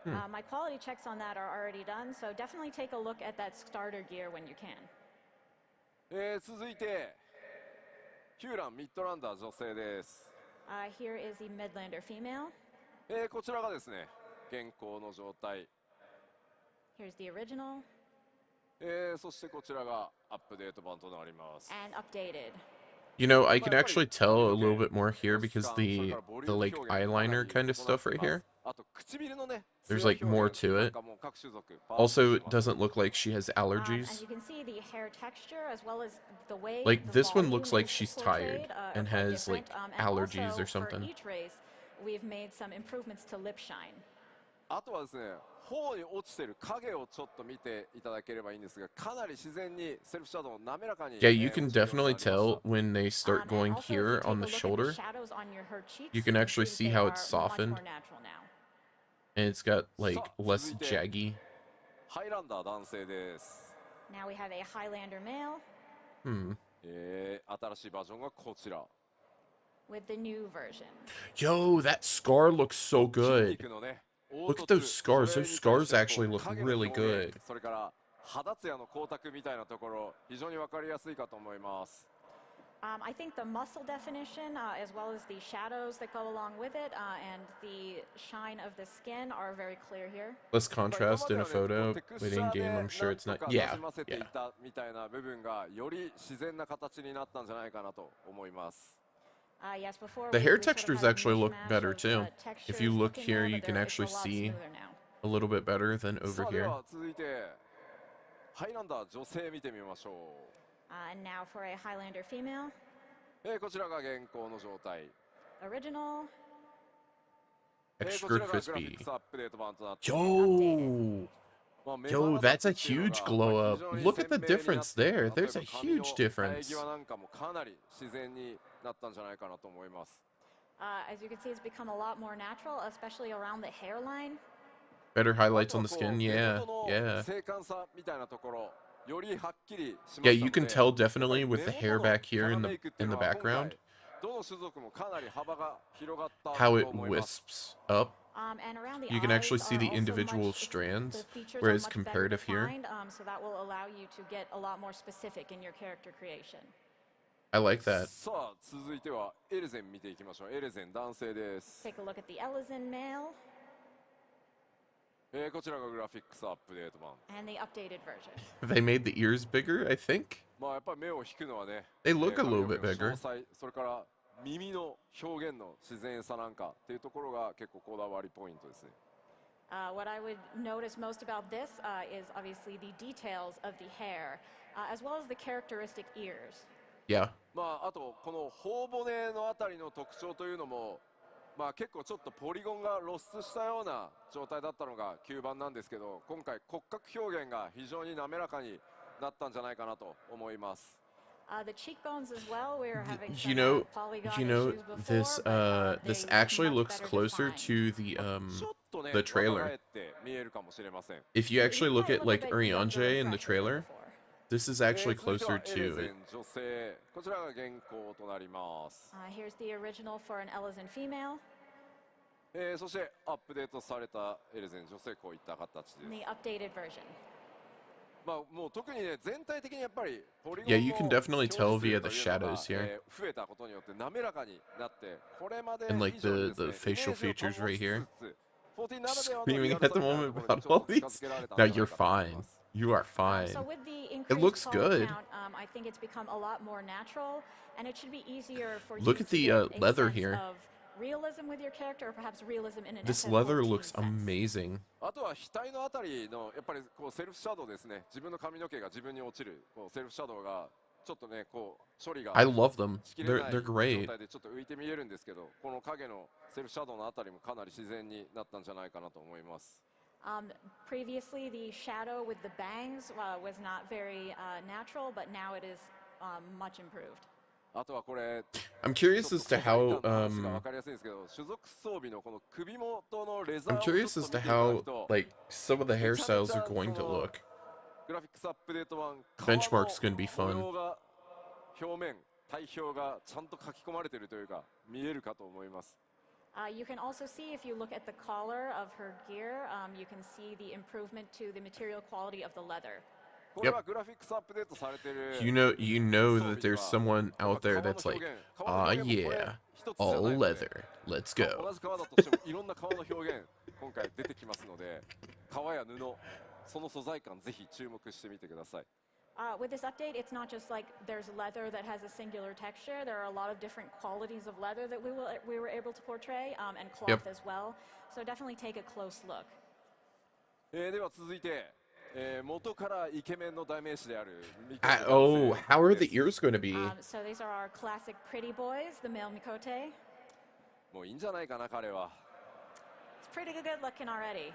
My quality checks on that are already done, so definitely take a look at that starter gear when you can. 続いて、ヒューランミッドランダー女性です。Here is the Midlander female. こちらがですね、現行の状態。Here's the original. そしてこちらがアップデート版となります。And updated. You know, I can actually tell a little bit more here because the like eyeliner kind of stuff right here. There's like more to it. Also, it doesn't look like she has allergies. As you can see, the hair texture as well as the way Like this one volume looks like is she's portrayed, tired are and quite has like different. And allergies also, or something. For each race, we've made some improvements to lip shine. あとはですね、頬に落ちてる影をちょっと見ていただければいいんですが、かなり自然にセルフシャドウ滑らかに。Yeah, you can definitely tell when they start going here on the shoulder. You can actually see how it's softened. And it's got like less jaggy. ハイランダー男性です。Now we have a Highlander male. 新しいバージョンがこちら。With the new version. Yo, that scar looks so 筋 good. 肉のね、 Look at those scars. Those scars actually look really good. それから肌ツヤの光沢みたいなところ、非常にわかりやすいかと思います。I think the muscle definition, as well as the shadows that go along with it, and the shine of the skin are very clear here. Less contrast in a photo, but in game, I'm sure it's not. Yeah, yeah. みたいな部分がより自然な形になったんじゃないかなと思います。Yes, before The we hair sort of textures had a actually look mishmash better of, too. If you textures look looking here, there, you but can it's actually a lot see smoother now. a little bit better than さ over あで here. は続いてハイランダー女性見てみましょ And now for a Highlander female. う。こちらが現行の状態。 Original. こ Extra ちらがグラフィ crispy. ックスアップデート版となって Yo! まあ目 Yo, 鼻 that's a 立ちっていうのが huge glow 非 up. 常に Look at the 鮮明になって difference there. 例え There's a ば髪の huge 生え difference. 際なんかもかなり自然になったんじゃないかなと思います。 As you can see, it's become a lot more natural, especially around the hairline. Better highlights on the skin. Yeah, 目元の yeah. 精悍さみたいなところよりはっきりしま Yeah, した you の can で tell definitely with the 目 hair 元の back here キャラ in メ the イクっていう in の the は今 background. 回どの種族もかなり幅が広がったと How it 思います。 wisps up. And around the You can eyes actually see are the also individual much, strands, the features whereas are much better comparative here. defined, so that will allow you to get a lot more specific in your character creation. I like that. さあ続いてはエレゼン見ていきましょう。エレゼン男性です。 Take a look at the Ellison male こちらがグラフィックスアップデート版。 and the updated version. They made the ears bigger, I think. まあやっぱり目を引くのはね、 They look a little 髪 bit の毛の bigger. 詳細、それから耳の表現の自然さなんかっていうところが結構こだわりポイントですね。What I would notice most about this is obviously the details of the hair, as well as the characteristic ears. Yeah. まああとこの頬骨のあたりの特徴というのも、まあ結構ちょっとポリゴンが露出したような状態だったのが9番なんですけど、今回骨格表現が非常に滑らかになったんじゃないかなと思います。The cheekbones as well. We were having You some know, polygon you know, issues before, this but, this they actually look looks much better closer defined. to the ちょっとね、 the trailer. 若返って見えるかもしれません。 If you actually look It at might like look a bit younger Urianger in the and fresher than trailer, before. this is actually 続いては closer エレ to ゼ it. ン女性、こちらが現行となります。 Here's the original for an Ellison female そしてアップデートされたエレゼン女性こういった形です。 and the updated version. まあもう特にね全体的にやっぱりポリゴン Yeah, の you can definitely 表 tell 示 via 数と the いうのが shadows here. 増えたことによって滑らかになってこれまで And like 以上に the ですね facial イメージを features right 保ち here. つつ14ならではの Screaming リアル at the さみたいな moment ところに about ちょっ all と近 these. づけられたん Now じゃない you're かと思い fine. ます。You are fine. So with the increased looks color good. count, I think it's become a lot more natural, and it should be easier for Look you at to the get a leather sense here. of realism with your character, or perhaps realism in an This FF14 leather looks sense. amazing. あとは額のあたりのやっぱりこうセルフシャドウですね。自分の髪の毛が自分に落ちるこうセルフシャドウがちょっとねこう処理が I love them. しきれない They're 状 great. 態でちょっと浮いて見えるんですけど、この影のセルフシャドウのあたりもかなり自然になったんじゃないかなと思います。Previously, the shadow with the bangs was not very natural, but now it is much improved. あとはこれ I'm curious as to how わかりやすいんですけど、種族装備のこの首元のレザー I'm をちょっ curious と as 見て to いただ how くと、 like some of the hairstyles are going to look. グラフィックスアップデート版 Benchmark's gonna be fun. 模様が表面体表がちゃんと書き込まれているというか見えるかと思います。You can also see, if you look at the collar of her gear, you can see the improvement to the material quality of the leather. これはグラフィックスアップデートされている You know that there's someone out there that's like, ah yeah, all leather. Let's 同 go. じ革だとしてもいろんな革の表現今回出てきますので、革や布その素材感ぜひ注目してみてください。With this update, it's not just like there's leather that has a singular texture. There are a lot of different qualities of leather that we were able to portray, and cloth as well. So definitely take a close look. では続いて、元からイケメンの代名詞であるミコ Oh, how are the ears going to be? So these are our classic pretty boys, the male Mikote. もういいんじゃないかな彼は。 It's pretty good looking already.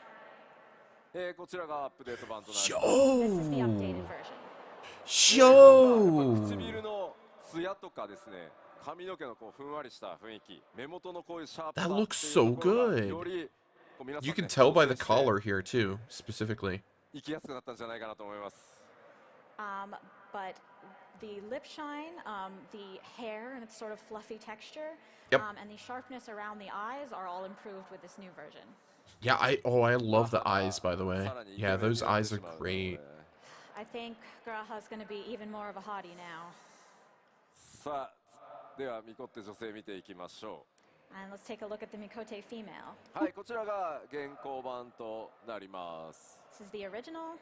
こちらがアップデート版となります。 This is the updated version. Show! 唇のツヤとかですね、髪の毛のこうふんわりした雰囲気、目元のこういうシャープさ That っていう looks と so ころが good. よりこう皆さん You ね can tell by 挑 the 戦して collar here too, specifically. 生きやすくなったんじゃないかなと思います。But the lip shine, the hair and its sort of fluffy texture, Yep. and the sharpness around the eyes are all improved with this new version. Yeah, I love the eyes, by the way. Yeah, those eyes are great. I think Graha's going to be even more of a hottie now. さあ、ではミコって女性見ていきましょ And let's take a look at the Mikote female. う。はい、こちらが現行版となります。This is the original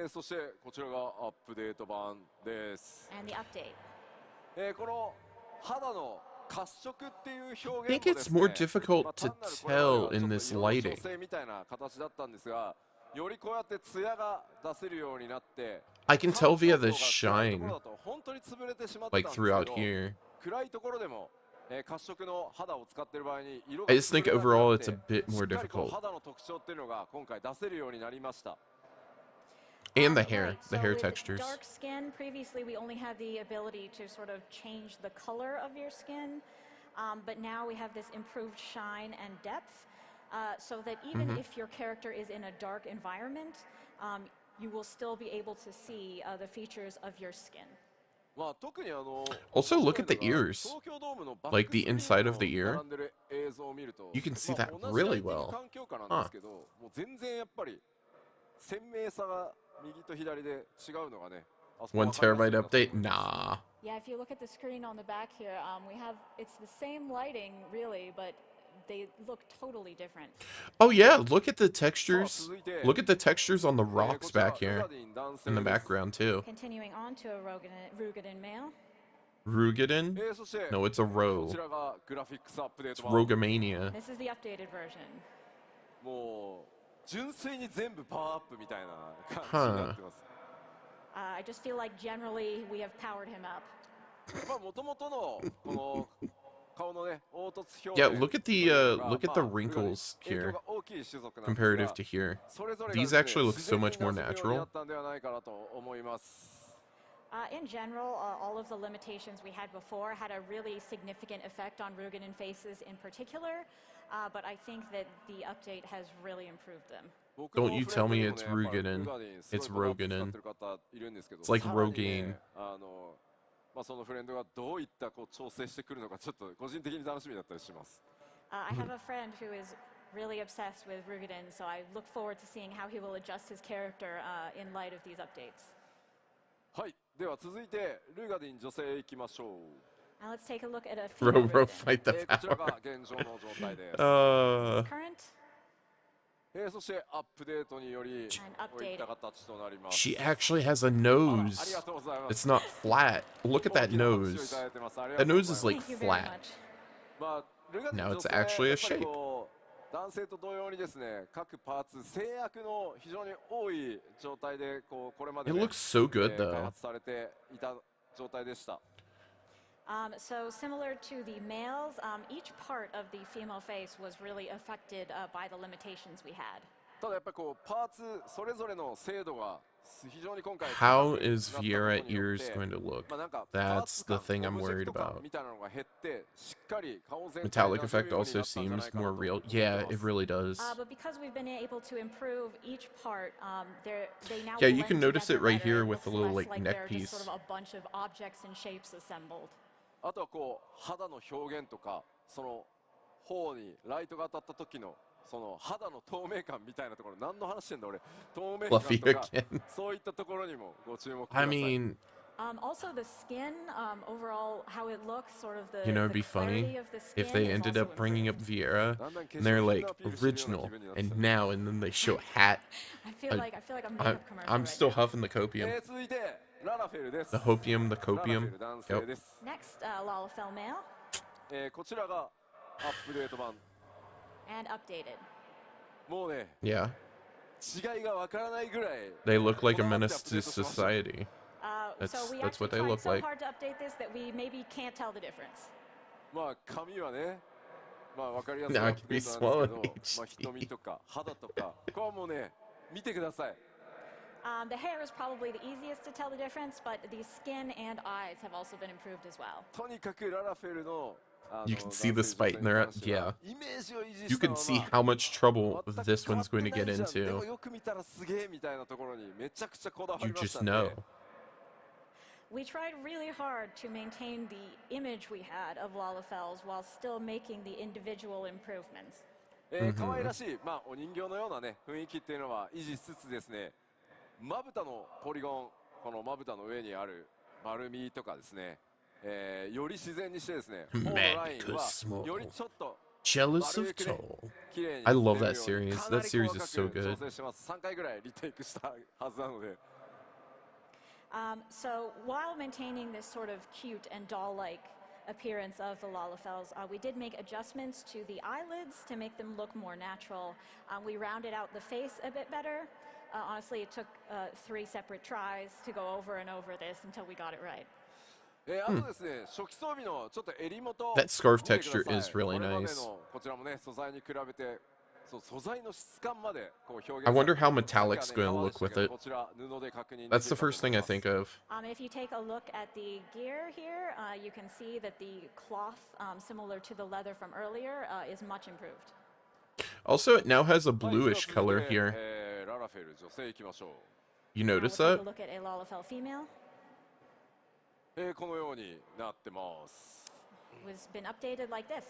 そしてこちらがアップデート版です。 and the update. この肌の褐色っていう I 表 think 現 it's も more ですね、 difficult まあ to 単なるこれまでは tell ちょっ in と this 色の調 lighting. 整みたいな形だったんですが、よりこうやってツヤが出せるようになって、 I can tell via the 乾燥度が暗いとこ shine, ろだと本当に潰れてしまったん like ですけど、 throughout here. 暗いところでも、褐色の肌を使っている場合に色が I just think 潰れなくな overall って it's a bit し more っかりこう difficult. 肌の特徴っていうのが今回出せるようになりました。 And the hair, Right, the so hair with textures. dark skin, previously we only had the ability to sort of change the color of your skin, but now we have this improved shine and depth, so that even if your character is in a dark environment, you will still be able to see the features of your skin. まあ特にAlso, look at the 面白いのが ears. 東京ドームのバック Like the スクリーン inside of the の ear. 並んでる映像を見ると、 You can see まあ that 同じ really 相手 well. の環境下なんですけど、もう全然やっぱり鮮明さが右と左で違うのがね、あそこ 1 わかりやすい terabyte なと update? Nah. Yeah, if you look at the screen on the back here, it's the same lighting really, but they look totally different. Oh yeah, look at the textures. Look at the textures on the rocks こちら back here ルガディン男性 in the です。 background too. Continuing on to a Rugadin male. Rugadin? そして No, it's a こ row. ちらがグラフィックスアップデー It's ト版。 Rogamania. This is the updated version. もう純粋に全部パワーアップみたいな感じになってます。 I just feel like generally we have powered him up. まあ元々のこの顔のね凹凸表 Yeah, 現 look at the まあ look at the まあ wrinkles 影響 here が大きい種族なんですが comparative to here. それぞれが These ですね actually look 自然 so に much more 馴染むようにな natural. ったんではないかなと思います。 In general, all of the limitations we had before had a really significant effect on Rugadin faces in particular, but I think that the update has really improved them. Don't you tell me it's Rugadin. It's Roganin. It's like Rogaine. まあそのフレンドがどういったこう調整してくるのかちょっと個人的に楽しみだったりします。 I have a friend who is really obsessed with Rugadin, so I look forward to seeing how he will adjust his character in light of these updates. はい、では続いてルガディン女性行きましょう。 Now let's take a look at a Row female row Rugadin. fight the こちら power. が現状の状態です。 Current. そしてアップデートによりこういった形となります。 She actually has a nose. It's not flat. Look at that nose. That nose is like Thank you very flat. much. Now it's actually a shape. 男性と同様にですね、各パーツ制約の非常に多い状態でこれまで It looks so good 開 though. 発されていた状態でした。 So similar to the males, each part of the female face was really affected by the limitations we had. ただやっぱりパーツそれぞれの精度が非常に今回 How is Viera ears going to look? That's the thing I'm worried about. みたいなのが減ってしっかり顔全体 Metallic effect also seems more real. Yeah, it really does. But because we've been able to improve each part, they now Yeah, you blend can notice it together right better. here It with the looks little less like neck they're piece. just sort of a bunch of objects and shapes assembled. あとは肌の表現とかその頬にライトが当たった時のその肌の透明感みたいなところ、何の話してんだ俺、透明感と Fluffy か again. そういったところにもご注目くださ I い。 mean, Also, the skin, overall, how it looks, sort of the you know, it'd the be funny clarity of the skin if they is ended also up bringing up improved. Viera and they're like original and now and then they show hat. I feel like I'm I, makeup commercial I'm right still now. huffing the copium. 続いてララフェルです。 The hopium, the ララフェ copium. ル男性 Yep. です。 Next, Lalafell male こちらがアップデート版。 and updated. もうね、 Yeah. 違いがわからないぐらい。 They look like a menace to society. So we That's what actually they tried look so like. hard to update this that we maybe can't tell the difference. まあ髪はね、まあわかりやすい Now ア I ッ can プ be デートなん swallowed ですけど、まあ瞳とか肌とか、これはもうね、見てください。 The hair is probably the easiest to tell the difference, but the skin and eyes have also been improved as well. とにかくララフェルの You can see the spite in their yeah. イメージを維持 You した can ま see ま how much trouble 全く this 変わ one's って going to ない get じゃん。でも into. よく見たらすげえみたいなところにめちゃくちゃこだわり You まし just たんで。 know. We tried really hard to maintain the image we had of Lalafells while still making the individual improvements. 可愛らしい、まあ、お人形のような、ね、雰囲気っていうのは維持しつつですね、まぶたのポリゴン、このまぶたの上にある丸みとかですね、より自然にしてですね、頬のラインはよりちょっと Jealous of 丸くね Toll. 綺麗に I love 出 that るように series. かな That り series 細 is か so く good. 調整してます。3回ぐらいリテイクしたはずなので。So while maintaining this sort of cute and doll-like appearance of the Lalafells, we did make adjustments to the eyelids to make them look more natural. We rounded out the face a bit better. Honestly, it took 3 separate tries to go over and over this until we got it right. あとですね、初期装備のちょっと襟元 That scarf 見てくだ texture さい is really これまで nice. のこちらもね、素材に比べてそう素材の質感までこう表現 I wonder how されて metallic's going to look with it. こちら布で確認 That's the できるかと first thing 思い I ます think of. If you take a look at the gear here, you can see that the cloth, similar to the leather from earlier, is much improved. Also, it now has a はい bluish では color 続いて here. ララフェル女性いきましょう You Now we'll notice take a that? look at a Lalafell female. このようになってます Was been updated like this.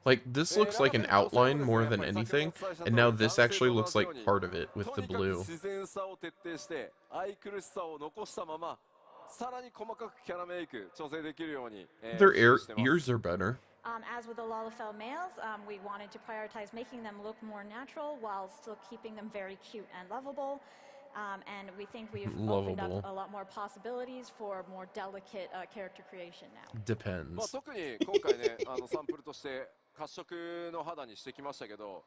Like, this looks like an outline more than anything, and now this actually looks like part of it with と the にかく blue. 自然さを徹底して愛くるしさを残したままさらに細かくキャラメイク調整できるように Their 指示してます ears are better. As with the Lalafell males, we wanted to prioritize making them look more natural while still keeping them very cute and lovable. And we think we've opened Lovable. up a lot more possibilities for more delicate character creation now. まあ Depends. 特に今回ねサンプルとして褐色の肌にしてきましたけど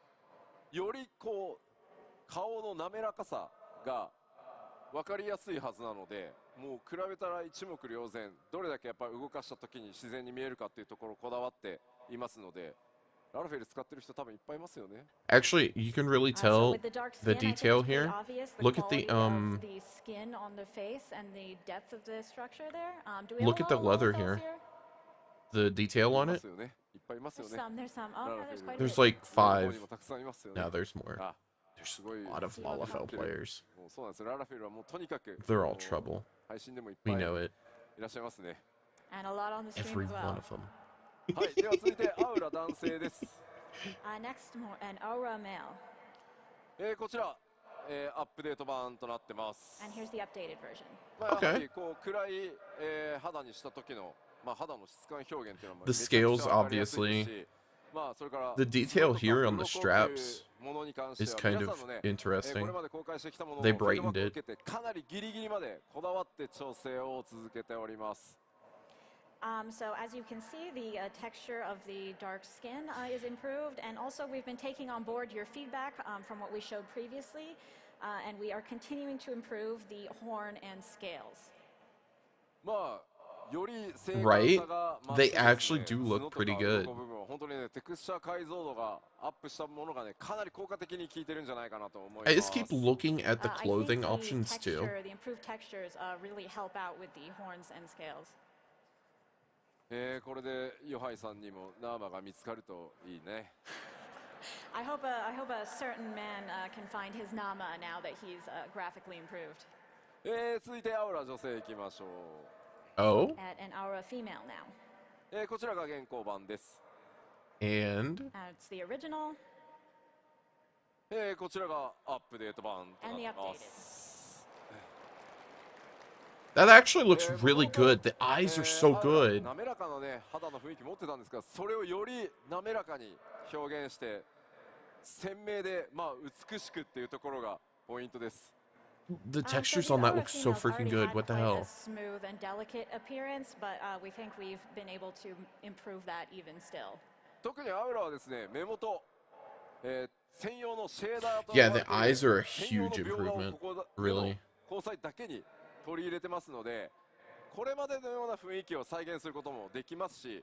よりこう顔の滑らかさが分かりやすいはずなのでもう比べたら一目瞭然どれだけやっぱり動かした時に自然に見えるかっていうところをこだわっていますのでララフェル使ってる人多分いっぱいいますよね Actually, you can really So tell with the dark the skin, I think detail it's pretty here. obvious the Look at the, quality of the skin on the face and the depth of the structure there. Do we have Look a at the lot of leather Lalafells here. The detail い on ま it. すよねいっぱいいますよ There's ね some. Oh, okay, there's quite a There's bit. like 他に 5. もたくさんいますよね Now there's more. あすごい A lot of Lalafell players. もうそうなんですララフェルはもうとにかく They're all trouble. 配信でもいっ We ぱい know it. いらっしゃいますね And a lot on the stream Every as one well. of them. はいでは続いてアウラ男性です Next, an aura male. こちら、アップデート版となってます。 And here's the updated version. まあ、やはりこう暗い、肌にした時の、まあ、肌の質感表現っていうのも The めちゃくちゃ scales, わかりやすいですし The detail here on the straps is kind of interesting. They brightened it. So as you can see, the texture of the dark skin is improved, and also we've been taking on board your feedback from what we showed previously, and we are continuing to improve the horn and scales. Right? They actually do look pretty good. I just keep looking at the clothing options too. The improved textures really help out with the horns and scales. これでヨハイさんにもナーマが見つかるといいね。I hope a certain man can find his Nama now that he's graphically improved. 続いてアウラ女性いきましょう。Oh? At an Aura female now. こちらが現行版です。And? It's the original. こちらがアップデート版とな And り the ま updated. す。 That actually looks really good. The eyes are so good. 滑らかなね肌の雰囲気持ってたんですが、それをより滑らかに表現して鮮明で美しくっていうところがポイントです。The textures on that look so freaking good. What the hell? Smooth and delicate appearance, but we think we've been able to improve that even still. 特にアウラはですね、目元、専用のシェーダーと Yeah, the eyes are a huge improvement. Really. 交際だけに取り入れてますので、これまでのような雰囲気を再現することもできますし、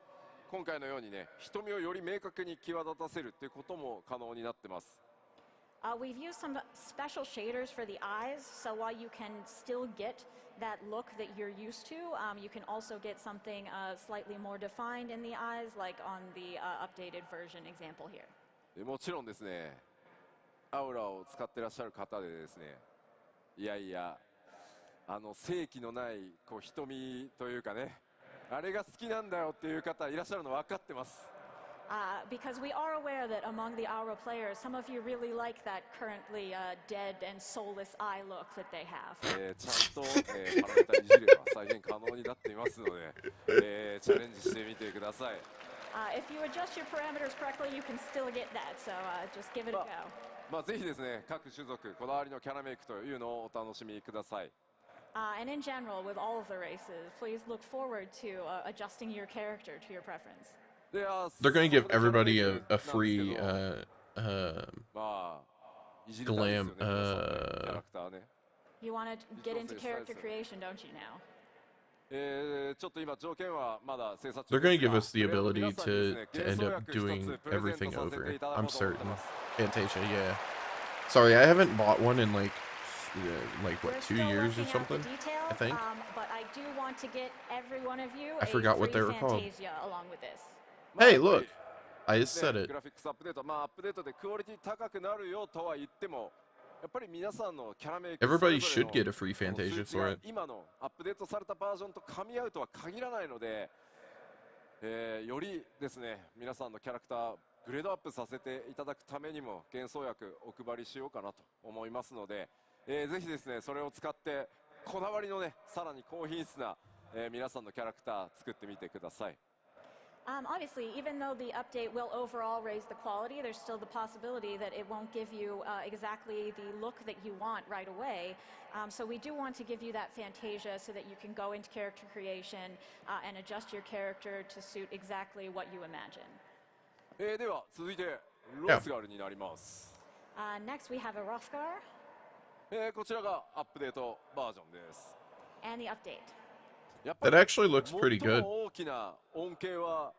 今回のようにね、瞳をより明確に際立たせるっていうことも可能になってます。We've used some special shaders for the eyes, so while you can still get that look that you're used to, you can also get something slightly more defined in the eyes, like on the updated version example here. もちろんですね、アウラを使ってらっしゃる方でですね、いやいや、正気のないこう瞳というかね、あれが好きなんだよっていう方いらっしゃるの分かってます。Because we are aware that among the Aura players, some of you really like that currently dead and soulless eye look that they have. ちゃんと、パラメータいじれば再現可能になっていますので、チャレンジしてみてください。If you adjust your parameters correctly, you can still get that, so just give it a go. ぜひですね、各種族こだわりのキャラメイクというのをお楽しみください。And in general, with all of the races, please look forward to adjusting your character to your preference. They're going to give everybody a free glam. You want to get into character creation, don't you now? They're going to give us the ability to end up doing everything over. I'm certain. Fantasia, yeah. Sorry, I haven't bought one in like what, 2 years or something? I think. But I do want to get every one of you I forgot what they were called. along with this. Hey, look! I just said it. グラフィックスアップデート、アップデートでクオリティ高くなるよとは言っても、やっぱり皆さんのキャラメイク、 Everybody should get a free Fantasia for it. 今のアップデートされたバージョンと噛み合うとは限らないので、よりですね、皆さんのキャラクターグレードアップさせていただくためにも幻想薬お配りしようかなと思いますので、ぜひですね、それを使ってこだわりのね、さらに高品質な、皆さんのキャラクター作ってみてください。Obviously, even though the update will overall raise the quality, there's still the possibility that it won't give you exactly the look that you want right away. So we do want to give you that Fantasia so that you can go into character creation and adjust your character to suit exactly what you imagine. では続いてロスガルになります。Next, we have a Rothgar. こちらがアップデートバージョンです。And the update. That actually looks pretty good. 大きな恩恵は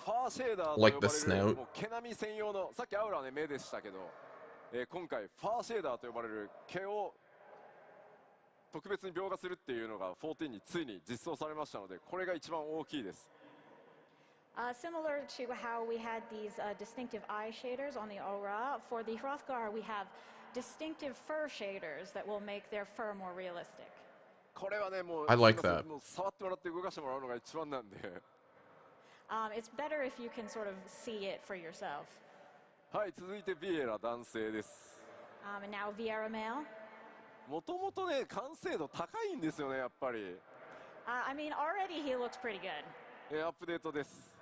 ファーシェーダーと呼 Like ば the れる snout. もう毛並み専用の、さっきアウラはね目でしたけど、今回ファーシェーダーと呼ばれる毛を特別に描画するっていうのが14についに実装されましたので、これが一番大きいです。Similar to how we had these distinctive eye shaders on the Aura, for the Hrothgar we have distinctive fur shaders that will make their fur more realistic. これはねもう I like that. もう触ってもらって動かしてもらうのが一番なんで。It's better if you can sort of see it for yourself. はい、続いてビエラ男性です。And now Vieira male. もともとね完成度高いんですよねやっぱり。I mean, already he looks pretty good. アップデートです。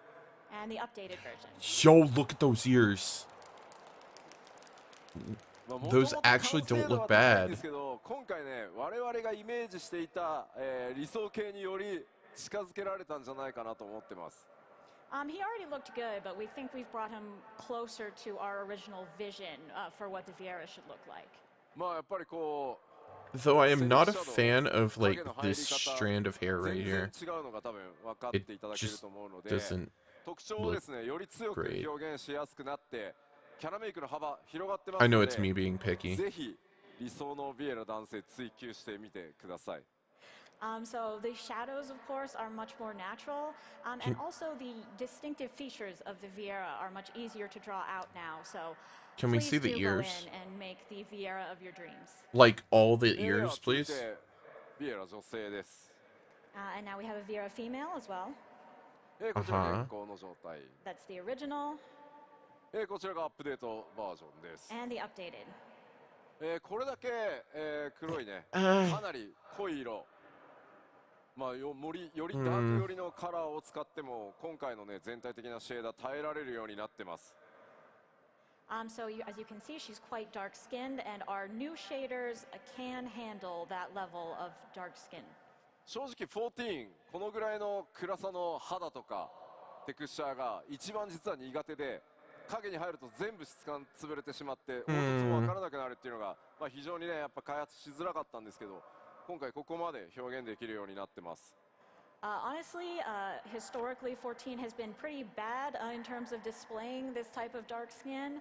And the updated version. Yo, look at those ears. Those actually don't look bad. ですけど、今回ね、我々がイメージしていた、理想形により近づけられたんじゃないかなと思ってます。He already looked good, but we think we've brought him closer to our original vision for what the Viera should look like. まあやっぱりこう。 Though I am not a fan of like this strand of hair right here. It just doesn't look great. I know it's me being picky. So the shadows, of course, are much more natural, and also the distinctive features of the Viera are much easier to draw out now. So can we please see the do ears? Go in and make the Viera of your dreams. Like all the ears, please. And now we have a Viera female as well. That's the original. And the updated. これだけ、黒いね、かなり濃い色。まあよりダーク寄りのカラーを使っても今回のね全体的なシェーダー耐えられるようになってます。So as you can see, she's quite dark-skinned, and our new shaders can handle that level of dark skin. 正直14このぐらいの暗さの肌とかテクスチャーが一番実は苦手で。 影に入ると全部質感潰れてしまって凹凸も分からなくなるっていうのが、まあ、非常にねやっぱ開発しづらかったんですけど今回ここまで表現できるようになってます。Honestly, historically 14 has been pretty bad in terms of displaying this type of dark skin.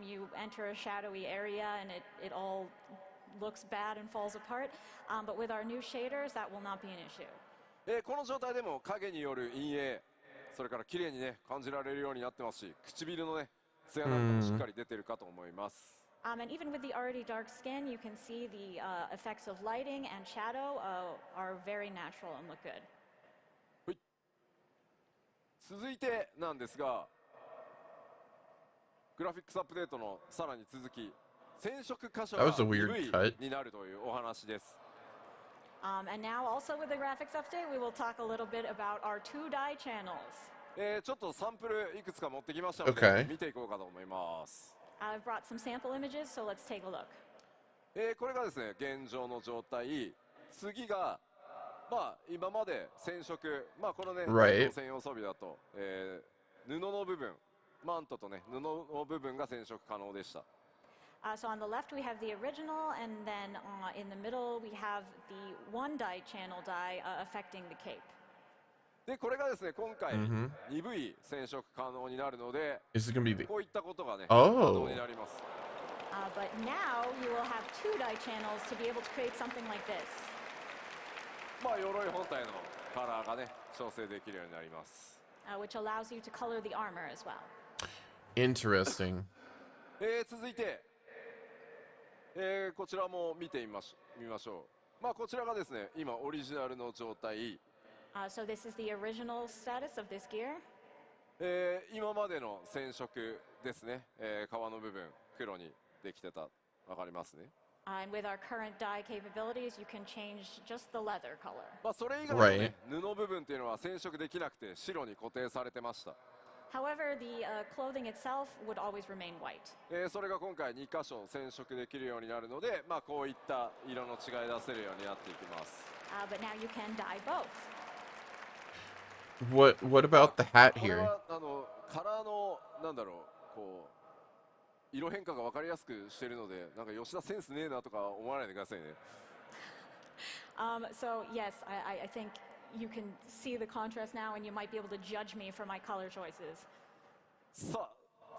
You enter a shadowy area and it all looks bad and falls apart. But with our new shaders, that will not be an issue. この状態でも影による陰影 それから綺麗にね感じられるようになってますし、唇のね艶なんかもしっかり出てるかと思います。And even with the already dark skin, you can see the effects of lighting and shadow are very natural and look good. 続いてなんですが、グラフィックスアップデートのさらに続き、染色箇所が鈍いになるというお話です。 And now also with the graphics update, we will talk a little bit about our 2-dye channels. ちょっとサンプルいくつか持ってきましたので見ていこうかと思います。I've brought some sample images, so let's take a look. これがですね現状の状態。次がまあ今まで染色まあこのね専用装備だと、布の部分マントとね布の部分が染色可能でした。 So on the left we have the original, and then in the middle we have the 1-dye channel dye affecting the cape. でこれがですね今回鈍い染色可能になるので、こういったことがね可能になります。But now you will have 2-dye channels to be able to create something like this. まあ鎧本体のカラーがね調整できるようになります。Which allows you to color the armor as well. Interesting. 続いて。 こちらも見てみましょう。まあこちらがですね、今オリジナルの状態。So this is the original status of this gear. 今までの染色ですね。皮の部分黒にできてた。わかりますね。And with our current dye capabilities, you can change just the leather color. まあそれ以外のね、布部分っていうのは染色できなくて白に固定されてました。 However, the clothing itself would always remain white. それが今回2箇所染色できるようになるので、まあこういった色の違い出せるようになっていきます。But now you can dye both. What about the hat here? カラーのなんだろうこう色変化が分かりやすくしているので、なんか吉田センスねえなとか思わないでくださいね。So yes, I think. You can see the contrast now, and you might be able to judge me for my color choices. さあ、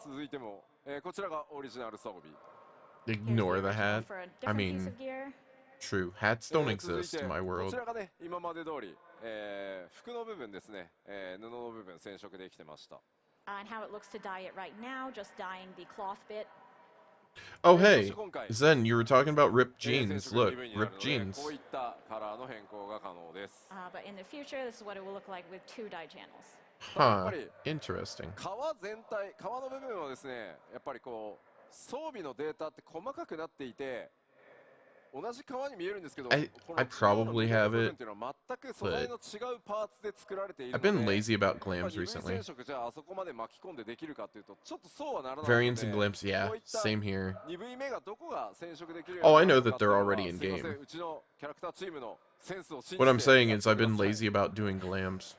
続いても、こちらがオリジナル装備。Ignore the hat. I mean, true. Hats don't exist in my world. こちらがね、今まで通り、服の部分ですね、布の部分染色できてました。And how it looks to dye it right now, just dyeing the cloth bit. Oh hey, Zen, you were talking about ripped jeans. Look, ripped jeans. But in the future, this is what it will look like with 2-dye channels. Huh, interesting. 皮全体、皮の部分はですね、やっぱりこう装備のデータって細かくなっていて、同じ革に見えるんですけど、 I この probably 中央 have の部分 it, っていうのは全く素材の違うパーツで作られている I've の been で、 lazy about まあ glams 二分 recently. 染色じゃああそこまで巻き込んでできるかというとちょっとそうはならないの Variants で、 and glams, yeah, こういった same here. 二分目がどこが染色できるよ Oh, う I にな know る that のかってい they're うのは already in すいません、 game. うちのキャラクターチームのセンスを信じて What I'm saying やっ is てお I've り been ます。 lazy about doing glams.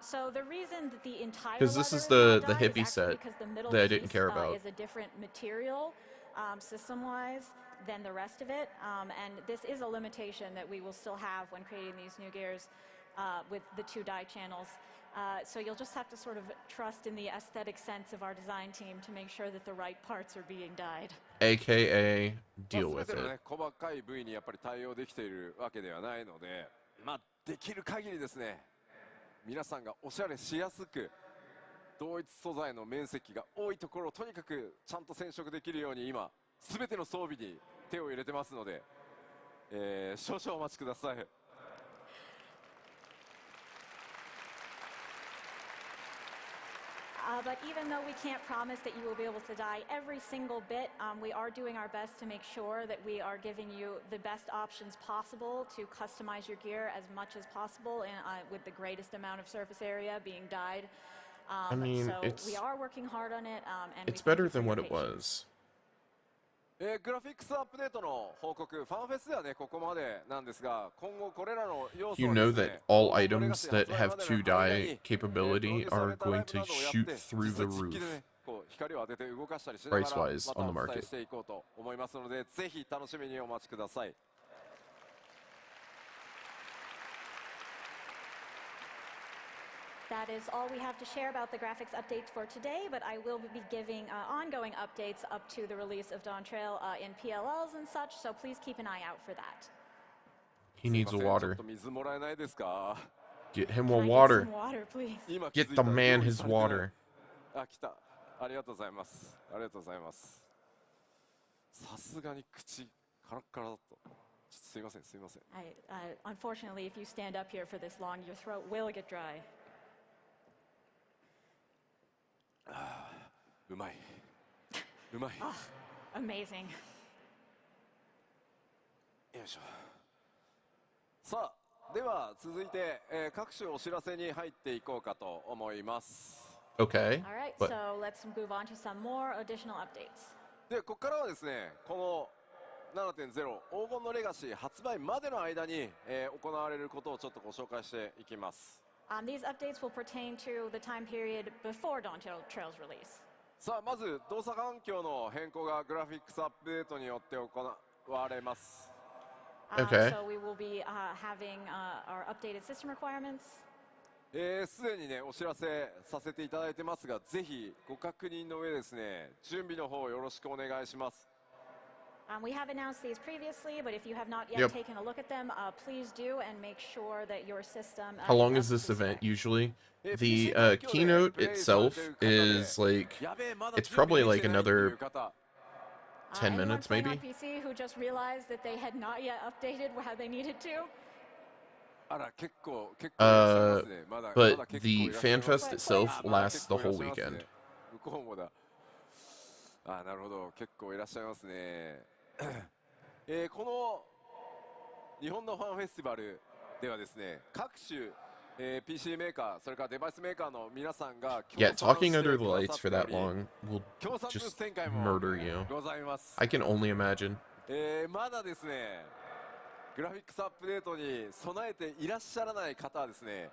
So the reason that the entire 'Cause this leather is is the not dyed hippie is actually set because the middle that I didn't piece, care about. is a different material system-wise than the rest of it, and this is a limitation that we will still have when creating these new gears with the two dye channels. So you'll just have to sort of trust in the aesthetic sense of our design team to make sure that the right parts are being dyed. AKA ま deal あ with 全ての it. ね、細かい部位にやっぱり対応できているわけではないので、まあできる限りですね、皆さんがおしゃれしやすく同一素材の面積が多いところをとにかくちゃんと染色できるように今全ての装備に手を入れてますので、少々お待ちください。But even though we can't promise that you will be able to dye every single bit, we are doing our best to make sure that we are giving you the best options possible to customize your gear as much as possible and with the greatest amount of surface area being dyed. I mean, so it's- we are working hard on it, and It's we thank better you for than your what it patience. was. グラフィックスアップデートの報告、ファンフェスではね、ここまでなんですが、今後これらの要素 You は know です that ね、 all 黄金のレガ items シー that 発売 have まで two の間 die に capability プロデュースさ are れた going ライブ to などをや shoot って through 実 the 際実機で roof. ね、こう光を当てて動かしたりしながら Price-wise ま on the たお伝え market. していこうと思いますので、ぜひ楽しみにお待ちください。That is all we have to share about the graphics updates for today, but I will be giving ongoing updates up to the release of Dawn Trail in PLLs and such, so please keep an eye out for that. He needs すい a ません、ちょっ water. と水もらえないですか？ Get him Can a I get water. some water, please? 今気づ Get い the た man 用意 his されてない water. あ、来た。ありがとうございます。ありがとうございます。さすがに口カラッカラだと。すいません、すいません。 Unfortunately, if you stand up here for this long, your throat will get dry. うまい。うまい。 Amazing. よいしょ。さあ、では続いて、各種お知らせに入っていこうかと思います。 Okay. All right, But so let's move on to some more additional updates. で、ここからはですね、この 7.0 黄金のレガシー発売までの間に、行われることをちょっとご紹介していきます。These updates will pertain to the time period before Dawn Trail's release. さあ、まず動作環境の変更がグラフィックスアップデートによって行われます。Okay. So we will be having our updated system requirements. すでにねお知らせさせていただいてますが、ぜひご確認の上ですね、準備の方よろしくお願いします。We have announced these previously, but if you have not yet Yep. taken a look at them, please do and make sure that your system. how long is is up this to event spec. usually? The keynote itself is like やべえ、まだ it's probably 準備 like できてないっていう another 方、 10 Anyone minutes playing on maybe. PC who just realized that they had not yet updated how they needed to. あら結構いらっしゃいますね。まだ But まだ結構 the いらっしゃいます FanFest ね itself あまだ lasts 結 the 構いらっ whole しゃいますね weekend. 向こうもだ。あ、なるほど、結構いらっしゃいますね。この日本のファンフェスティバルではですね、各種、PC メーカー、それからデバイスメーカーの皆さんが Yeah, 協賛 talking して under く the だ lights さっ for てお that り、 long will 協賛ブース just 展開も murder you. ございます。 I can only imagine. まだですね、グラフィックスアップデートに備えていらっしゃらない方はですね、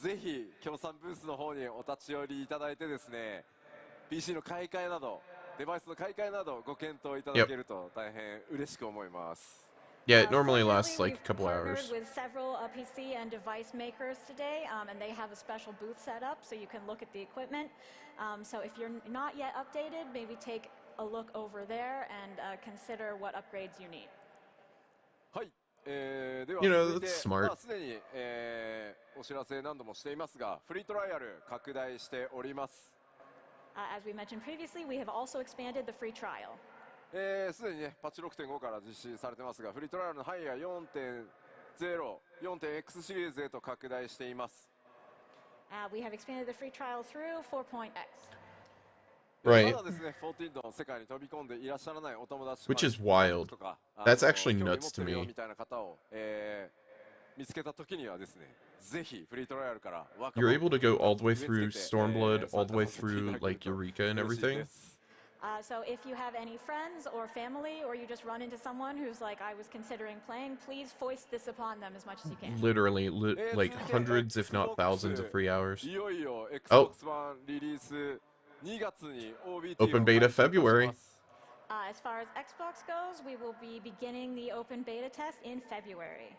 ぜひ協賛ブースの方にお立ち寄りいただいてですね、 PC の買い替えなどデバイスの買い替えなどご検討いただけると大変嬉しく思います。 Yeah, it normally Fortunately, lasts like a we've couple partnered hours. with several PC and device makers today, and they have a special booth set up so you can look at the equipment. So if you're not yet updated, maybe take a look over there and consider what upgrades you need. はい、では You know, 続いて that's smart. すでに、お知らせ何度もしていますが、フリートライアル拡大しております。 As we mentioned previously, we have also expanded the free trial. すでにねパッチ 6.5 から実施されてますが、フリートライアルの範囲が 4.0、4.x シリーズへと拡大しています。 We have expanded the free trial through 4.x. Right. まだですね、14の世界に飛び込んでいらっしゃらないお友達 Which is 家 wild. 族とか That's actually 興味 nuts 持っ to てるよ me. みたいな方を、見つけた時にはですね、ぜひフリートライアルから若 You're 者 able to go all the way 植え through 付けて、Stormblood, all 参 the 加 way させていた through だける like と Eureka and 嬉しいで everything. す。 So if you have any friends or family, or you just run into someone who's like, I was considering playing, please foist this upon them as much as you can. Literally, like hundreds, if not thousands, of free hours. いよいよ Oh. Xbox One リリース2月に OBT Open を beta 開始いたし February. ます。 As far as Xbox goes, we will be beginning the open beta test in February.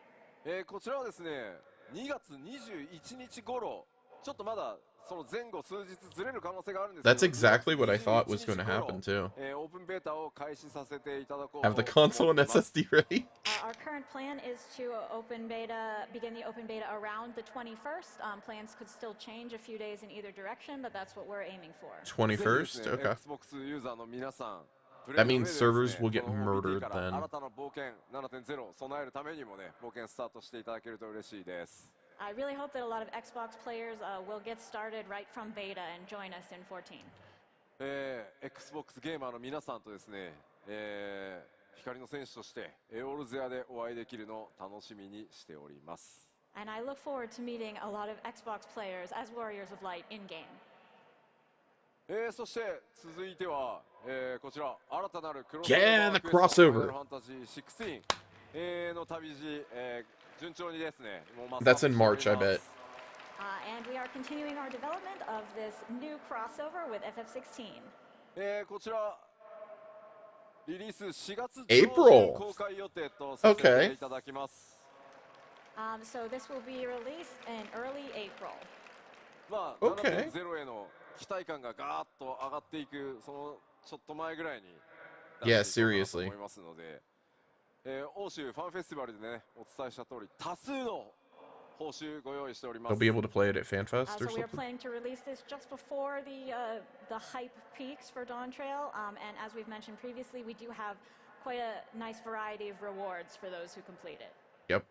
こちらはですね、2月21日頃、ちょっとまだその前後数日ずれる可能性があるんですけど、 That's exactly what I thought was going to happen too. オープンベータを開始させていただこうと Have the console and 思ってます。 SSD ready. Our current plan is to begin the open beta around the 21st. Plans could still change a few days in either direction, but that's what we're aiming for. 21st? ぜひですね Okay. Xbox ユーザーの皆さん、 That means プレイの上でですね servers will get この murdered OBT から then. 新たな冒険 7.0 備えるためにもね、冒険スタートしていただけると嬉しいです。 I really hope that a lot of Xbox players will get started right from beta and join us in 14. Xbox ゲーマーの皆さんとですね、光の戦士としてオールゼアでお会いできるのを楽しみにしております。 And I look forward to meeting a lot of Xbox players as Warriors of Light in game. そして続いては、こちら新たなるクロス Yeah, オー the バークエスト crossover. ファイナルファンタジー16、の旅路、順調にですね、もうマス That's in アップして March, おり I ま bet. す。 And we are continuing our development of this new crossover with FF16. こちらリリース4月上 April. 旬公開予定とさせていただきます。 So this will be released in early April. まあ、 Okay. 7.0 への期待感がガーッと上がっていくそのちょっと前ぐらいに Yeah, 出していこうかな seriously. と思いますので、欧州ファンフェスティバルでねお伝えした通り多数の報酬ご用意しておりま They'll す。 be able to play it at FanFest So or we are something. planning to release this just before the hype peaks for Dawn Trail. And as we've mentioned previously, we do have quite a nice variety of rewards for those who complete it. Yep.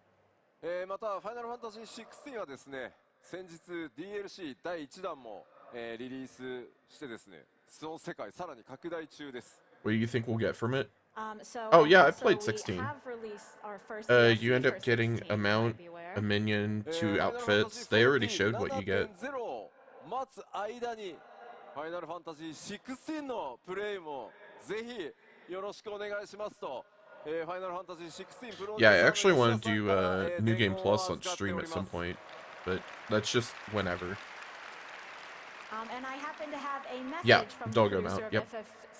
またファイナルファンタジー16はですね、先日 DLC 第1弾も、リリースしてですね、その世界さらに拡大中です。 What do you think we'll get from it? So Oh, yeah, I also played we 16. have released our first You DLC end for up getting 16, a you mount, might be aware. a minion, ファ two イナルファンタジ outfits. ー They already showed what you get. 7.0を待つ間にファイナルファンタジー16のプレイもぜひよろしくお願いしますと、ファイナルファンタジー16プロデュ Yeah, ー I サー actually の want 吉田 to さん do から、 New 伝 Game 言を Plus 預 on かって stream お at り some ます。 point, but that's just whenever. And I happen to have a message Yeah, from the doggo producer mount, of yep.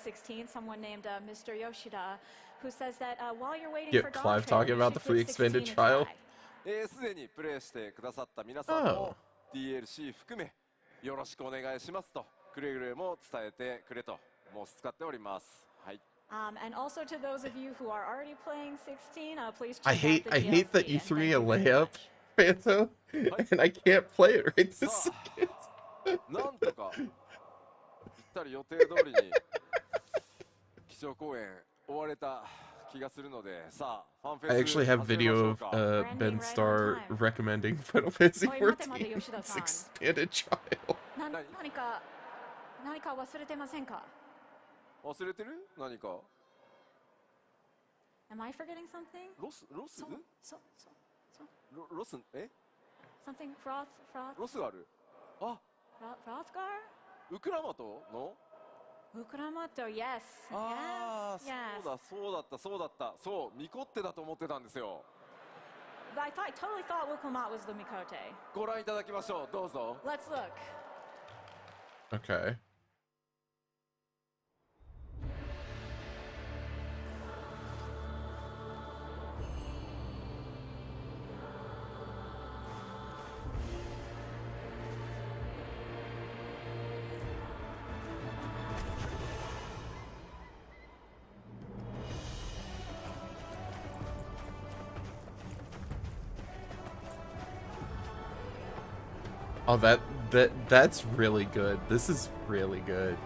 FF16, someone named Mr. Yoshida, who says that while you're waiting Get for Dawn Clive Trail, talking you about should the free give expanded 16 a trial. try. すでにプレイしてくださった皆さん Oh. も DLC 含めよろしくお願いしますとくれぐれも伝えてくれと申し使っております。はい。 And also to those of you who are already playing 16, please check I out the hate that DLC, you and threw thank me a you very layup, much. Phantom, and I can't play it right this さ second. あ、なんとかぴったり予定通りに基調講演終われた気がするので、さあファンフェス I actually have 始めましょ video う of か。 Ben Branding right Starr on time. recommending Final Fantasy Oi, mate, mate, XIV's Yoshida-san. expanded trial. 何か忘れてませんか？忘れてる？何か Am I forgetting something? ロスロ something froth ロスがある。あ、 Frothgar? ウクラマトの？ Ukuramato, yes. ああ、 yes. そうだった。そう、ミコッテだと思ってたんですよ。 But I totally thought Wukumat was the Mikote. ご覧いただきましょう。どうぞ。 Let's look. Okay. Oh, that's really good. This is really good.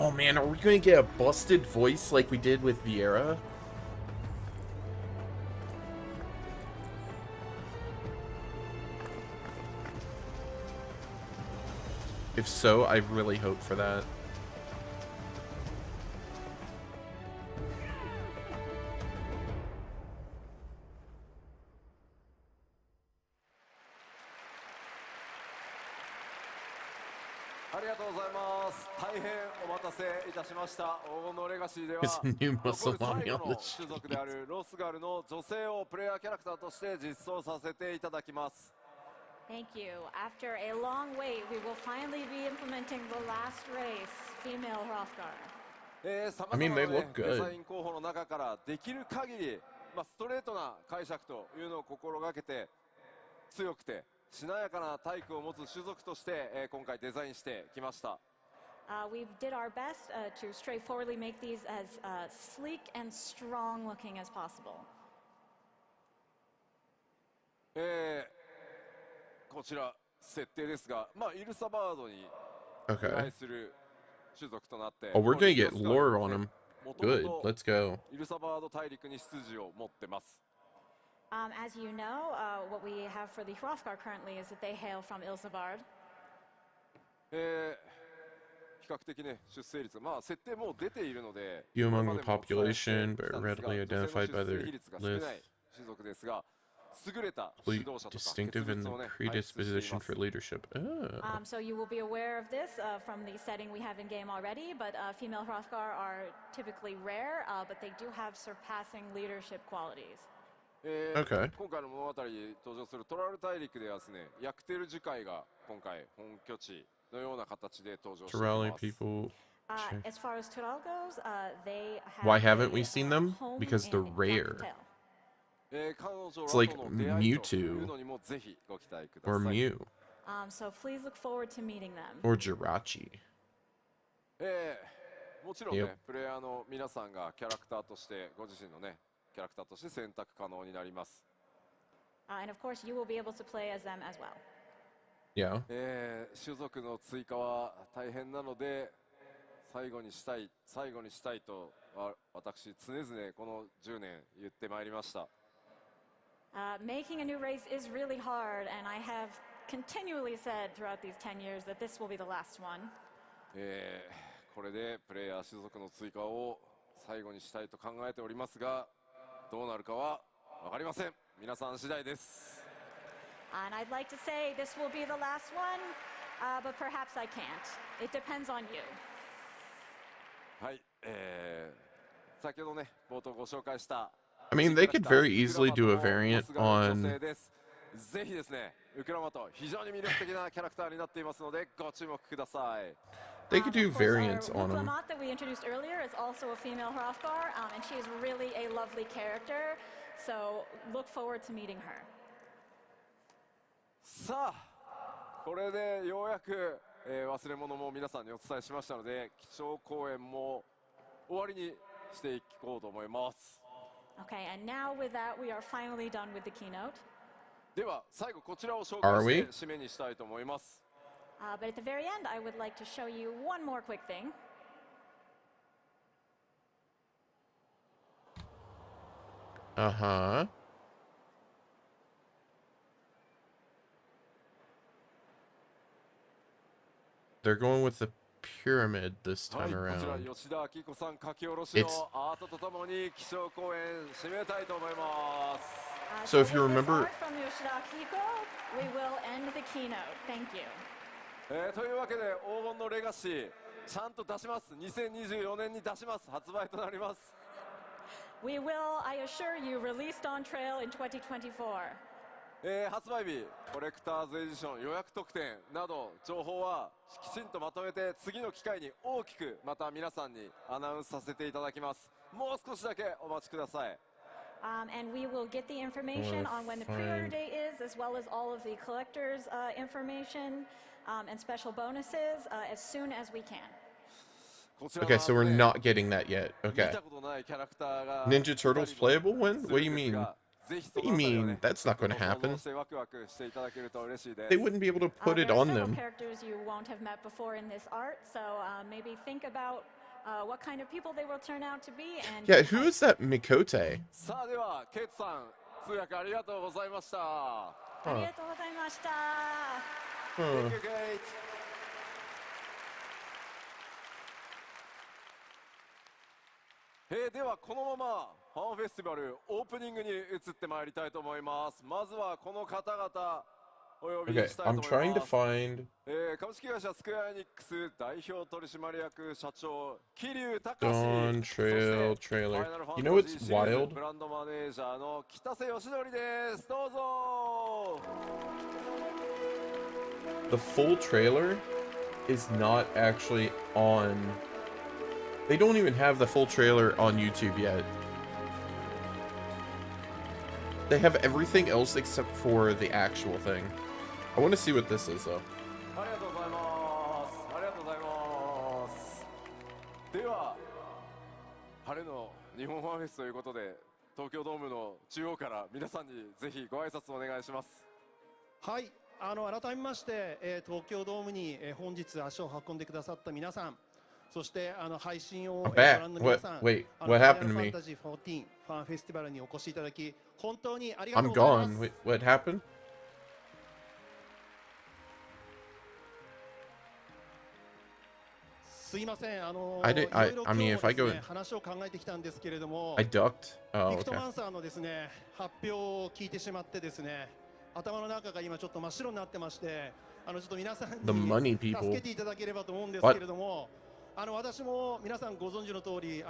Oh man, are we going to get a busted voice like we did with Vieira? If so, I really hope for that. It's a new Mussolini on the street. Thank you. After a long wait, we will finally be implementing the last race, female Hrothgar. I mean, they look good. デザイン候補の中からできる限り、ストレートな解釈というのを心がけて、強くてしなやかな体育を持つ種族として、今回デザインしてきました。We did our best to straightforwardly make these as sleek and strong looking as possible. こちら設定ですが、イルサバードに由 Okay. 来する種族となって、Oh, we're gonna get lore on him. Good. Let's go. イルサバード大陸に出自を持ってます。As you know, what we have for the Hrothgar currently is that they hail from Ilsabard. 比較的ね、出生率、設定もう出ているので、 Few among the population, but readily identified by their 少 list. ない種族ですが、優れた指 Complete 導者とか distinctive and 傑物をね、輩出してい predisposition ます for leadership. Oh. So you will be aware of this from the setting we have in game already, but female Hrothgar are typically rare, but they do have surpassing leadership qualities. Okay. 今回の物語に登場するトラル大陸ではですね、ヤクテル樹海が今回本拠地のような形で登場してい To rally ます。 people. As far as Tural goes, they have Why haven't we a seen them? home Because they're in rare. Yachtel. 彼女らと It's like の出会いという Mewtwo のにもぜひご期待くだ Or さい。 Mew. So please look forward to meeting them. Or Jirachi. もちろんね、 Yep. プレイヤーの皆さんがキャラクターとしてご自身のね、キャラクターとして選択可能になります。And of course, you will be able to play as them as well. Yeah. 種族の追加は大変なので、最後にしたいと私常々この10年言ってまいりました。Making a new race is really hard, and I have continually said throughout these 10 years that this will be the last one. これでプレイヤー種族の追加を最後にしたいと考えておりますが、どうなるかは分かりません。皆さん次第です。And I'd like to say this will be the last one, but perhaps I can't. It depends on you. はい、先ほどね、冒頭ご紹介した I mean, they could very easily do a variant on. ぜひですね、ウクラマト非常に魅力的なキャラクターになっていますのでご注目ください。They could do Of course, variants our on them. Muklamat that we introduced earlier is also a female Hrothgar, and she is really a lovely character. So look forward to meeting her. さあ、これでようやく、忘れ物も皆さんにお伝えしましたので、基調講演も終わりにしていこうと思います。Okay, and now with that, we are finally done with the keynote. では最後こちらを紹 Are 介 we? して締めにしたいと思います。But at the very end, I would like to show you one more quick thing. Uh-huh. They're going with the pyramid this はい、 time こちら around. 吉田明子さん書き下ろしの It's- アートとともに基調講演締めたいと思います。So if you with this remember- art from Yoshida Akiko, we will end the keynote. Thank you. というわけで黄金のレガシーちゃんと出します。2024年に出します。発売となります。We will, I assure you, released on trail in 2024. 発売日、コレクターズエディション予約特典など情報はきちんとまとめて次の機会に大きくまた皆さんにアナウンスさせていただきます。もう少しだけお待ちください。And we will get the information on when the pre-order date is, as well as all of the collectors' information and special bonuses as soon as we can. こちらの Okay, so we're ね not getting that yet. 見 Okay. たことないキャラクターが Ninja Turtles playable when? す What る do you んです mean? がぜひそ What の do you あたりをね mean? That's not going to 想 happen. 像してワクワクしていただけると嬉しいです。 They wouldn't be able to put There it are on several them. characters you won't have met before in this art, so maybe think about what kind of people they will turn out to be. And Yeah, who is that Mikote? さあではケイトさん通訳ありがとうございました。ありがとうございました。Huh. Thank you, Kate. ではこのままファンフェスティバルオープニングに移ってまいりたいと思います。まずはこの方々お呼び Okay, したいと I'm 思い trying to ます。find 株式会社スクエアエニックス代表取締役社長桐生隆 Dawn そして Trail ファイ trailer. ナルファ You ン know タ what's ジーシリーズ wild? ブランドマネージャーの北瀬義則です。どうぞ。 The full trailer is not actually on. They don't even have the full trailer on YouTube yet. They have everything else except for the actual thing. I want to see what this is though. ありがとうございます。ありがとうございます。では晴れの日本ファンフェスということで東京ドームの中央から皆さんにぜひご挨拶お願いします。はい、改めまして、東京ドームに、本日足を運んでくださった皆さん、そして配信を、 I'm ご back. 覧の皆さん、 Wait, フ what ァイナ happened ル to ファ me? ンタジー14ファンフェスティバルにお越しいただき本当にありがとう I'm ございます。 gone. Wait, what happened? すいません、I did- I- いろいろ I mean, 今日 if I もです go ね、話を考えてきたんですけれども、 I ducked. ピ Oh, クト okay. マンサーのですね、発表を聞いてしまってですね、頭の中が今ちょっと真っ白になってまして、ちょっと皆さん The money に people. 助けていただければと思うんですけれども、私も皆さんご存知の通り、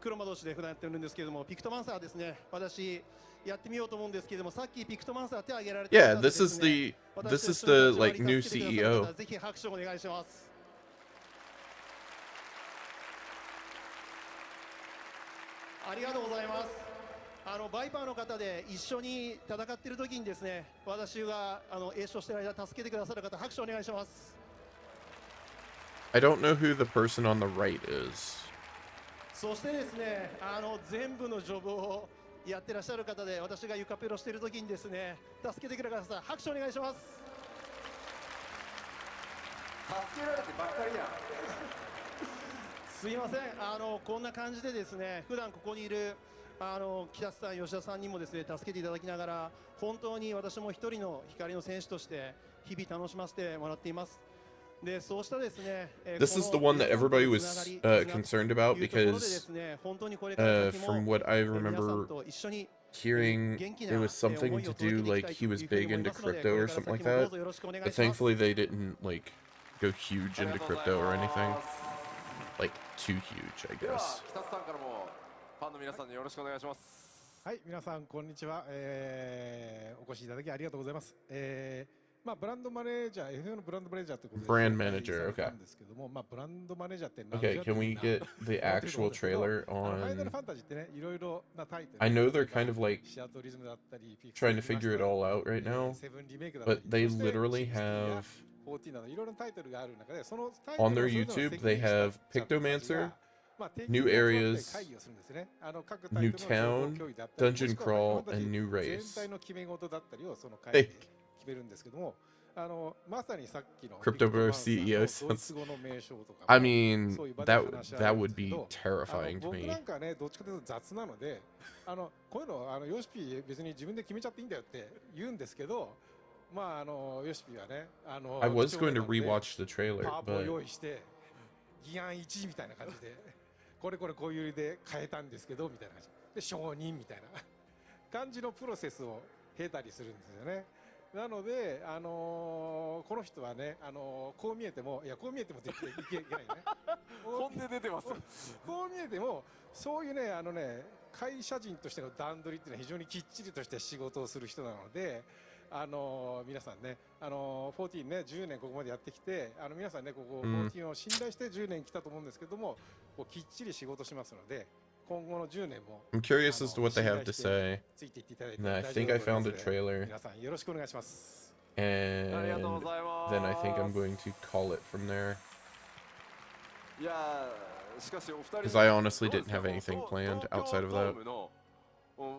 黒魔同士で普段やってるんですけれども、ピクトマンサーですね、私やってみようと思うんですけれども、さっきピクトマンサー手を挙げられて Yeah, た方で this す is ね、 the 私 this と is 一緒に the like new 立ち回り助けてくださる CEO. 方、ぜひ拍手をお願いします。ありがとうございます。バイパーの方で一緒に戦っている時にですね、私が栄唱している間助けてくださる方、拍手お願いします。 I don't know who the person on the right is. そしてですね、全部のジョブをやってらっしゃる方で、私が床ペロしている時にですね、助けてください。拍手お願いします。助けられてばっかりや。すいません、こんな感じでですね、普段ここにいる北瀬さん、吉田さんにもですね、助けていただきながら、本当に私も一人の光の選手として日々楽しませてもらっています。で、そうしたですね、 This is the one that everybody was concerned about because 本当にこれから先も from what I 皆さん remember と一緒に hearing, 元気 it な was something 思い to を届け do ていき like たい he と was いうふうに big 思い into ますので、 crypto これ or から something 先 like もどう that. ぞよろしくお願い But します。 thankfully they didn't like go huge into crypto or anything. Like too huge, I では guess. 北瀬さんからもファンの皆さんによろしくお願いします。はい、皆さんこんにちは、お越しいただきありがとうございます。まあブランドマネージャー、FF のブランドマネージャーということで Brand manager, な okay. んですけども、まあブランドマネージャーって何 Okay, can we get the actual trailer ファイナル on? ファンタジーってね、いろいろなタイトル。 I know they're kind of like シアトリズムだったり、trying to figure it all out right now, セブンリメイクだったり but they そして literally 16や have 14などいろいろなタイトルがある中で、そのタイトル on を their それぞれの YouTube 責 they 任者 have たち Pictomancer, がまあ定期 new 的に集まって areas, 会議をするんですね。各タイ new トルの情報 town, 共有だったり、 dungeon もしくは crawl, and new 全 race. 体の決め事だったりをその会 Hey, 議で決めるんですけども、まさにさっきの Crypto Bro ビクトマン CEO さんのドイツ語の名称とかも I mean, そういう場で that 話し合 that うんで would すけ be ど、 terrifying to 僕 me. なんかね、どっちかというと雑なので、こういうのヨシピー別に自分で決めちゃっていいんだよって言うんですけど、まあヨシピーはね、I was 貴重 going な to ので rewatch the trailer, パワポを but 用意して議案1みたいな感じでこれこういう理で変えたんですけどみたいな感じで承認みたいな感じのプロセスを経たりするんですよね。なので、この人はね、こう見えても、いやこう見えてもって言っていけないね本音出てます。こう見えてもそういうね、会社人としての段取りっていうのは非常にきっちりとして仕事をする人なので、皆さんね、14ね、10年ここまでやってきて、皆さんね、ここ14を信頼して10年来たと思うんですけども、こうきっちり仕事しますので、今後の10年も I'm curious as to what they have to 信頼して say. ついていっていただいて And I 大丈 think 夫 I だと思い found ま a すので、 trailer, 皆さんよろしくお願いします。ありがとうご and ざいます。 then I think I'm going to call it from there. いやー、しかしお二人 Because I honestly どうです didn't か have anything こう planned 東京 outside of ドー that. ムの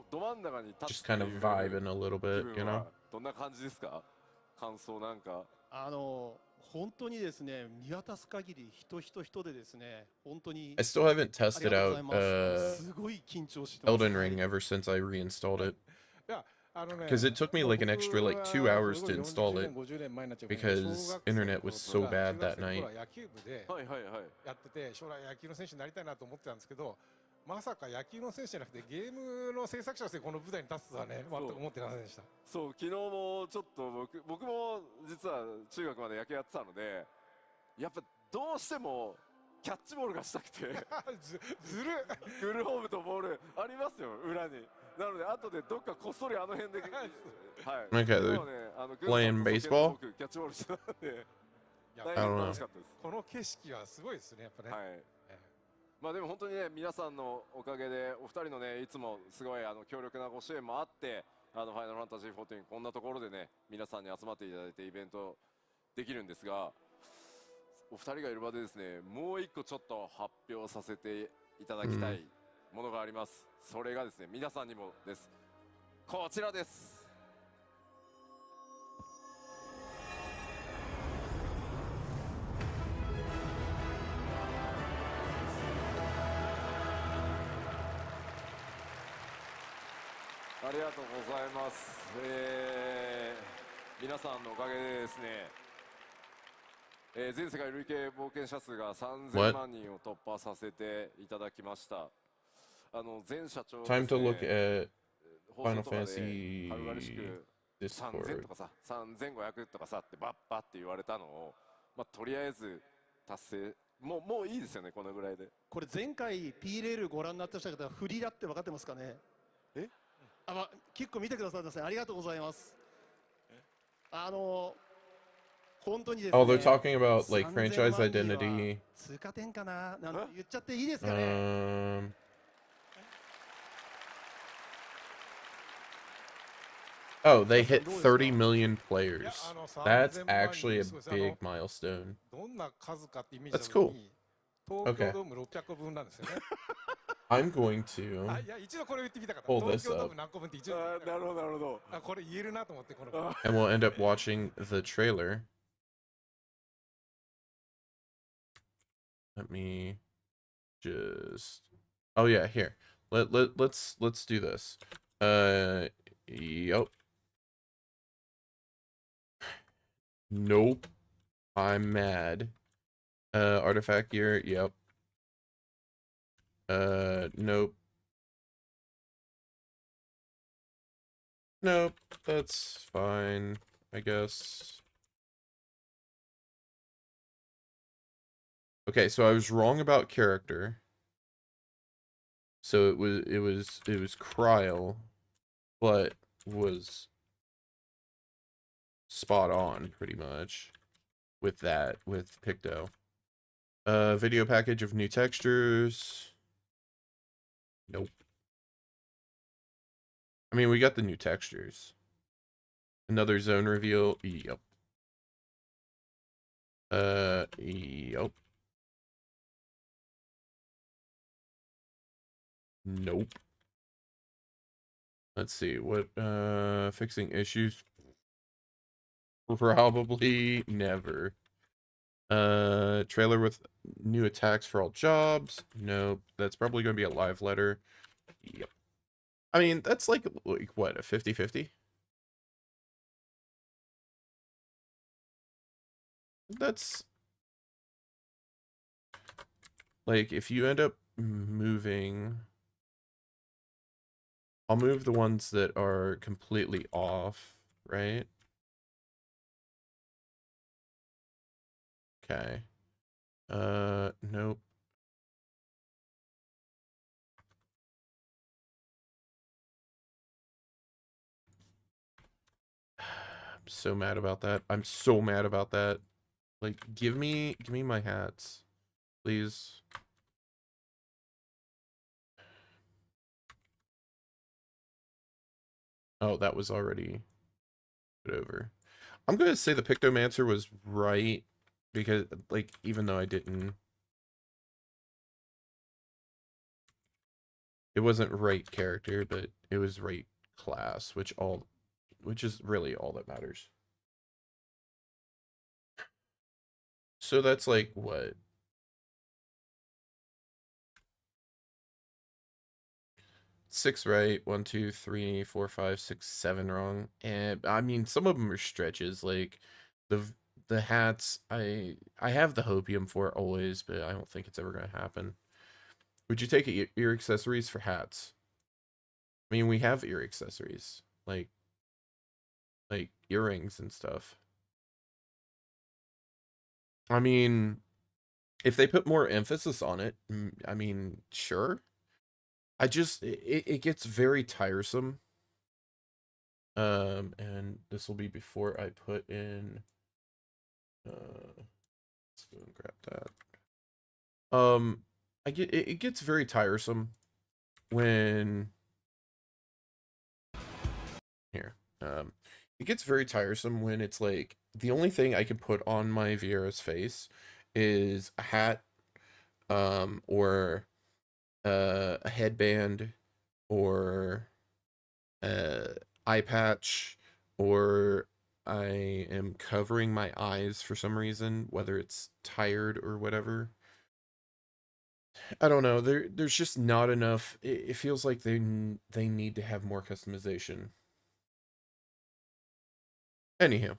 ど真ん中に立 Just つって kind い of う vibing a little 気 bit, 分 you know? はどんな感じですか？感想なんか。本当にですね、見渡す限り人でですね、本当に I still haven't あり tested がとうござ out います。すごい緊張してます。 Elden Ring ever since I reinstalled it. いや、Because it took me like an extra like 2 hours to install it 50年前になっちゃうけど because internet was so bad that 中学生の night. 頃は野球部ではいはいはい。やってて、将来野球の選手になりたいなと思ってたんですけど、まさか野球の選手じゃなくてゲームの制作者としてこの舞台に立つとはね、全く思ってませんでした。そう昨日もちょっと僕も実は中学まで野球やってたので、やっぱどうしてもキャッチボールがしたくてずるグルホームとボールありますよ裏に。なので後でどっかこっそりあの辺ではい。 Okay, 昨 they're 日はね軍 playing さんと baseball? 僕キャッチボールしてたんでいや大変楽しかったです。この景色はすごいですね、やっぱね。はい。まあでも本当にね、皆さんのおかげでお二人のねいつもすごい強力なご支援もあって、ファイナルファンタジー14こんなところでね皆さんに集まっていただいてイベントできるんですが、お二人がいる場でですね、もう一個ちょっと発表させていただきたいものがあります。それがですね、皆さんにもです。こちらです。ありがとうございます。皆さんのおかげでですね、全世界累計冒険者数が3000万人を突破させていただきました。前社長ですね、 Time to look at 放送 Final とかで Fantasy 軽々しく3000 Discord. とかさ3500とかさってバッバって言われたのを、まあ、とりあえず達成もういいですよね、このぐらいで。これ前回 P レールご覧になってました方は振りだって分かってますかね。結構見てくださってますね。ありがとうございます。本当にですね。 Oh, they're talking about like franchise 3000万人 identity. は通過点かななんて言っちゃっていいですかね。Oh, they hit 30 million players. That's actually a big milestone. どんな数かってイメージ That's した時 cool. に東京ドーム600個分なんですよね。 I'm going to いや一度これ言ってみたかった。 pull 東 this 京ドー up ム何個分って一度言ってみたかなるほどなるほど。った。これ言えるなと思ってこの。 and we'll end up watching the trailer. Let me just oh yeah, here. Let's do this. Yup. Nope. I'm mad. Artifact gear, yep. Nope. Nope, that's fine, I guess. Okay, so I was wrong about character. So it was Kryl, but was spot on pretty much with Picto. Video package of new textures. Nope. I mean, we got the new textures. Another zone reveal. Yep. Yep. Nope. Let's see. What, fixing issues? Probably never. Trailer with new attacks for all jobs. Nope. That's probably going to be a live letter. Yep. I mean, that's like what, a 50-50? That's like, if you end up moving, I'll move the ones that are completely off, right? Okay. Nope. I'm so mad about that. I'm so mad about that. Like, give me my hats, please. Oh, that was already put over. I'm gonna say the Pictomancer was right, because, like, even though I didn't... It wasn't right character, but it was right class, which is really all that matters. So that's like what? Six right, 1, 2, 3, 4, 5, 6, 7 wrong. And I mean, some of them are stretches. Like the the hats, I have the hopium for it always, but I don't think it's ever gonna happen. Would you take ear accessories for hats? I mean, we have ear accessories like earrings and stuff. I mean, if they put more emphasis on it, I mean, sure. I just it gets very tiresome. And this will be before I put in let's go and grab that. It gets very tiresome when here. It gets very tiresome when it's like the only thing I can put on my Vieira's face is a hat, or a headband, or eye patch, or I am covering my eyes for some reason, whether it's tired or whatever. I don't know. There's just not enough. It feels like they need to have more customization. Anyhow,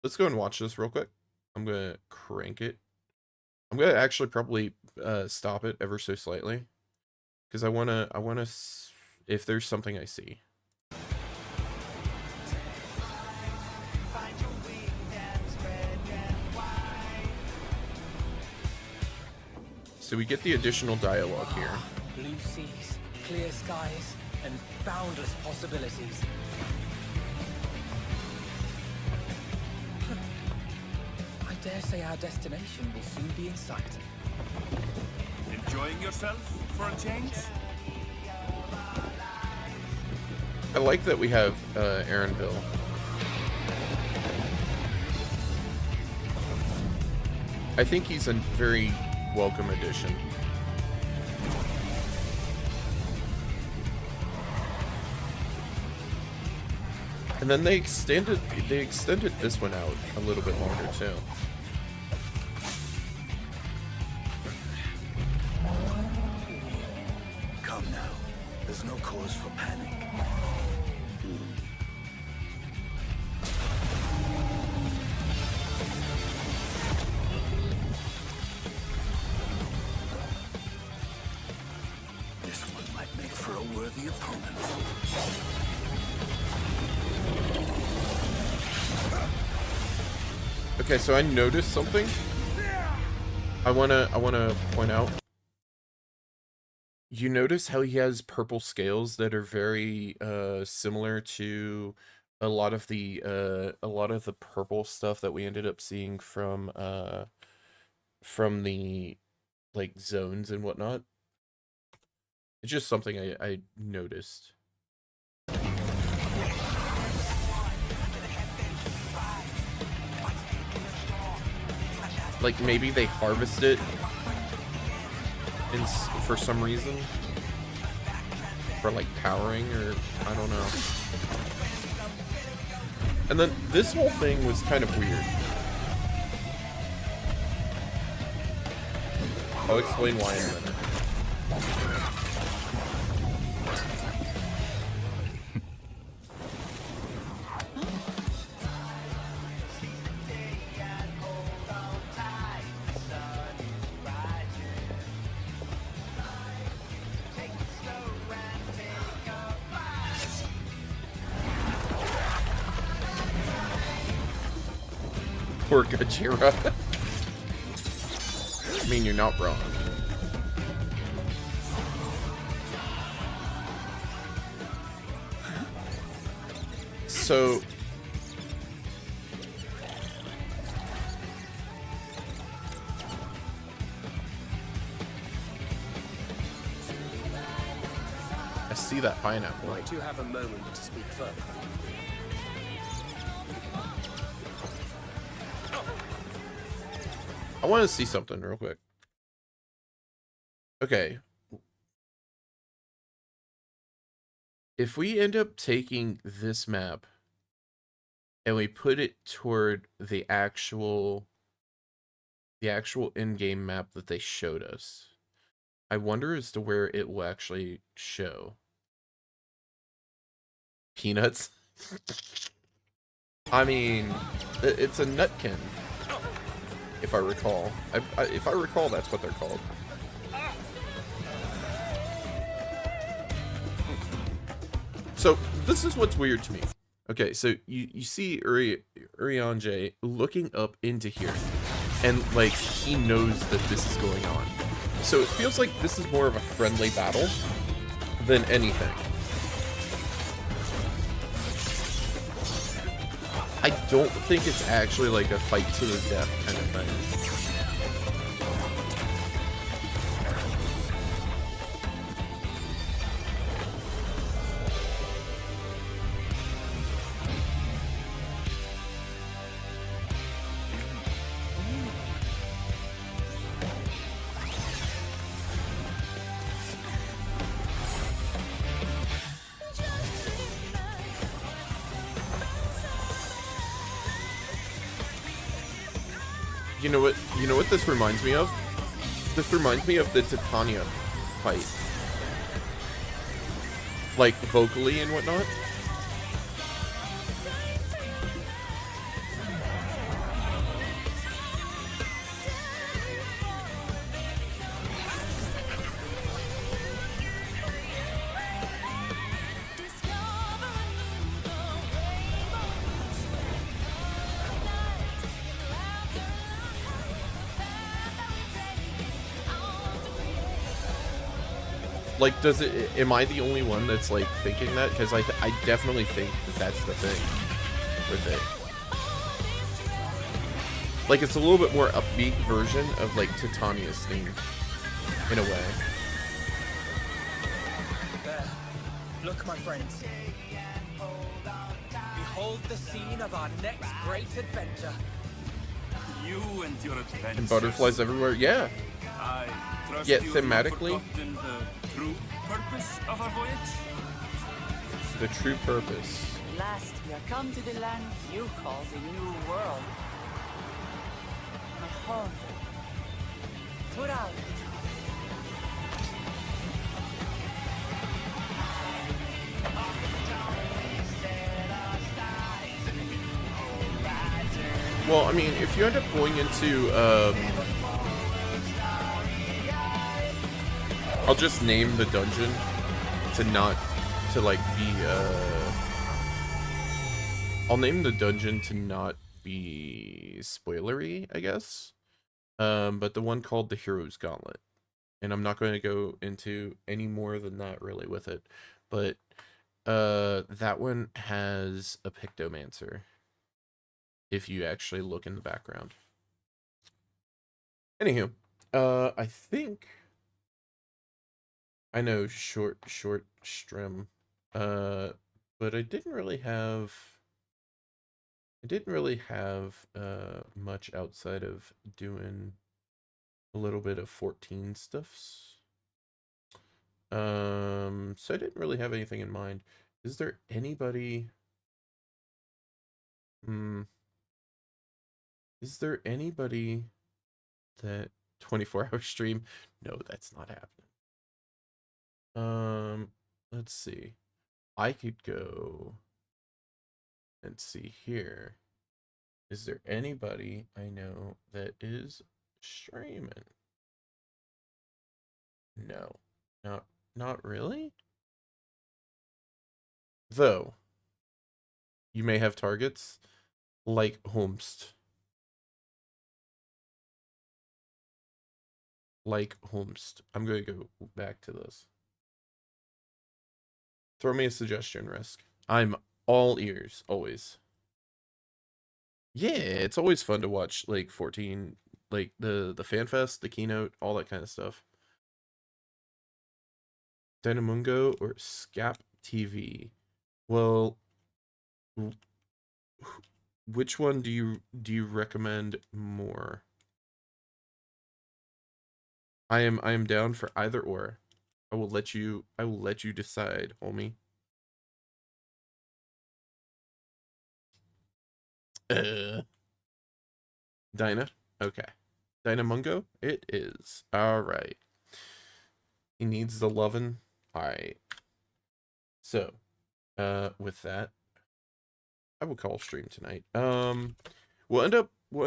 let's go and watch this real quick. I'm gonna crank it. I'm gonna actually probably stop it ever so slightly because I wanna if there's something I see. So we get the additional dialogue here. Blue seas, clear skies, and boundless possibilities. I dare say our destination will soon be in sight. Enjoying yourself for a change? I like that we have Aaronville. I think he's a very welcome addition. And then they extended this one out a little bit longer too. Come now. There's no cause for panic. This one might make for a worthy opponent. Okay, so I noticed something. I wanna point out. You notice how he has purple scales that are very similar to a lot of the purple stuff that we ended up seeing from the like zones and whatnot. It's just something I noticed. Like maybe they harvest it for some reason, for like powering, or I don't know. And then this whole thing was kind of weird. I'll explain why in a minute. Poor Gajira. I mean, you're not wrong. So I see that pineapple. Might you have a moment to speak further? I want to see something real quick. Okay. If we end up taking this map and we put it toward the actual the actual in-game map that they showed us. I wonder as to where it will actually show. Peanuts? I mean, it's a nutkin, if I recall. If I recall, that's what they're called. So, this is what's weird to me. Okay, so you see Urianger looking up into here, and, like, he knows that this is going on. So it feels like this is more of a friendly battle than anything. I don't think it's actually like a fight to the death kind of thing. You know what this reminds me of? This reminds me of the Titania fight. Like, vocally and whatnot. Like, does it, am I the only one that's, like, thinking that? Because I definitely think that that's the thing with it. Like, it's a little bit more upbeat version of, like, Titania's theme, in a way. There. Look, my friends. Behold the scene of our next great adventure. You and your adventures. And butterflies everywhere, yeah. I trust Yet you have not thematically, forgotten the true purpose of our voyage. the true purpose. At last we are come to the land you call the New World. My home. Tural. Well, I mean, if you end up going into, I'll just name the dungeon to not, to like be, I'll name the dungeon to not be spoilery, I guess. But the one called the Hero's Gauntlet. And I'm not going to go into any more than that really with it. But, that one has a Pictomancer. If you actually look in the background. Anywho, I think I know short strim, but I didn't really have much outside of doing a little bit of 14 stuffs. So I didn't really have anything in mind. Is there anybody? Is there anybody that 24-hour stream? No, that's not happening. Let's see. I could go and see here. Is there anybody I know that is streaming? No. Not really? Though, you may have targets like Holmst. Like Holmst. I'm going to go back to this. Throw me a suggestion, Risk. I'm all ears, always. Yeah, it's always fun to watch, like, 14, like, the FanFest, the Keynote, all that kind of stuff. Dynamungo or Scap TV? Well, which one do you recommend more? I am down for either or. I will let you decide, homie. Dinah? Okay. Dynamungo? It is. Alright. He needs the lovin'. Alright. So, with that, I will call stream tonight. We'll end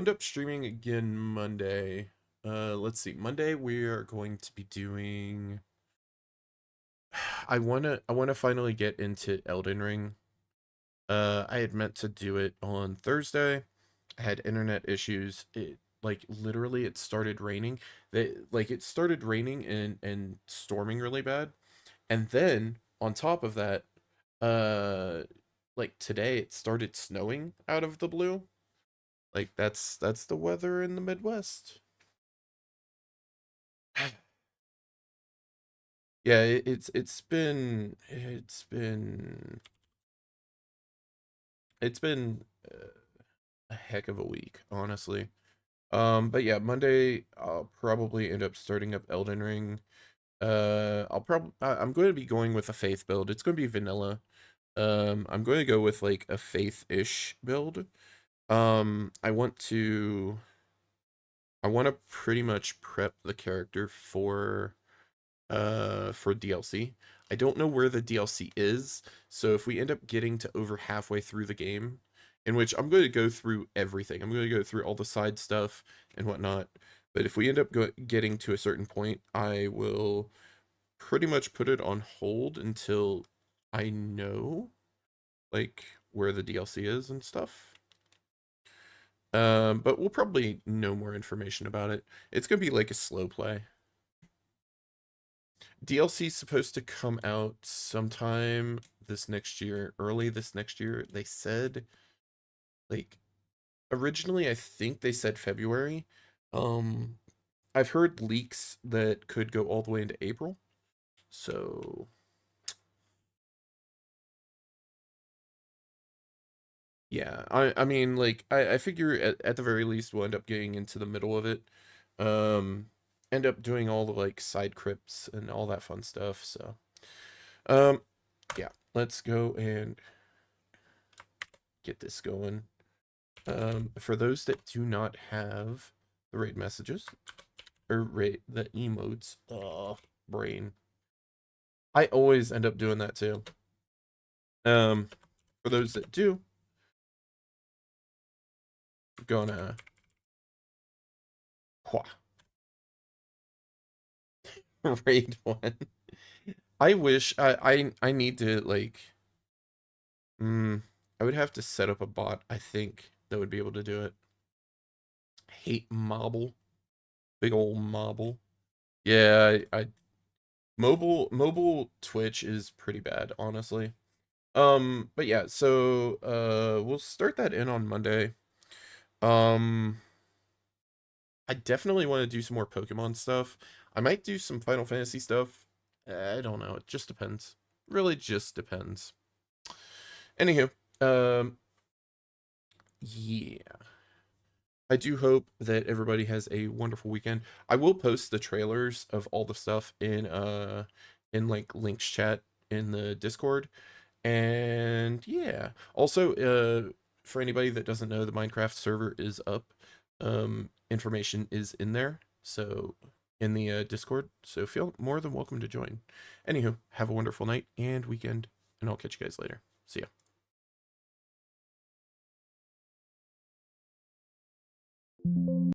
up streaming again Monday. Let's see. Monday we are going to be doing I wanna finally get into Elden Ring. I had meant to do it on Thursday. I had internet issues. It like literally it started raining. It started raining and storming really bad. And then on top of that, like today it started snowing out of the blue. Like that's the weather in the Midwest. Yeah, it's been a heck of a week, honestly. But yeah, Monday I'll probably end up starting up Elden Ring. I'm going to be going with a faith build. It's going to be vanilla. I'm going to go with like a faith-ish build. I want to pretty much prep the character for DLC. I don't know where the DLC is, so if we end up getting to over halfway through the game, in which I'm going to go through everything. I'm going to go through all the side stuff and whatnot. But if we end up getting to a certain point, I will pretty much put it on hold until I know, like, where the DLC is and stuff. But we'll probably know more information about it. It's going to be like a slow play. DLC is supposed to come out sometime this next year, early this next year. They said, like, originally I think they said February. I've heard leaks that could go all the way into April. So yeah, I mean, like, I figure at the very least we'll end up getting into the middle of it. End up doing all the, like, side crypts and all that fun stuff, so. Yeah, let's go and get this going. For those that do not have the raid messages, or raid the emotes, brain. I always end up doing that too. For those that do, I'm gonna raid one. I wish I need to, like, I would have to set up a bot, I think, that would be able to do it. Hate Mobble. Big old Mobble. Yeah, mobile Twitch is pretty bad, honestly. But yeah, so we'll start that in on Monday. I definitely want to do some more Pokemon stuff. I might do some Final Fantasy stuff. I don't know. It just depends. Really just depends. Anywho, yeah. I do hope that everybody has a wonderful weekend. I will post the trailers of all the stuff in like links chat in the Discord. And yeah. Also, for anybody that doesn't know, the Minecraft server is up. Information is in there. So in the Discord. So feel more than welcome to join. Anywho, have a wonderful night and weekend, and I'll catch you guys later. See ya.